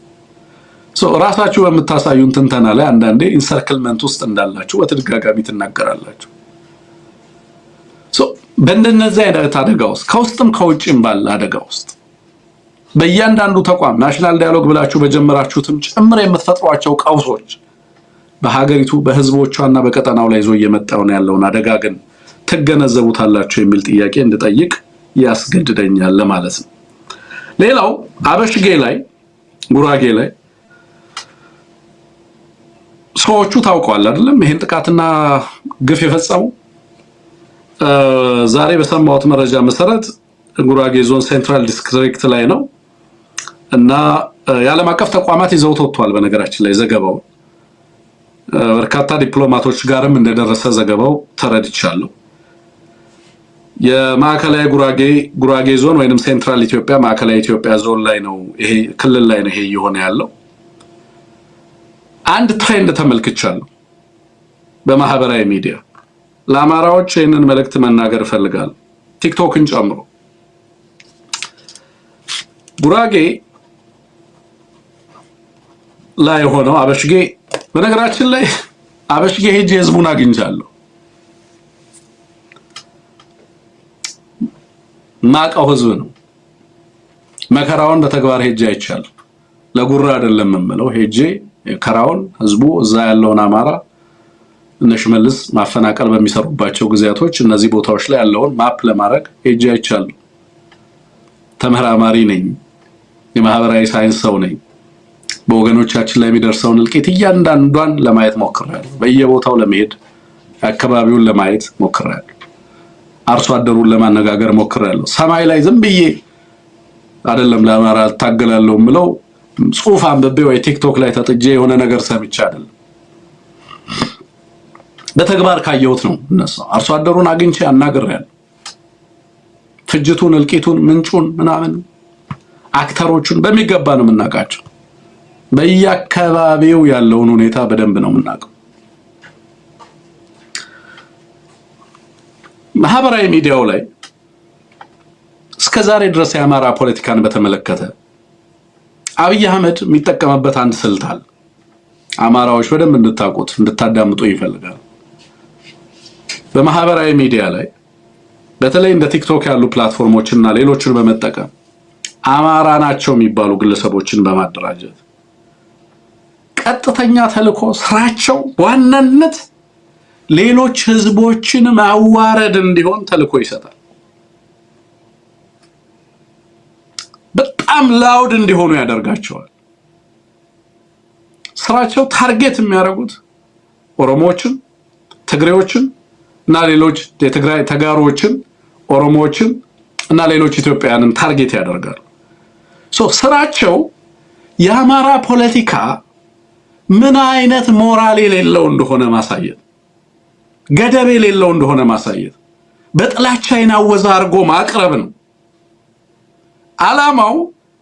ራሳችሁ በምታሳዩን ትንተና ላይ አንዳንዴ ኢንሰርክልመንት ውስጥ እንዳላችሁ በተደጋጋሚ ትናገራላችሁ። በእንደነዚህ አይነት አደጋ ውስጥ ከውስጥም ከውጭም ባለ አደጋ ውስጥ በእያንዳንዱ ተቋም ናሽናል ዳያሎግ ብላችሁ በጀመራችሁትም ጭምር የምትፈጥሯቸው ቀውሶች በሀገሪቱ በህዝቦቿና በቀጠናው ላይ ይዞ እየመጣው ነው ያለውን አደጋ ግን ትገነዘቡታላችሁ የሚል ጥያቄ እንድጠይቅ ያስገድደኛል ለማለት ነው። ሌላው አበሽጌ ላይ ጉራጌ ላይ ሰዎቹ ታውቀዋል አይደለም ይሄን ጥቃትና ግፍ የፈጸሙ ዛሬ በሰማሁት መረጃ መሰረት ጉራጌ ዞን ሴንትራል ዲስትሪክት ላይ ነው እና የዓለም አቀፍ ተቋማት ይዘውት ወጥቷል። በነገራችን ላይ ዘገባው በርካታ ዲፕሎማቶች ጋርም እንደደረሰ ዘገባው ተረድቻለሁ። የማዕከላዊ ጉራጌ ዞን ወይንም ሴንትራል ኢትዮጵያ ማዕከላዊ ኢትዮጵያ ዞን ላይ ነው ይሄ ክልል ላይ ነው ይሄ እየሆነ ያለው። አንድ ትሬንድ ተመልክቻለሁ በማህበራዊ ሚዲያ። ለአማራዎች ይህንን መልእክት መናገር እፈልጋለሁ ቲክቶክን ጨምሮ። ጉራጌ ላይ ሆነው አበሽጌ በነገራችን ላይ አበሽጌ ሄጄ ህዝቡን አግኝቻለሁ። ማቀው ህዝብ ነው። መከራውን በተግባር ሄጄ አይቻለሁ። ለጉራ አይደለም የምለው ሄጄ ከራውን ህዝቡ እዛ ያለውን አማራ እነሽመልስ ማፈናቀል በሚሰሩባቸው ጊዜያቶች እነዚህ ቦታዎች ላይ ያለውን ማፕ ለማድረግ ሄጄ አይቻለሁ። ተመራማሪ ነኝ፣ የማህበራዊ ሳይንስ ሰው ነኝ። በወገኖቻችን ላይ የሚደርሰውን እልቂት እያንዳንዷን ለማየት ሞክሬያለሁ። በየቦታው ለመሄድ አካባቢውን ለማየት ሞክሬያለሁ። አርሶ አደሩን ለማነጋገር ሞክሬያለሁ። ሰማይ ላይ ዝም ብዬ አይደለም ለአማራ ታገላለሁ ምለው ጽሁፍ አንብቤ ወይ ቲክቶክ ላይ ተጥጄ የሆነ ነገር ሰምቼ አይደለም፣ በተግባር ካየሁት ነው። እነሱ አርሶ አደሩን አግኝቼ አናግሬያለሁ። ፍጅቱን፣ እልቂቱን፣ ምንጩን ምናምን አክተሮቹን በሚገባ ነው የምናውቃቸው። በየአካባቢው ያለውን ሁኔታ በደንብ ነው የምናውቀው። ማህበራዊ ሚዲያው ላይ እስከዛሬ ድረስ የአማራ ፖለቲካን በተመለከተ አብይ አህመድ የሚጠቀምበት አንድ ስልት አለ። አማራዎች በደንብ እንድታውቁት እንድታዳምጡ ይፈልጋል። በማህበራዊ ሚዲያ ላይ በተለይ እንደ ቲክቶክ ያሉ ፕላትፎርሞችና ሌሎችን በመጠቀም አማራ ናቸው የሚባሉ ግለሰቦችን በማደራጀት ቀጥተኛ ተልዕኮ ስራቸው በዋናነት ሌሎች ህዝቦችን ማዋረድ እንዲሆን ተልዕኮ ይሰጣል። በጣም ላውድ እንዲሆኑ ያደርጋቸዋል። ስራቸው ታርጌት የሚያደርጉት ኦሮሞዎችን፣ ትግሬዎችን እና ሌሎች የትግራይ ተጋሮችን፣ ኦሮሞዎችን እና ሌሎች ኢትዮጵያውያንን ታርጌት ያደርጋሉ። ስራቸው የአማራ ፖለቲካ ምን አይነት ሞራል የሌለው እንደሆነ ማሳየት፣ ገደብ የሌለው እንደሆነ ማሳየት፣ በጥላቻ ይናወዛ አድርጎ ማቅረብ ነው። ዓላማው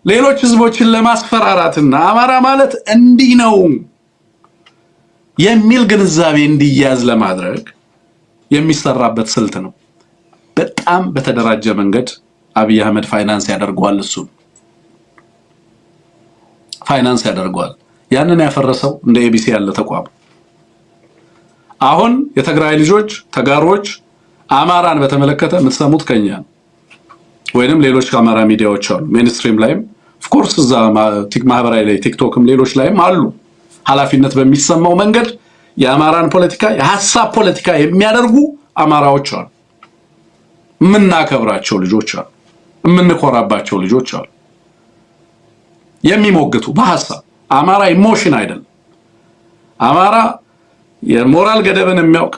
ሌሎች ህዝቦችን ለማስፈራራትና አማራ ማለት እንዲህ ነው የሚል ግንዛቤ እንዲያዝ ለማድረግ የሚሰራበት ስልት ነው። በጣም በተደራጀ መንገድ አብይ አህመድ ፋይናንስ ያደርገዋል። እሱ ፋይናንስ ያደርገዋል። ያንን ያፈረሰው እንደ ኤቢሲ ያለ ተቋም አሁን የትግራይ ልጆች ተጋሮች አማራን በተመለከተ የምትሰሙት ከኛ ወይንም ሌሎች አማራ ሚዲያዎች አሉ። ሜንስትሪም ላይም ኦፍ ኮርስ እዛ ማህበራዊ ላይ ቲክቶክም ሌሎች ላይም አሉ። ኃላፊነት በሚሰማው መንገድ የአማራን ፖለቲካ የሐሳብ ፖለቲካ የሚያደርጉ አማራዎች አሉ። የምናከብራቸው ልጆች አሉ። የምንኮራባቸው ልጆች አሉ። የሚሞግቱ በሐሳብ አማራ ኢሞሽን አይደለም። አማራ የሞራል ገደብን የሚያውቅ፣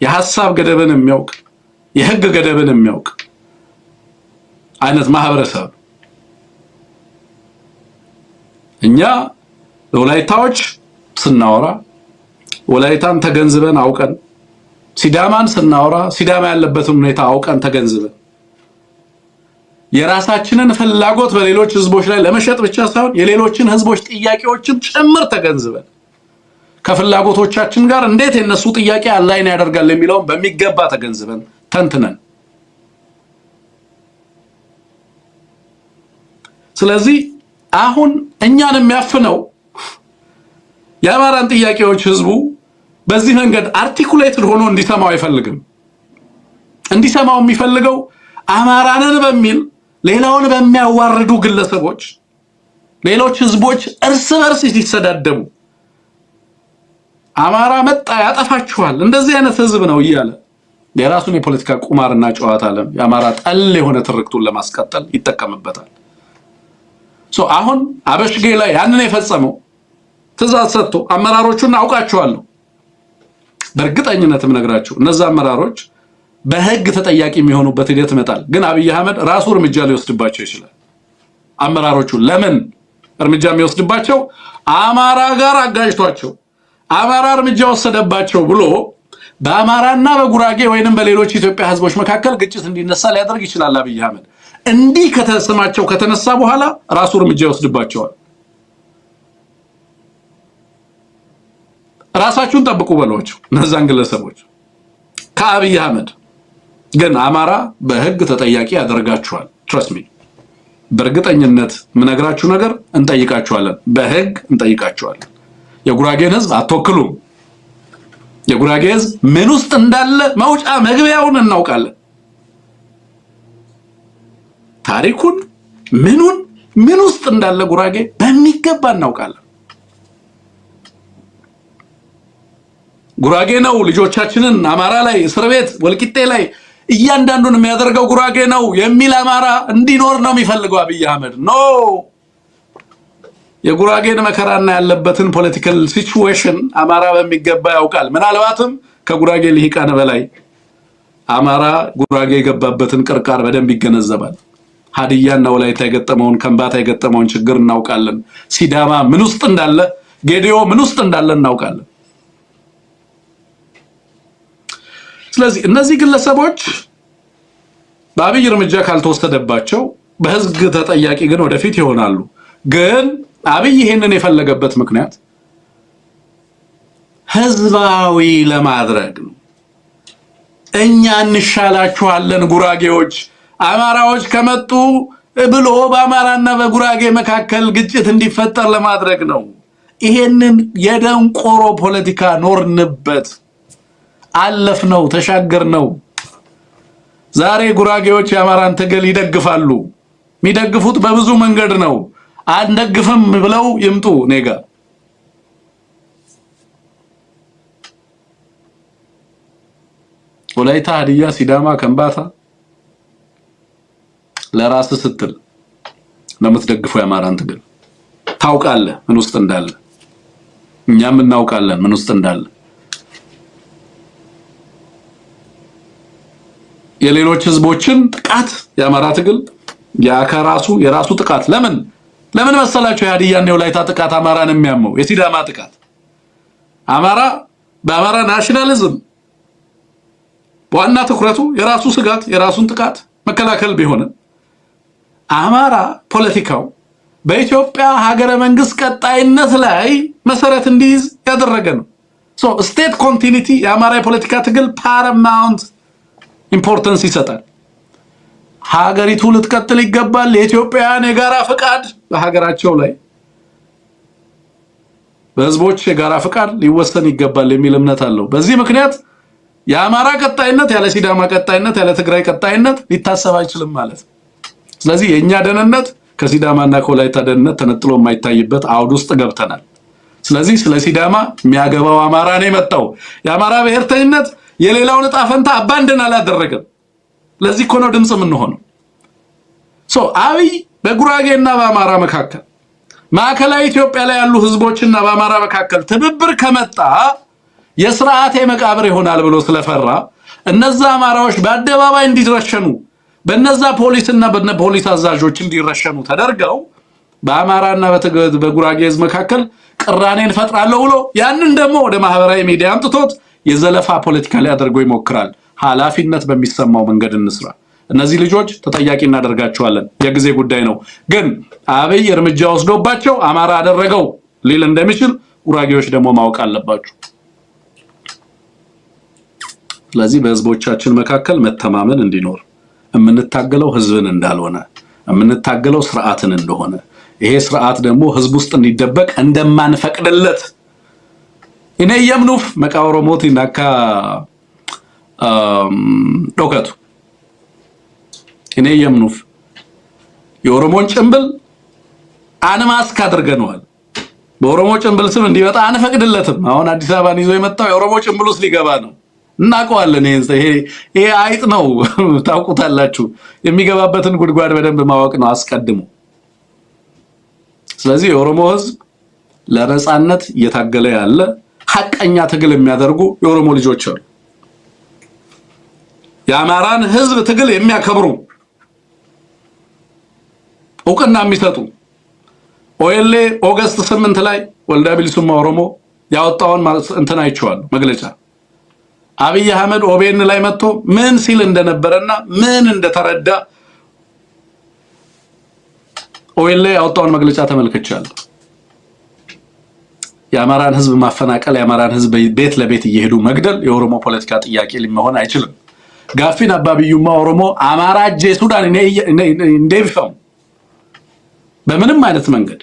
የሐሳብ ገደብን የሚያውቅ፣ የህግ ገደብን የሚያውቅ አይነት ማህበረሰብ። እኛ ወላይታዎች ስናወራ ወላይታን ተገንዝበን አውቀን፣ ሲዳማን ስናወራ ሲዳማ ያለበትን ሁኔታ አውቀን ተገንዝበን የራሳችንን ፍላጎት በሌሎች ህዝቦች ላይ ለመሸጥ ብቻ ሳይሆን የሌሎችን ህዝቦች ጥያቄዎችም ጭምር ተገንዝበን ከፍላጎቶቻችን ጋር እንዴት የነሱ ጥያቄ አላይን ያደርጋል የሚለውን በሚገባ ተገንዝበን ተንትነን፣ ስለዚህ አሁን እኛን የሚያፍነው የአማራን ጥያቄዎች ህዝቡ በዚህ መንገድ አርቲኩሌትድ ሆኖ እንዲሰማው አይፈልግም። እንዲሰማው የሚፈልገው አማራንን በሚል ሌላውን በሚያዋርዱ ግለሰቦች ሌሎች ህዝቦች እርስ በርስ ሲሰዳደቡ አማራ መጣ ያጠፋችኋል እንደዚህ አይነት ህዝብ ነው እያለ የራሱን የፖለቲካ ቁማርና ጨዋታ አለም የአማራ ጠል የሆነ ትርክቱን ለማስቀጠል ይጠቀምበታል። አሁን አበሽጌ ላይ ያንን የፈጸመው ትዕዛዝ ሰጥቶ አመራሮቹን አውቃቸዋለሁ በእርግጠኝነትም ነግራችሁ እነዛ አመራሮች በህግ ተጠያቂ የሚሆኑበት ሂደት ይመጣል። ግን አብይ አህመድ ራሱ እርምጃ ሊወስድባቸው ይችላል። አመራሮቹ ለምን እርምጃ የሚወስድባቸው አማራ ጋር አጋጭቷቸው አማራ እርምጃ ወሰደባቸው ብሎ በአማራና በጉራጌ ወይንም በሌሎች ኢትዮጵያ ህዝቦች መካከል ግጭት እንዲነሳ ሊያደርግ ይችላል። አብይ አህመድ እንዲህ ከተሰማቸው ከተነሳ በኋላ ራሱ እርምጃ ይወስድባቸዋል። ራሳችሁን ጠብቁ በሏቸው እነዛን ግለሰቦች። ከአብይ አህመድ ግን አማራ በህግ ተጠያቂ ያደርጋችኋል። ትረስት ሚ በእርግጠኝነት ምነግራችሁ ነገር እንጠይቃችኋለን፣ በህግ እንጠይቃችኋለን። የጉራጌን ህዝብ አትወክሉም። የጉራጌ ህዝብ ምን ውስጥ እንዳለ መውጫ መግቢያውን እናውቃለን። ታሪኩን ምን ውስጥ እንዳለ ጉራጌ በሚገባ እናውቃለን። ጉራጌ ነው ልጆቻችንን አማራ ላይ እስር ቤት ወልቂጤ ላይ እያንዳንዱን የሚያደርገው ጉራጌ ነው የሚል አማራ እንዲኖር ነው የሚፈልገው አብይ አህመድ። ኖ የጉራጌን መከራና ያለበትን ፖለቲካል ሲቹዌሽን አማራ በሚገባ ያውቃል። ምናልባትም ከጉራጌ ልሂቃን በላይ አማራ ጉራጌ የገባበትን ቅርቃር በደንብ ይገነዘባል። ሀዲያና ወላይታ የገጠመውን ከምባታ የገጠመውን ችግር እናውቃለን። ሲዳማ ምን ውስጥ እንዳለ፣ ጌዲዮ ምን ውስጥ እንዳለ እናውቃለን። ስለዚህ እነዚህ ግለሰቦች በአብይ እርምጃ ካልተወሰደባቸው በህዝብ ተጠያቂ ግን ወደፊት ይሆናሉ። ግን አብይ ይሄንን የፈለገበት ምክንያት ህዝባዊ ለማድረግ ነው። እኛ እንሻላችኋለን ጉራጌዎች አማራዎች ከመጡ ብሎ በአማራና በጉራጌ መካከል ግጭት እንዲፈጠር ለማድረግ ነው። ይሄንን የደንቆሮ ፖለቲካ ኖርንበት፣ አለፍነው፣ ተሻገርነው። ዛሬ ጉራጌዎች የአማራን ትግል ይደግፋሉ። የሚደግፉት በብዙ መንገድ ነው። አንደግፍም ብለው ይምጡ ኔጋ። ወላይታ፣ ሀዲያ፣ ሲዳማ፣ ከምባታ ለራስ ስትል ለምትደግፈው የአማራን ትግል ታውቃለህ ምን ውስጥ እንዳለ። እኛም እናውቃለን ምን ውስጥ እንዳለ። የሌሎች ህዝቦችን ጥቃት የአማራ ትግል የራሱ ጥቃት ለምን መሰላችሁ? የሀዲያና የወላይታ ጥቃት አማራን የሚያመው የሲዳማ ጥቃት አማራ በአማራ ናሽናሊዝም ዋና ትኩረቱ የራሱ ስጋት የራሱን ጥቃት መከላከል ቢሆንም አማራ ፖለቲካው በኢትዮጵያ ሀገረ መንግስት ቀጣይነት ላይ መሰረት እንዲይዝ ያደረገ ነው። ስቴት ኮንቲኒቲ የአማራ የፖለቲካ ትግል ፓራማውንት ኢምፖርታንስ ይሰጣል። ሀገሪቱ ልትቀጥል ይገባል። የኢትዮጵያን የጋራ ፍቃድ በሀገራቸው ላይ በህዝቦች የጋራ ፍቃድ ሊወሰን ይገባል የሚል እምነት አለው። በዚህ ምክንያት የአማራ ቀጣይነት ያለ ሲዳማ ቀጣይነት ያለ ትግራይ ቀጣይነት ሊታሰብ አይችልም ማለት ነው። ስለዚህ የኛ ደህንነት ከሲዳማና ከወላይታ ደህንነት ተነጥሎ የማይታይበት አውድ ውስጥ ገብተናል። ስለዚህ ስለ ሲዳማ የሚያገባው አማራ ነው የመጣው። የአማራ ብሔርተኝነት የሌላውን ዕጣ ፈንታ አባንደን አላደረገም። ለዚህ እኮ ነው ድምጽ ምን ሆነው አብይ በጉራጌና በአማራ መካከል ማዕከላዊ ኢትዮጵያ ላይ ያሉ ህዝቦችና በአማራ መካከል ትብብር ከመጣ የሥርዓቴ መቃብር ይሆናል ብሎ ስለፈራ እነዛ አማራዎች በአደባባይ እንዲረሸኑ በነዛ ፖሊስና በፖሊስ አዛዦች እንዲረሸኑ ተደርገው በአማራና በጉራጌ ህዝብ መካከል ቅራኔን ፈጥራለሁ ብሎ ያንን ደግሞ ወደ ማህበራዊ ሚዲያ አምጥቶት የዘለፋ ፖለቲካ ላይ አድርጎ ይሞክራል። ኃላፊነት በሚሰማው መንገድ እንስራ። እነዚህ ልጆች ተጠያቂ እናደርጋቸዋለን። የጊዜ ጉዳይ ነው። ግን አብይ እርምጃ ወስዶባቸው አማራ አደረገው ሊል እንደሚችል ጉራጌዎች ደግሞ ማወቅ አለባችሁ። ስለዚህ በህዝቦቻችን መካከል መተማመን እንዲኖር የምንታገለው ህዝብን እንዳልሆነ የምንታገለው ስርዓትን እንደሆነ ይሄ ስርዓት ደግሞ ህዝብ ውስጥ እንዲደበቅ እንደማንፈቅድለት እኔ የምኑፍ መቃወሮሞት ይናካ ዶከቱ እኔ የምኑፍ የኦሮሞን ጭምብል አንማስክ አድርገነዋል። በኦሮሞ ጭምብል ስም እንዲመጣ አንፈቅድለትም። አሁን አዲስ አበባን ይዞ የመጣው የኦሮሞ ጭምብል ውስጥ ሊገባ ነው። እናውቀዋለን። ይሄ አይጥ ነው፣ ታውቁታላችሁ። የሚገባበትን ጉድጓድ በደንብ ማወቅ ነው አስቀድሞ። ስለዚህ የኦሮሞ ህዝብ ለነጻነት እየታገለ ያለ ሐቀኛ ትግል የሚያደርጉ የኦሮሞ ልጆች አሉ። የአማራን ህዝብ ትግል የሚያከብሩ እውቅና የሚሰጡ ኦኤልኤ ኦገስት 8 ላይ ወልደ ቢልሱማ ኦሮሞ ያወጣውን እንትን አይቼዋለሁ መግለጫ። አብይ አህመድ ኦቤን ላይ መጥቶ ምን ሲል እንደነበረና ምን እንደተረዳ ኦኤልኤ ያወጣውን መግለጫ ተመልክቻለሁ። የአማራን ህዝብ ማፈናቀል፣ የአማራን ህዝብ ቤት ለቤት እየሄዱ መግደል የኦሮሞ ፖለቲካ ጥያቄ ሊሆን አይችልም። ጋፊን አባቢዩማ ኦሮሞ አማራ ሱዳን እንደይፈው በምንም አይነት መንገድ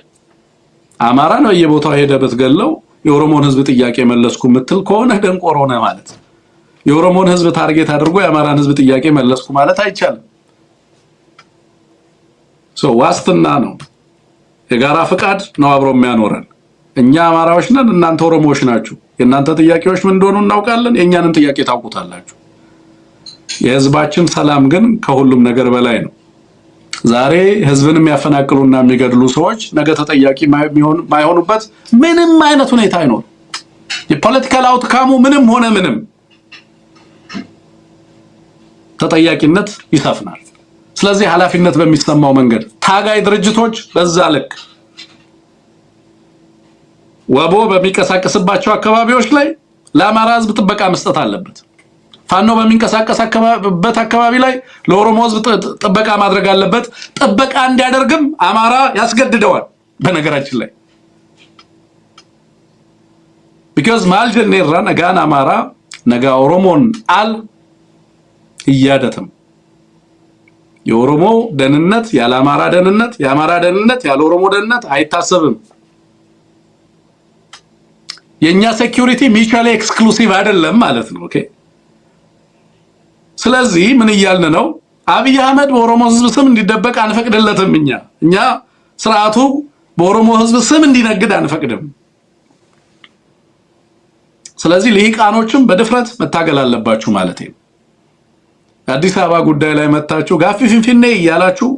አማራ ነው የቦታው ሄደ በትገለው የኦሮሞን ህዝብ ጥያቄ መለስኩ ምትል ከሆነ ደንቆሮ ነህ ማለት። የኦሮሞን ህዝብ ታርጌት አድርጎ የአማራን ህዝብ ጥያቄ መለስኩ ማለት አይቻልም። ዋስትና ነው፣ የጋራ ፍቃድ ነው አብሮ የሚያኖረን። እኛ አማራዎች ነን፣ እናንተ ኦሮሞዎች ናችሁ። የእናንተ ጥያቄዎች ምን እንደሆኑ እናውቃለን፣ የእኛንም ጥያቄ ታውቁታላችሁ። የህዝባችን ሰላም ግን ከሁሉም ነገር በላይ ነው። ዛሬ ህዝብን የሚያፈናቅሉና የሚገድሉ ሰዎች ነገ ተጠያቂ ማይሆኑበት ምንም አይነት ሁኔታ አይኖር። የፖለቲካል አውትካሙ ምንም ሆነ ምንም ተጠያቂነት ይሰፍናል። ስለዚህ ኃላፊነት በሚሰማው መንገድ ታጋይ ድርጅቶች በዛ ልክ ወቦ በሚንቀሳቀስባቸው አካባቢዎች ላይ ለአማራ ህዝብ ጥበቃ መስጠት አለበት። ፋኖ በሚንቀሳቀስበት አካባቢ ላይ ለኦሮሞ ህዝብ ጥበቃ ማድረግ አለበት። ጥበቃ እንዲያደርግም አማራ ያስገድደዋል። በነገራችን ላይ because ማልጀኔራ ነጋን አማራ ነጋ ኦሮሞን አል እያደተም የኦሮሞ ደህንነት ያለ አማራ ደህንነት፣ የአማራ ደህንነት ያለ ኦሮሞ ደህንነት አይታሰብም። የኛ ሴኩሪቲ ሚቹዋሊ ኤክስክሉሲቭ አይደለም ማለት ነው። ኦኬ። ስለዚህ ምን እያልን ነው? አብይ አህመድ በኦሮሞ ህዝብ ስም እንዲደበቅ አንፈቅድለትም። እኛ ስርዓቱ በኦሮሞ ህዝብ ስም እንዲነግድ አንፈቅድም። ስለዚህ ልሂቃኖችም በድፍረት መታገል አለባችሁ ማለት ነው። አዲስ አበባ ጉዳይ ላይ መጣችሁ ጋፊ ፊንፊኔ እያላችሁ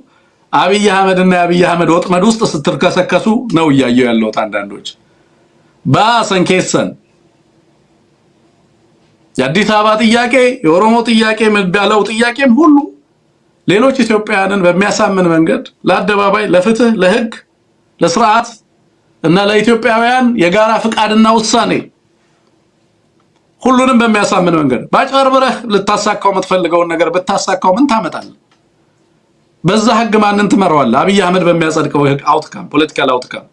አብይ አህመድና የአብይ አህመድ ወጥመድ ውስጥ ስትርከሰከሱ ነው እያየው ያለው። አንዳንዶች ባሰንኬሰን የአዲስ አበባ ጥያቄ የኦሮሞ ጥያቄ መባለው ጥያቄም ሁሉ ሌሎች ኢትዮጵያውያንን በሚያሳምን መንገድ ለአደባባይ ለፍትህ ለህግ ለስርዓት እና ለኢትዮጵያውያን የጋራ ፍቃድና ውሳኔ ሁሉንም በሚያሳምን መንገድ ባጭበርብረህ ልታሳካው የምትፈልገውን ነገር ብታሳካው ምን ታመጣለህ? በዛ ህግ ማንን ትመራዋለህ? አብይ አህመድ በሚያጸድቀው ህግ አውትካም ፖለቲካል አውትካም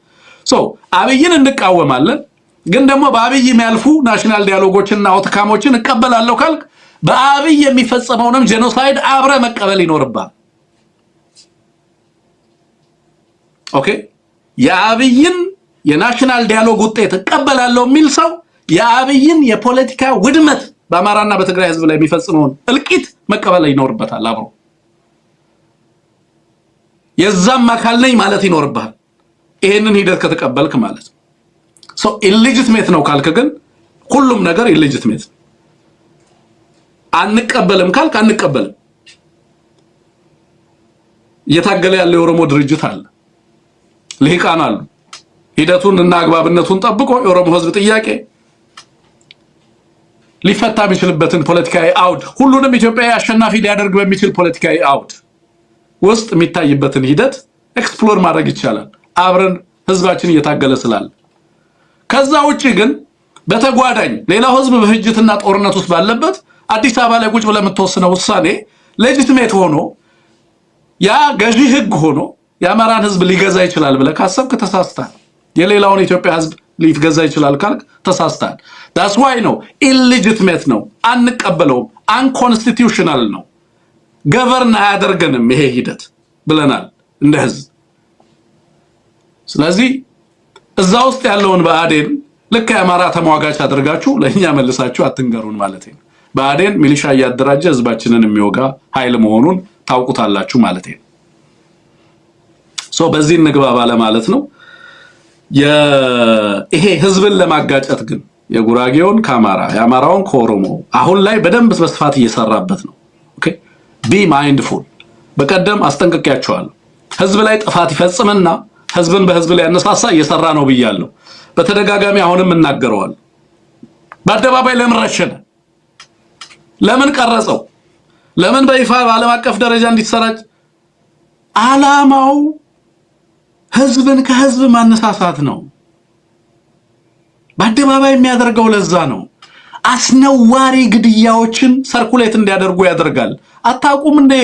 አብይን እንቃወማለን፣ ግን ደግሞ በአብይ የሚያልፉ ናሽናል ዲያሎጎችና አውትካሞችን እቀበላለሁ ካልክ በአብይ የሚፈጸመውንም ጄኖሳይድ አብረ መቀበል ይኖርባል። ኦኬ። የአብይን የናሽናል ዲያሎግ ውጤት እቀበላለሁ የሚል ሰው የአብይን የፖለቲካ ውድመት በአማራና በትግራይ ህዝብ ላይ የሚፈጽመውን እልቂት መቀበል ይኖርበታል። አብሮ የዛም አካል ነኝ ማለት ይኖርብሃል። ይሄንን ሂደት ከተቀበልክ ማለት ነው። ኢሌጂቲሜት ነው ካልክ ግን ሁሉም ነገር ኢሌጂቲሜት። አንቀበልም ካልክ አንቀበልም። እየታገለ ያለ የኦሮሞ ድርጅት አለ፣ ልሂቃን አሉ። ሂደቱን እና አግባብነቱን ጠብቆ የኦሮሞ ህዝብ ጥያቄ ሊፈታ የሚችልበትን ፖለቲካዊ አውድ ሁሉንም ኢትዮጵያዊ አሸናፊ ሊያደርግ በሚችል ፖለቲካዊ አውድ ውስጥ የሚታይበትን ሂደት ኤክስፕሎር ማድረግ ይቻላል። አብረን ህዝባችን እየታገለ ስላለ ከዛ ውጪ ግን በተጓዳኝ ሌላው ህዝብ በፍጅትና ጦርነት ውስጥ ባለበት አዲስ አበባ ላይ ቁጭ ብለህ የምትወስነው ውሳኔ ሌጂቲሜት ሆኖ ያ ገዢ ህግ ሆኖ የአማራን ህዝብ ሊገዛ ይችላል ብለህ ካሰብክ ተሳስተሃል። የሌላውን ኢትዮጵያ ህዝብ ሊገዛ ይችላል ካልክ ተሳስተሃል። that's why ነው illegitimate ነው፣ አንቀበለውም፣ አንኮንስቲቲዩሽናል ነው፣ ገቨርን አያደርገንም ይሄ ሂደት ብለናል እንደ ህዝብ። ስለዚህ እዛ ውስጥ ያለውን ብአዴን ልክ የአማራ ተሟጋች አድርጋችሁ ለኛ መልሳችሁ አትንገሩን ማለት ነው። ብአዴን ሚሊሻ እያደራጀ ህዝባችንን የሚወጋ ኃይል መሆኑን ታውቁታላችሁ ማለት ነው። በዚህ እንግባባ ለማለት ነው። ይሄ ህዝብን ለማጋጨት ግን የጉራጌውን ከአማራ የአማራውን ከኦሮሞ አሁን ላይ በደንብ በስፋት እየሰራበት ነው። ኦኬ ቢ ማይንድፉል። በቀደም አስጠንቅቄያቸዋለሁ። ህዝብ ላይ ጥፋት ይፈጽምና ህዝብን በህዝብ ላይ ያነሳሳ እየሰራ ነው ብያለሁ። በተደጋጋሚ አሁንም እናገረዋለሁ። በአደባባይ ለምን ረሸነ? ለምን ቀረጸው? ለምን በይፋ በዓለም አቀፍ ደረጃ እንዲሰራጭ? ዓላማው ህዝብን ከህዝብ ማነሳሳት ነው። በአደባባይ የሚያደርገው ለዛ ነው። አስነዋሪ ግድያዎችን ሰርኩሌት እንዲያደርጉ ያደርጋል። አታውቁም እንዴ?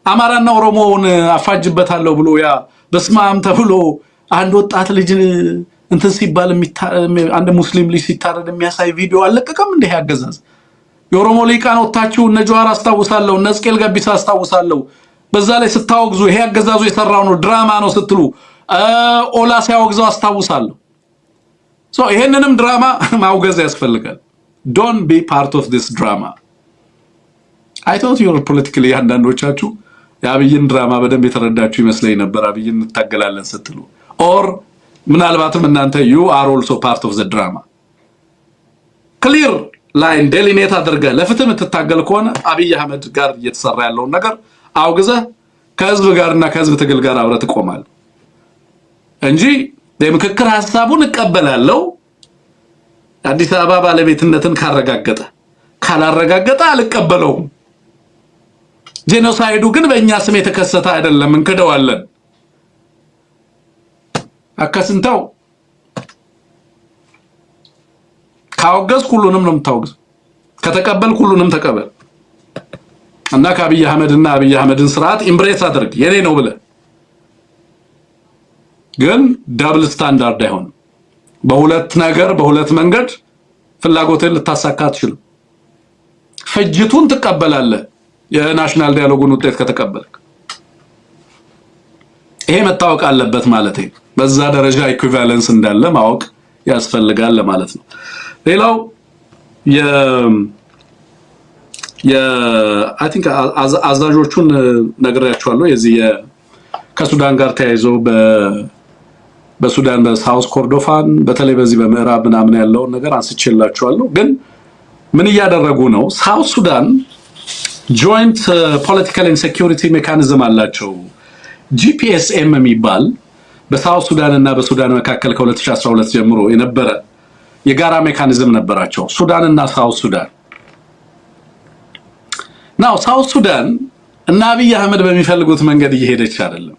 አማራና ኦሮሞውን አፋጅበታለሁ ብሎ ያ በስማም ተብሎ አንድ ወጣት ልጅ እንትን ሲባል አንድ ሙስሊም ልጅ ሲታረድ የሚያሳይ ቪዲዮ አለቀቀም እንዴ? ያገዛዝ የኦሮሞ ሊቃን ወጣችሁ እነ ጀዋር አስታውሳለሁ፣ እነ ሕዝቅኤል ገቢሳ አስታውሳለሁ። በዛ ላይ ስታወግዙ ይሄ ያገዛዙ የሰራው ነው ድራማ ነው ስትሉ ኦላ ሲያወግዘው አስታውሳለሁ። ይሄንንም ድራማ ማውገዝ ያስፈልጋል። don't be part of this drama. I thought you were politically አንዳንዶቻችሁ የአብይን ድራማ በደንብ የተረዳችሁ ይመስለኝ ነበር አብይን እንታገላለን ስትሉ or ምናልባትም እናንተ you are also part of the drama. clear line delineate አድርገህ ለፍትህ የምትታገል ከሆነ አብይ አህመድ ጋር እየተሰራ ያለውን ነገር አውግዘህ ከህዝብ ጋርና ከህዝብ ትግል ጋር አብረህ ትቆማለህ እንጂ የምክክር ሐሳቡን እቀበላለሁ አዲስ አበባ ባለቤትነትን ካላረጋገጠ አልቀበለውም። ጄኖሳይዱ ግን በእኛ ስም የተከሰተ አይደለም እንከደዋለን። አከስንታው ካወገዝ ሁሉንም ነው የምታወግዝ፣ ከተቀበል ሁሉንም ተቀበል እና ከአብይ አህመድና አብይ አህመድን ስርዓት ኢምብሬስ አድርግ የኔ ነው ብለህ ግን ዳብል ስታንዳርድ አይሆንም። በሁለት መንገድ ፍላጎትን ልታሳካ አትችልም። ፍጅቱን ትቀበላለህ የናሽናል ዳያሎጉን ውጤት ከተቀበልክ። ይሄ መታወቅ አለበት ማለት ነው። በዛ ደረጃ ኢኩቫለንስ እንዳለ ማወቅ ያስፈልጋል ማለት ነው። ሌላው አይ ቲንክ አዛዦቹን ነግሬያቸዋለሁ። የዚህ ከሱዳን ጋር ተያይዞ በሱዳን በሳውዝ ኮርዶፋን በተለይ በዚህ በምዕራብ ምናምን ያለውን ነገር አንስቼላችኋለሁ። ግን ምን እያደረጉ ነው? ሳውዝ ሱዳን ጆይንት ፖለቲካል ኤንድ ሴኩሪቲ ሜካኒዝም አላቸው። ጂፒኤስኤም የሚባል በሳውዝ ሱዳን እና በሱዳን መካከል ከ2012 ጀምሮ የነበረ የጋራ ሜካኒዝም ነበራቸው ሱዳን እና ሳውዝ ሱዳን። ናው ሳውዝ ሱዳን እና አብይ አህመድ በሚፈልጉት መንገድ እየሄደች አይደለም።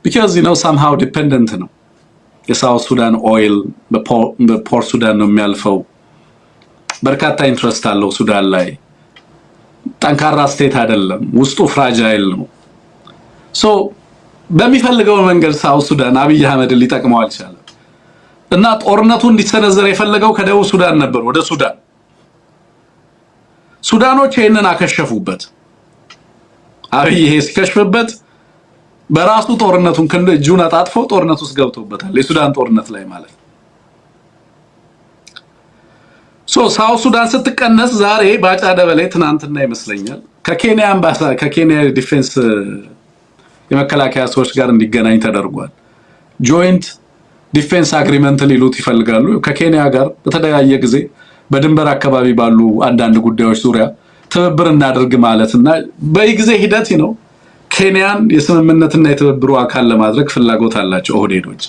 because you know somehow dependent ነው። የሳውዝ ሱዳን ኦይል በፖርት ሱዳን ነው የሚያልፈው። በርካታ ኢንትረስት አለው ሱዳን ላይ። ጠንካራ ስቴት አይደለም፣ ውስጡ ፍራጃይል ነው። በሚፈልገው መንገድ ሳውዝ ሱዳን አብይ አህመድን ሊጠቅመው አልቻለም እና ጦርነቱ እንዲሰነዘር የፈለገው ከደቡብ ሱዳን ነበር ወደ ሱዳን። ሱዳኖች ይሄንን አከሸፉበት። አብይ ይሄ ሲከሽፍበት በራሱ ጦርነቱን እጁን አጣጥፎ ጦርነት ውስጥ ገብቶበታል። የሱዳን ጦርነት ላይ ማለት ነው። ሳውዝ ሱዳን ስትቀነስ ዛሬ ባጫ ደበሌ ትናንትና ይመስለኛል ከኬንያ ዲፌንስ የመከላከያ ሰዎች ጋር እንዲገናኝ ተደርጓል። ጆይንት ዲፌንስ አግሪመንት ሊሉት ይፈልጋሉ። ከኬንያ ጋር በተለያየ ጊዜ በድንበር አካባቢ ባሉ አንዳንድ ጉዳዮች ዙሪያ ትብብር እናድርግ ማለትና በጊዜ ሂደት ነው ኬንያን የስምምነትና የትብብሩ አካል ለማድረግ ፍላጎት አላቸው ኦህዴዶች።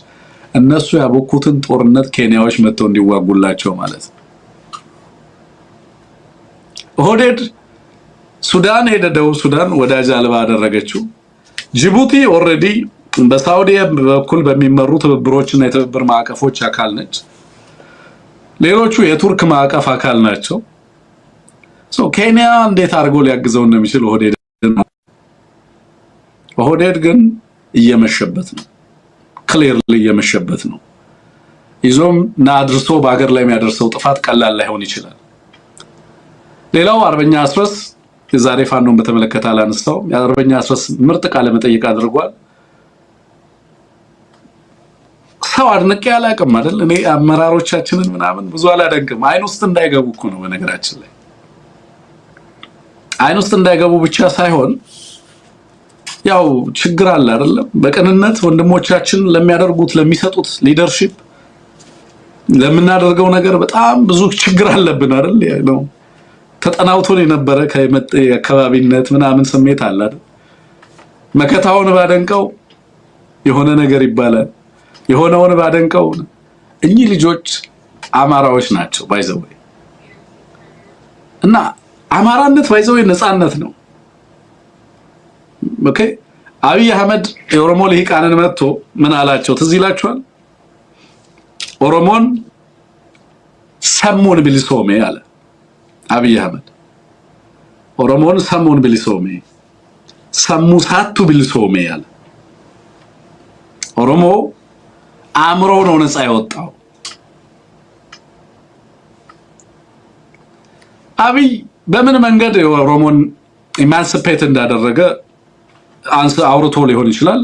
እነሱ ያቦኩትን ጦርነት ኬንያዎች መጥተው እንዲዋጉላቸው ማለት ነው። ኦህዴድ ሱዳን ደቡብ ሱዳን ወዳጅ አልባ አደረገችው። ጅቡቲ ኦሬዲ በሳውዲ በኩል በሚመሩ ትብብሮችና የትብብር ማዕቀፎች አካል ነች። ሌሎቹ የቱርክ ማዕቀፍ አካል ናቸው። ኬንያ እንዴት አድርጎ ሊያግዘው እንደሚችል ኦህዴድ ግን እየመሸበት ነው። ክሊርሊ እየመሸበት ነው። ይዞም ናድርሶ በአገር ላይ የሚያደርሰው ጥፋት ቀላል ላይሆን ይችላል። ሌላው አርበኛ አስረስ የዛሬ ፋኖን በተመለከተ አላነሳው። የአርበኛ አስረስ ምርጥ ቃለ መጠይቅ አድርጓል። ሰው አድንቄ አላውቅም አይደል እኔ አመራሮቻችንን ምናምን ብዙ አላደንቅም አይን ውስጥ እንዳይገቡ እኮ ነው በነገራችን ላይ አይን ውስጥ እንዳይገቡ ብቻ ሳይሆን ያው ችግር አለ አይደለም በቀንነት ወንድሞቻችን ለሚያደርጉት ለሚሰጡት ሊደርሺፕ ለምናደርገው ነገር በጣም ብዙ ችግር አለብን አይደል ነው ተጠናውቶን የነበረ ከመጤ አካባቢነት ምናምን ስሜት አለ አይደል መከታውን ባደንቀው የሆነ ነገር ይባላል የሆነውን ባደንቀው እኚህ ልጆች አማራዎች ናቸው ባይዘው እና አማራነት ባይዘው ነፃነት ነው ኦኬ አብይ አህመድ የኦሮሞ ልሂቃንን መጥቶ ምን አላቸው ትዝ ይላችኋል ኦሮሞን ሰሙን ቢልሶሜ አለ አብይ አህመድ ኦሮሞን ሰሙን ቢልሶሜ ሰሙ ሳቱ ቢልሶሜ አለ ኦሮሞ አምሮ ነው ነፃ ያወጣው አብይ በምን መንገድ ኦሮሞን ኢማንሲፔት እንዳደረገ አውርቶ ሊሆን ይችላል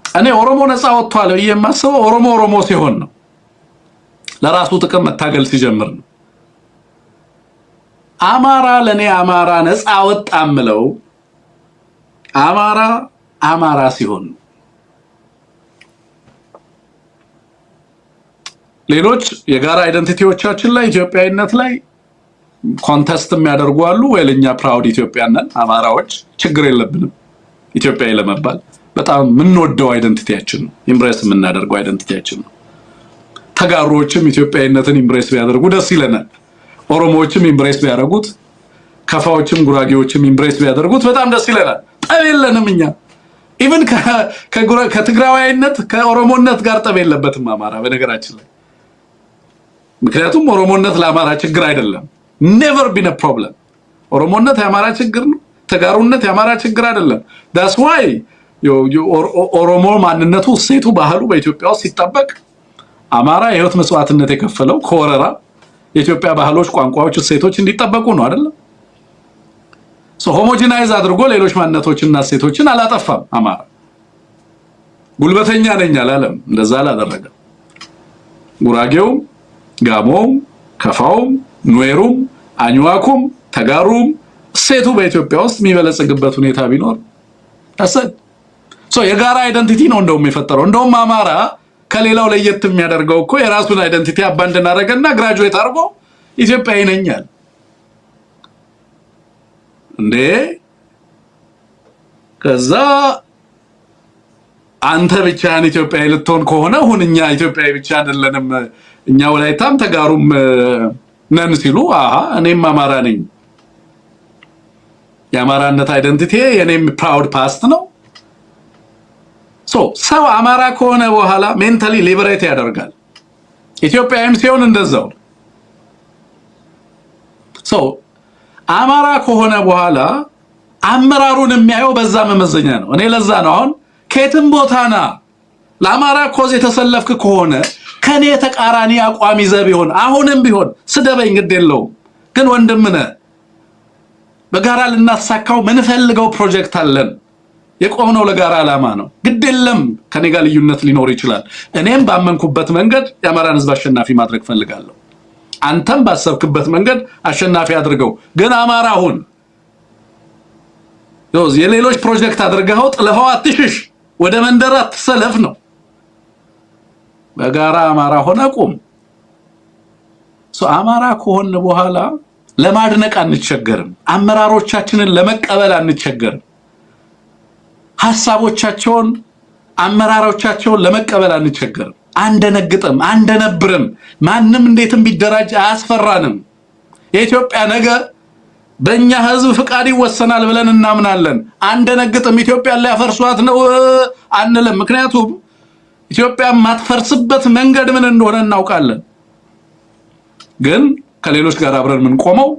እኔ ኦሮሞ ነፃ ወጥቷል የማስበው ኦሮሞ ሲሆን ነው ለራሱ ጥቅም መታገል ሲጀምር ነው አማራ ለኔ አማራ ነፃ ወጣምለው አማራ ሲሆን ነው ሌሎች የጋራ አይደንቲቲዎቻችን ላይ ኢትዮጵያዊነት ላይ ኮንቴስት የሚያደርጉ አሉ ወይለኛ ፕራውድ ኢትዮጵያንን አማራዎች ችግር የለብንም ኢትዮጵያዊ ለመባል በጣም ምንወደው አይደንቲቲያችን ነው ኢምብሬስ የምናደርገው አይደንቲቲያችን ነው ተጋሮዎችም ኢትዮጵያዊነትን ኢምብሬስ ቢያደርጉ ደስ ይለናል ኦሮሞዎችም ኢምብሬስ ቢያደርጉት ከፋዎችም ጉራጌዎችም ኢምብሬስ ቢያደርጉት በጣም ደስ ይለናል ጠብ የለንም እኛ ኢቭን ከትግራዋይነት ከኦሮሞነት ጋር ጠብ የለበትም አማራ በነገራችን ላይ ምክንያቱም ኦሮሞነት ለአማራ ችግር አይደለም never been a problem ኦሮሞነት የአማራ ችግር ነው ተጋሩነት የአማራ ችግር አይደለም that's why ኦሮሞ ማንነቱ ሴቱ ባህሉ በኢትዮጵያ ውስጥ ሲጠበቅ አማራ የህይወት መስዋዕትነት የከፈለው ኮረራ የኢትዮጵያ ባህሎች ቋንቋዎች ሴቶች እንዲጠበቁ ነው አይደል ሆሞጂናይዝ አድርጎ ሌሎች ማንነቶችና ሴቶችን አላጠፋም አማራ ጉልበተኛ ነኝ አላለም እንደዛ አላደረገ ጉራጌው ጋሞው ከፋው ኑዌሩም አኝዋኩም ተጋሩም ሴቱ በኢትዮጵያ ውስጥ የሚበለጽግበት ሁኔታ ቢኖር ታሰብ የጋራ አይደንቲቲ ነው እንደውም የፈጠረው እንደውም አማራ ከሌላው ለየት የሚያደርገው እኮ የራሱን አይደንቲቲ አባንደን አረጋና ግራጁዌት አርጎ ኢትዮጵያዊ ነኛል እንዴ ከዛ አንተ ብቻህን ኢትዮጵያዊ ልትሆን ከሆነ ሁንኛ ኢትዮጵያዊ ብቻ አይደለንም እኛ ወላይታም ተጋሩም ነን ሲሉ እኔም አማራ ነኝ የአማራነት አይደንቲቲ የኔም ፕራውድ ፓስት ነው ሰው አማራ ከሆነ በኋላ ሜንታሊ ሊበሬት ያደርጋል ኢትዮጵያዊም ሲሆን እንደዛው አማራ ከሆነ በኋላ አመራሩን የሚያየው በዛ መመዘኛ ነው እኔ ለዛ ነው አሁን ከየትም ቦታና ለአማራ ኮዝ የተሰለፍክ ከሆነ ከኔ ተቃራኒ አቋም ይዘህ ቢሆን አሁንም ቢሆን ስደበኝ ግድ የለውም ግን ወንድምነ በጋራ ልናሳካው ምን ፈልገው ፕሮጀክት አለን የቆምነው ለጋራ ዓላማ ነው ግድ የለም ከኔ ጋር ልዩነት ሊኖር ይችላል እኔም ባመንኩበት መንገድ የአማራን ህዝብ አሸናፊ ማድረግ ፈልጋለሁ አንተም ባሰብክበት መንገድ አሸናፊ አድርገው ግን አማራ ሁን የሌሎች ፕሮጀክት አድርገው ጥለፈው አትሽሽ ወደ መንደር አትሰለፍ ነው በጋራ አማራ ሆነ ቁም አማራ ከሆነ በኋላ ለማድነቅ አንቸገርም አመራሮቻችንን ለመቀበል አንቸገርም ሐሳቦቻቸውን አመራሮቻቸውን ለመቀበል አንቸገርም አንደነግጥም አንደነብርም ማንንም እንዴትም ቢደራጅ አያስፈራንም የኢትዮጵያ ነገር በእኛ ህዝብ ፍቃድ ይወሰናል ብለን እናምናለን አንደነግጥም ኢትዮጵያን ላይ ያፈርሷት ነው አንልም ምክንያቱም ኢትዮጵያ ማትፈርስበት መንገድ ምን እንደሆነ እናውቃለን ግን ከሌሎች ጋር አብረን ምን ቆመው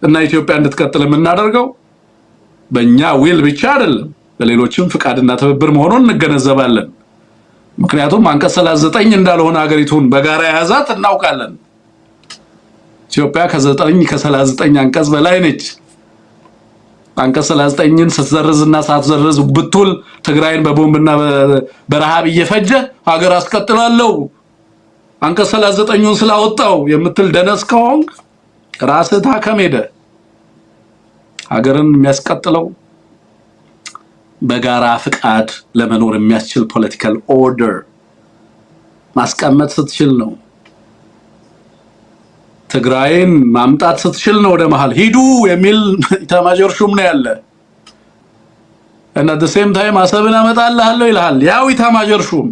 እና ኢትዮጵያ እንድትቀጥል የምናደርገው በእኛ ዊል ብቻ አይደለም በሌሎችም ፍቃድና ትብብር መሆኑን እንገነዘባለን ምክንያቱም አንቀጽ 39 እንዳልሆነ ሀገሪቱን በጋራ ያዛት እናውቃለን ኢትዮጵያ ከ9 ከ39 አንቀጽ በላይ ነች አንቀጽ 39ን ስትዘርዝና ሳትዘርዝ ብትውል ትግራይን በቦምብና በረሃብ እየፈጀ ሀገር አስቀጥላለሁ አንቀጽ 39ን ስላወጣው የምትል ደነስ ከሆንክ ራስህ ታከም ሄደ። ሀገርን የሚያስቀጥለው በጋራ ፍቃድ ለመኖር የሚያስችል ፖለቲካል ኦርደር ማስቀመጥ ስትችል ነው። ትግራይን ማምጣት ስትችል ነው። ወደ መሃል ሂዱ የሚል ኢታማዦር ሹም ነው ያለ እና the same time አሰብን አመጣልሃለሁ ይልሃል ያው ኢታማዦር ሹም።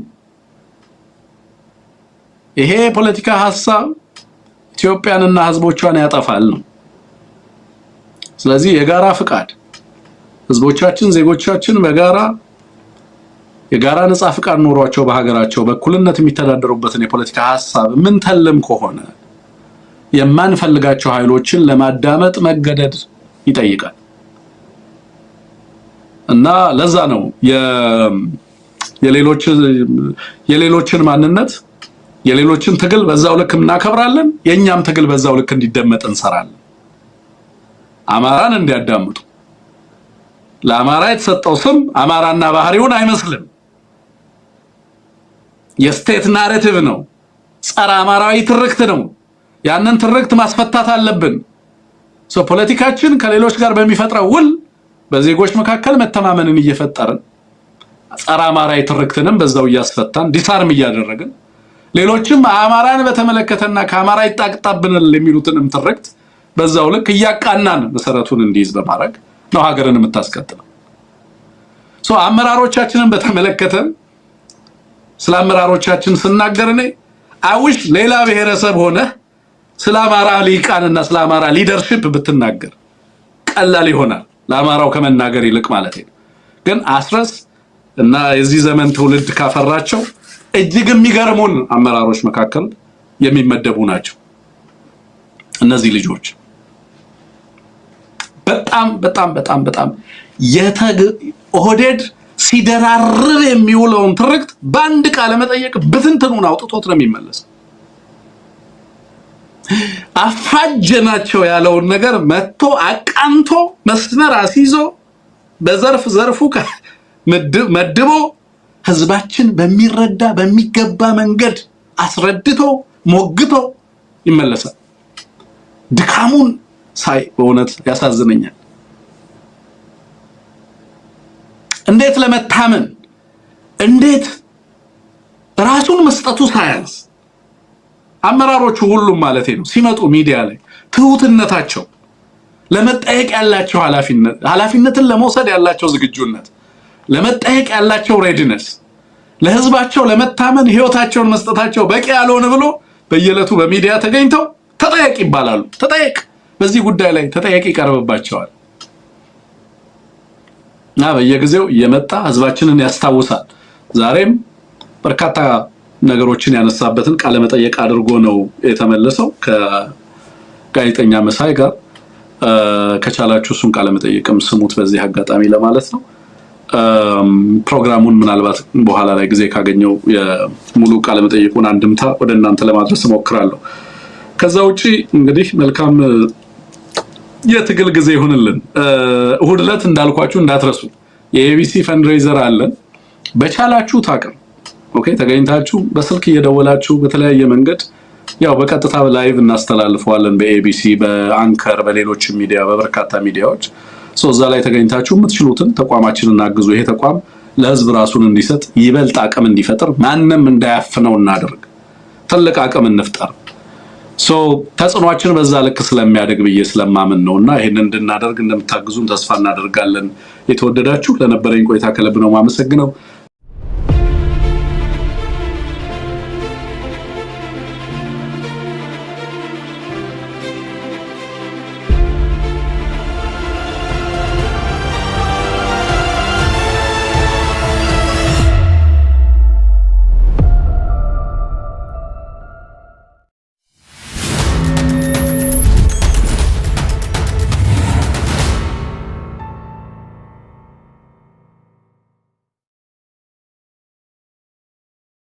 ይሄ ፖለቲካ ሐሳብ ኢትዮጵያንና ህዝቦቿን ያጠፋል ነው። ስለዚህ የጋራ ፍቃድ ህዝቦቻችን ዜጎቻችን በጋራ የጋራ ነጻ ፍቃድ ኖሯቸው በሀገራቸው በእኩልነት የሚተዳደሩበትን የፖለቲካ ሐሳብ ምን ተልም ከሆነ የማንፈልጋቸው ኃይሎችን ለማዳመጥ መገደድ ይጠይቃል። እና ለዛ ነው የሌሎችን ማንነት የሌሎችን ትግል በዛው ልክ እናከብራለን፣ የኛም ትግል በዛው ልክ እንዲደመጥ እንሰራለን። አማራን እንዲያዳምጡ ለአማራ የተሰጠው ስም አማራና ባህሪውን አይመስልም። የስቴት ናሬቲቭ ነው፣ ጸረ አማራዊ ትርክት ነው። ያንን ትርክት ማስፈታት አለብን። ፖለቲካችን ከሌሎች ጋር በሚፈጥረው ውል በዜጎች መካከል መተማመንን እየፈጠርን ጸረ አማራዊ ትርክትንም በዛው እያስፈታን ዲሳርም እያደረግን ሌሎችም አማራን በተመለከተና ከአማራ ይጣቅጣብናል የሚሉትንም ትርክት በዛው ልክ እያቃናን መሰረቱን እንዲይዝ በማድረግ ነው ሀገርን የምታስቀጥለው። አመራሮቻችንን በተመለከተ ስለ አመራሮቻችን ስናገር እኔ አውሽ ሌላ ብሔረሰብ ሆነ ስለ አማራ ሊቃንና ስለ አማራ ሊደርሺፕ ብትናገር ቀላል ይሆናል ለአማራው ከመናገር ይልቅ ማለት ነው። ግን አስረስ እና የዚህ ዘመን ትውልድ ካፈራቸው እጅግ የሚገርሙን አመራሮች መካከል የሚመደቡ ናቸው እነዚህ ልጆች። በጣም ኦህዴድ ሲደራርብ የሚውለውን ትርክት በአንድ ቃል መጠየቅ ብትንትኑን አውጥቶት ነው የሚመለሰው። አፋጀናቸው ያለውን ነገር መጥቶ አቃንቶ መስመር አስይዞ በዘርፍ ዘርፉ መድቦ ህዝባችን በሚረዳ በሚገባ መንገድ አስረድቶ ሞግቶ ይመለሳል። ድካሙን ሳይ በእውነት ያሳዝነኛል። እንዴት ለመታመን እንዴት ራሱን መስጠቱ ሳያንስ አመራሮቹ ሁሉም ማለት ነው ሲመጡ ሚዲያ ላይ ትሁትነታቸው ለመጠየቅ ያላቸው ኃላፊነትን ለመውሰድ ያላቸው ዝግጁነት ለመጠየቅ ያላቸው ሬዲነስ ለህዝባቸው ለመታመን ህይወታቸውን መስጠታቸው በቂ ያልሆነ ብሎ በየለቱ በሚዲያ ተገኝተው ተጠያቂ ይባላሉ። ተጠያቂ በዚህ ጉዳይ ላይ ተጠያቂ ይቀርብባቸዋል እና በየጊዜው እየመጣ ህዝባችንን ያስታውሳል። ዛሬም በርካታ ነገሮችን ያነሳበትን ቃለ መጠየቅ አድርጎ ነው የተመለሰው ከጋዜጠኛ መሳይ ጋር። ከቻላችሁ እሱን ቃለ መጠየቅም ስሙት በዚህ አጋጣሚ ለማለት ነው። ፕሮግራሙን ምናልባት በኋላ ላይ ጊዜ ካገኘው የሙሉ ቃለ መጠይቁን አንድምታ ወደ እናንተ ለማድረስ እሞክራለሁ። ከዛ ውጪ እንግዲህ መልካም የትግል ጊዜ ይሁንልን። እሁድ ዕለት እንዳልኳችሁ እንዳትረሱ የኤቢሲ ፈንድሬዘር አለን። በቻላችሁ ታቅም ኦኬ ተገኝታችሁ በስልክ እየደወላችሁ በተለያየ መንገድ ያው በቀጥታ ላይቭ እናስተላልፈዋለን በኤቢሲ በአንከር በሌሎች ሚዲያ በበርካታ ሚዲያዎች። እዛ ላይ ተገኝታችሁ የምትችሉትን ተቋማችንን አግዙ። ይሄ ተቋም ለህዝብ ራሱን እንዲሰጥ ይበልጥ አቅም እንዲፈጥር ማንንም እንዳያፍነው እናደርግ። ትልቅ አቅም እንፍጠር። ተጽዕኖአችን በዛ ልክ ስለሚያደግ ብዬ ስለማምን ነውና ይሄን እንድናደርግ እንደምታግዙን ተስፋ እናደርጋለን። የተወደዳችሁ ለነበረኝ ቆይታ ከልብ ነው ማመሰግነው።